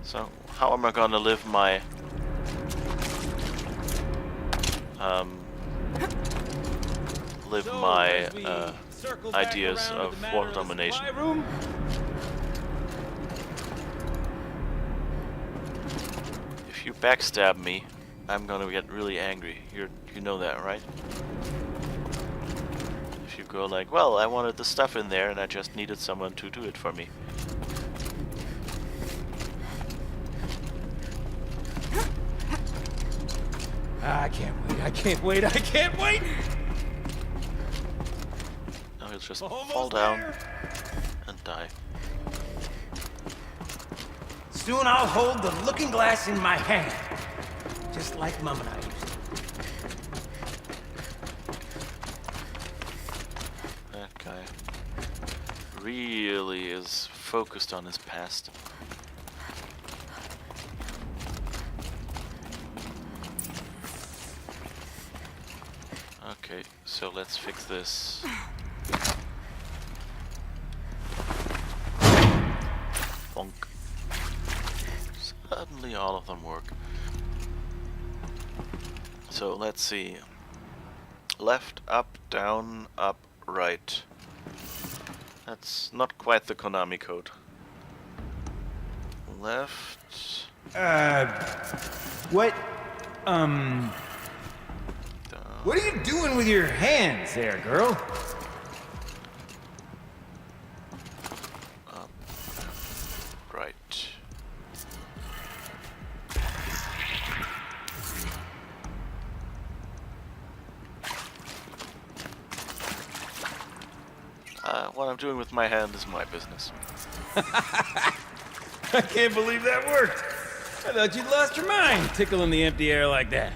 So, how am I gonna live my... ideas of world domination? If you backstab me, I'm gonna get really angry. You know that, right? If you go like, well, I wanted the stuff in there and I just needed someone to do it for me. I can't wait. Now he'll just fall down and die. Soon I'll hold the looking glass in my hand, just like Mom and I used to. That guy really is focused on his past. Okay, so let's fix this. Bonk. Suddenly all of them work. So let's see. Left, up, down, up, right. That's not quite the Konami code. Left. What? What are you doing with your hands there, girl? what I'm doing with my hand is my business. I can't believe that worked. I thought you'd lost your mind, tickling the empty air like that.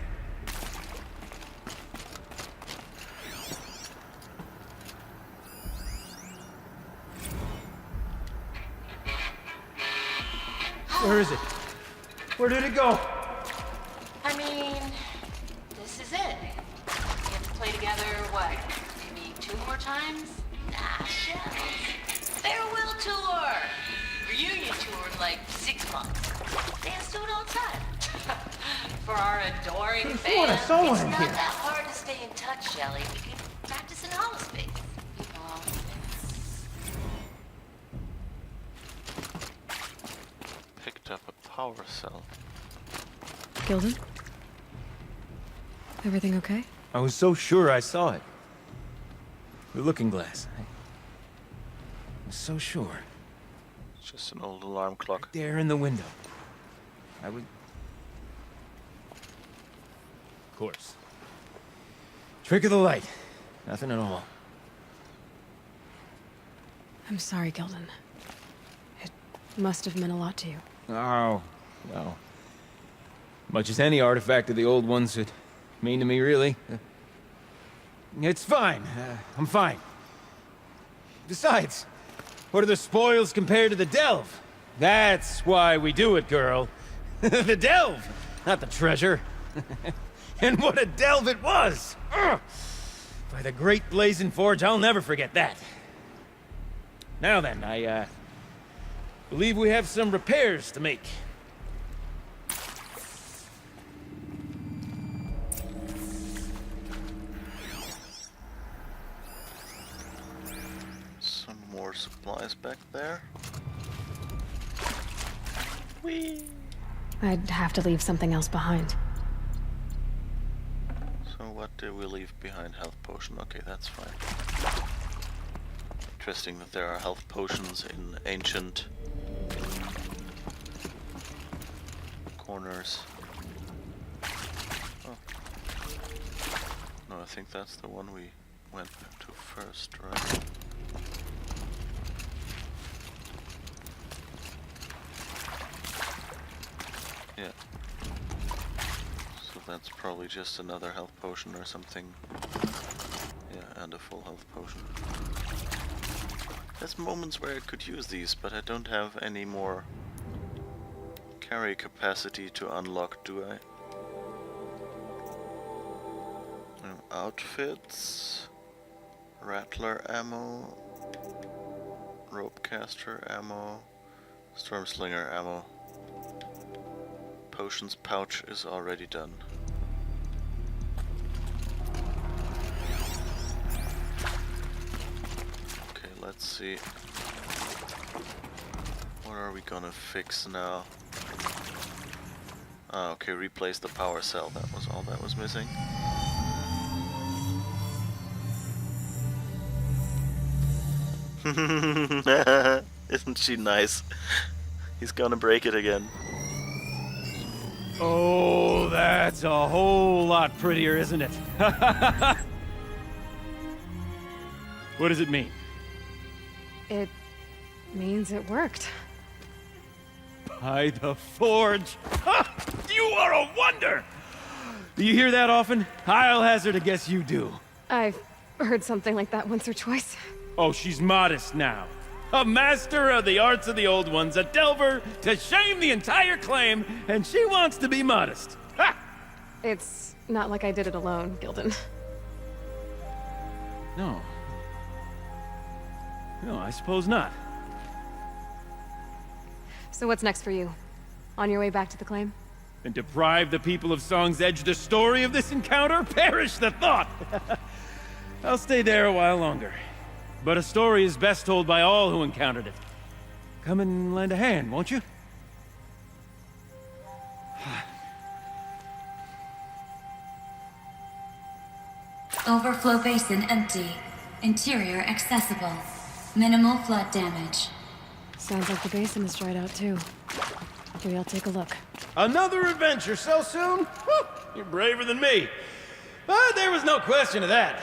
Where is it? Where did it go? I mean, this is it. We have to play together, what, maybe 2 more times? Nah, shucks. Farewell tour! Reunion tour in like 6 months. Fans do it all the time. For our adoring fans, it's not that hard to stay in touch, Shelley. We can practice in holospace. Picked up a power cell. Gilden? Everything okay? I was so sure I saw it. The looking glass. I was so sure. It's just an old alarm clock. Right there in the window. I would... Of course. Trick of the light. Nothing at all. I'm sorry, Gilden. It must have meant a lot to you. Oh, no. Much as any artifact of the old ones would mean to me, really. It's fine. I'm fine. Besides, what are the spoils compared to the delve? That's why we do it, girl. The delve, not the treasure. And what a delve it was! Ugh. By the great blazing forge, I'll never forget that. Now then, I believe we have some repairs to make. Some more supplies back there. Whee! I'd have to leave something else behind. So what did we leave behind? Health potion. Okay, that's fine. Interesting that there are health potions in ancient corners. Oh. No, I think that's the one we went to first, right? Yeah. So that's probably just another health potion or something. Yeah, and a full health potion. There's moments where I could use these, but I don't have any more carry capacity to unlock, do I? Outfits, Rattler ammo, Ropecaster ammo, Stormslinger ammo. Potions pouch is already done. Okay, let's see. What are we gonna fix now? Ah, okay, replace the power cell. That was all that was missing. Isn't she nice? He's gonna break it again. Oh, that's a whole lot prettier, isn't it? What does it mean? It means it worked. By the forge! Ha! You are a wonder! Do you hear that often? I'll hazard a guess you do. I've heard something like that once or twice. Oh, she's modest now. A master of the arts of the old ones, a delver to shame the entire claim, and she wants to be modest. Ha! It's not like I did it alone, Gilden. No. No, I suppose not. So what's next for you? On your way back to the claim? And deprive the people of Song's Edge the story of this encounter? Perish the thought! I'll stay there a while longer. But a story is best told by all who encountered it. Come and lend a hand, won't you? Overflow basin empty. Interior accessible. Minimal flood damage. Sounds like the basin is dried out too. Maybe I'll take a look. Another adventure so soon? Whew, you're braver than me. But there was no question of that.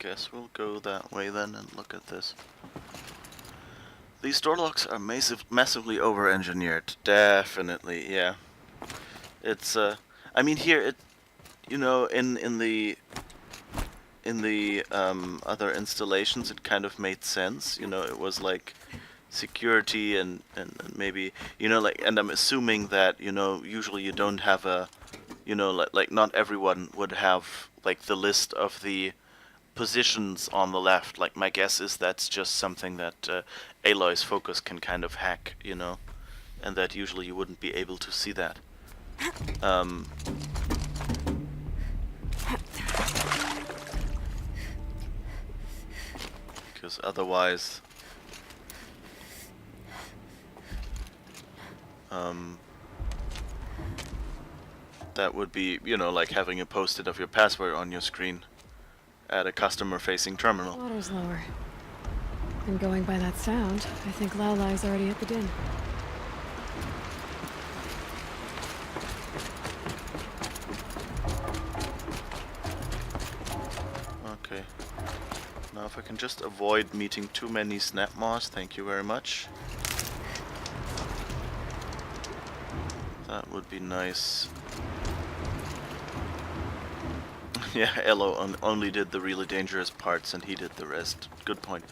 guess we'll go that way then and look at this. These door locks are massively over-engineered. Definitely, yeah. It's I mean here it, you know, in the other installations it kind of made sense. You know, it was like security and maybe, you know, like, and I'm assuming that, you know, usually you don't have a, you know, like not everyone would have like the list of the positions on the left. Like my guess is that's just something that Aloy's focus can kind of hack, you know, and that usually you wouldn't be able to see that. Because otherwise that would be, you know, like having a post-it of your password on your screen at a customer-facing terminal. Water's lower. And going by that sound, I think Aloy's already at the din. Okay. Now if I can just avoid meeting too many snap moths, thank you very much. That would be nice. Yeah, Aloy only did the really dangerous parts and he did the rest. Good point.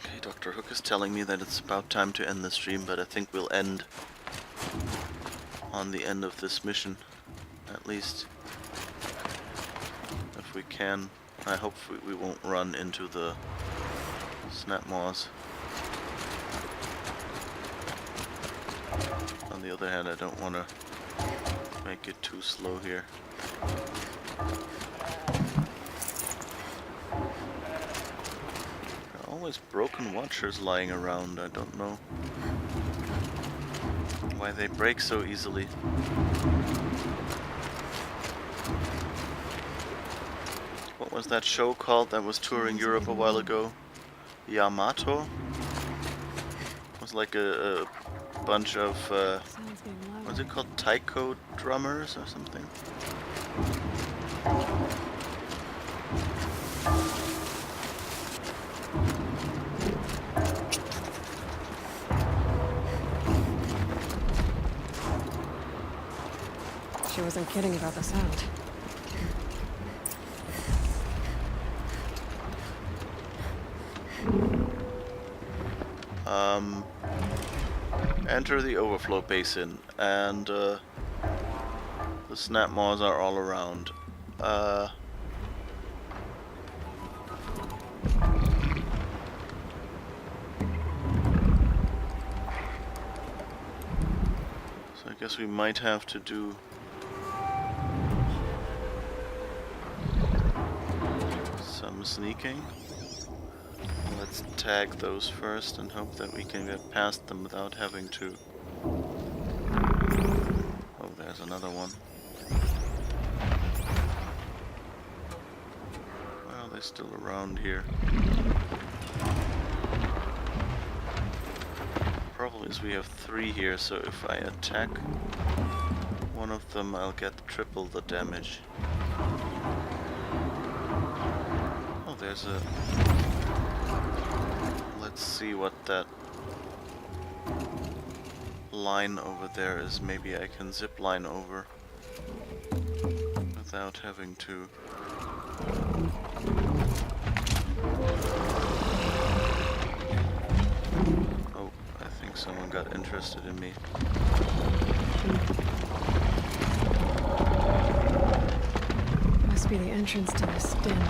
Okay, Dr. Hook is telling me that it's about time to end the stream, but I think we'll end on the end of this mission, at least. If we can. I hope we won't run into the snap moths. On the other hand, I don't want to make it too slow here. There are always broken watchers lying around. I don't know why they break so easily. What was that show called that was touring Europe a while ago? Yamato? It was like a bunch of, what's it called? Taiko drummers or something? She wasn't kidding about the sound. Enter the overflow basin, and the snap moths are all around. So I guess we might have to do some sneaking. Let's tag those first and hope that we can get past them without having to... Oh, there's another one. Well, they're still around here. Problem is we have 3 here, so if I attack one of them, I'll get triple the damage. Oh, there's a... Let's see what that line over there is. Maybe I can zip line over without having to. Oh, I think someone got interested in me. Must be the entrance to this den.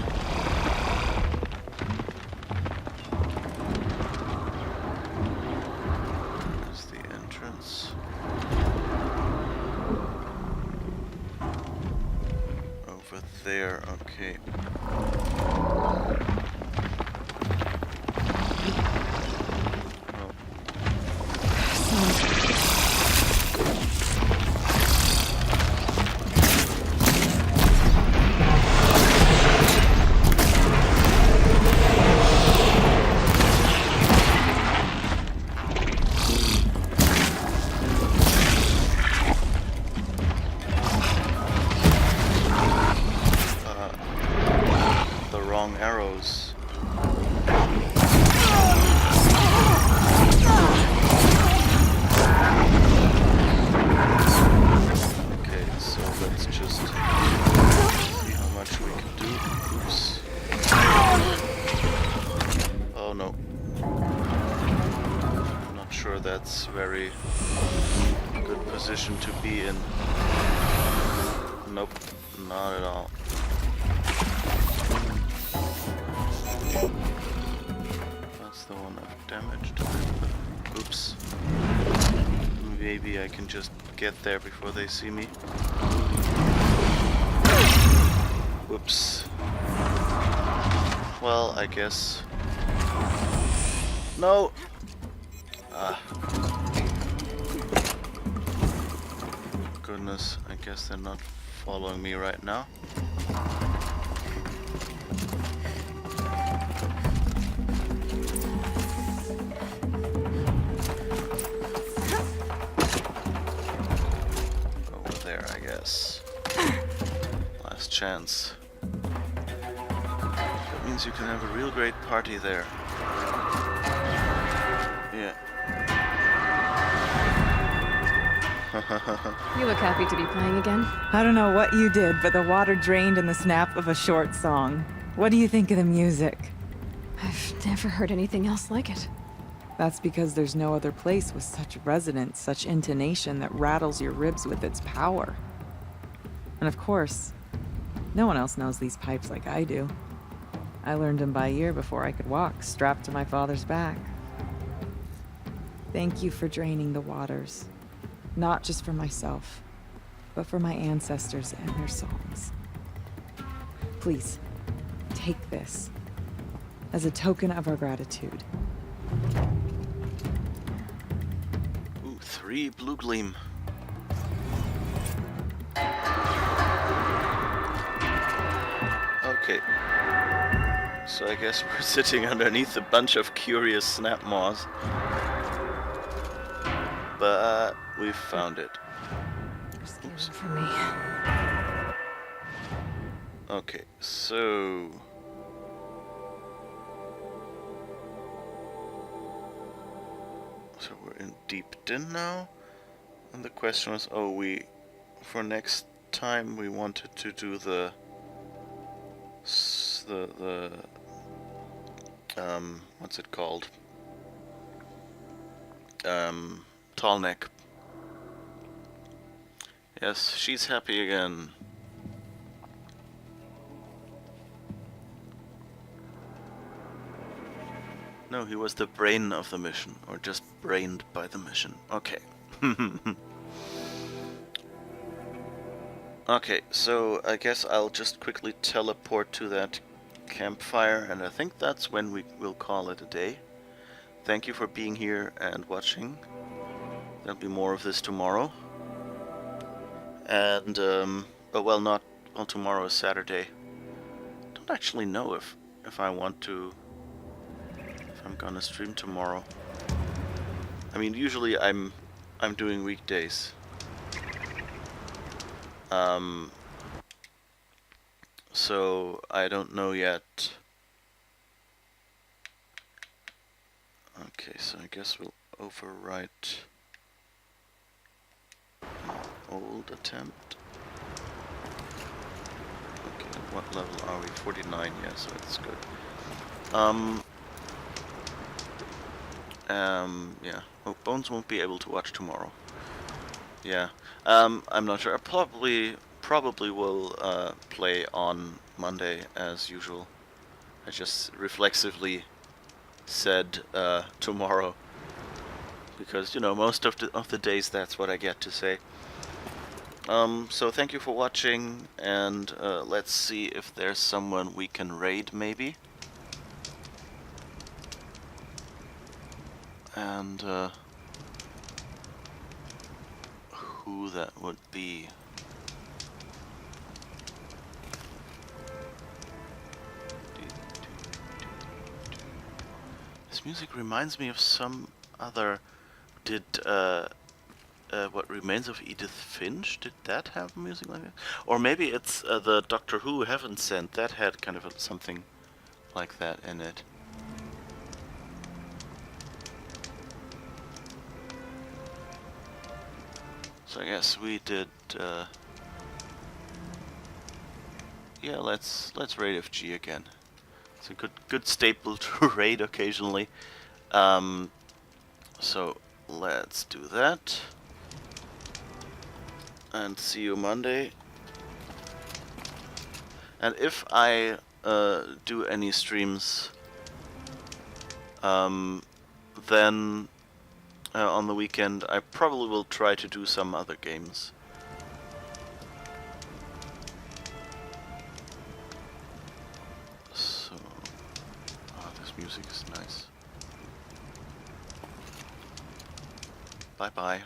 There, okay. wrong arrows. Okay, so let's just see how much we can do. Oops. Oh no. I'm not sure that's very good position to be in. Nope, not at all. That's the one I've damaged. Oops. Maybe I can just get there before they see me. Whoops. Well, I guess. No! Ah. Goodness, I guess they're not following me right now. Over there, I guess. Last chance. That means you can have a real great party there. Yeah. You look happy to be playing again. I don't know what you did, but the water drained in the snap of a short song. What do you think of the music? I've never heard anything else like it. That's because there's no other place with such resonance, such intonation that rattles your ribs with its power. And of course, no one else knows these pipes like I do. I learned them by ear before I could walk, strapped to my father's back. Thank you for draining the waters. Not just for myself, but for my ancestors and their songs. Please, take this as a token of our gratitude. Ooh, 3 blue gleam. Okay. So I guess we're sitting underneath a bunch of curious snap maws. But we found it. Oops. For me. Okay, so we're in Deep Din now, and the question was, for next time we wanted to do the what's it called? Tall neck. Yes, she's happy again. No, he was the brain of the mission, or just brained by the mission. Okay. Okay, so I guess I'll just quickly teleport to that campfire, and I think that's when we will call it a day. Thank you for being here and watching. There'll be more of this tomorrow. And, tomorrow is Saturday. Don't actually know if I want to, if I'm gonna stream tomorrow. I mean, usually I'm doing weekdays. So I don't know yet. Okay, so I guess we'll overwrite old attempt. Okay, what level are we? 49, yeah, so that's good. Yeah. Oh, Bones won't be able to watch tomorrow. Yeah. I'm not sure. I probably will play on Monday as usual. I just reflexively said tomorrow because, you know, most of the days that's what I get to say. So thank you for watching, and let's see if there's someone we can raid maybe. And who that would be. This music reminds me of some other. Did What Remains of Edith Finch, did that have music like that? Or maybe it's the Doctor Who Heaven Sent, that had kind of something like that in it. So I guess we did. Yeah, let's raid FG again. It's a good staple to raid occasionally. So let's do that. And see you Monday. And if I do any streams, then on the weekend I probably will try to do some other games. So, this music is nice. Bye bye.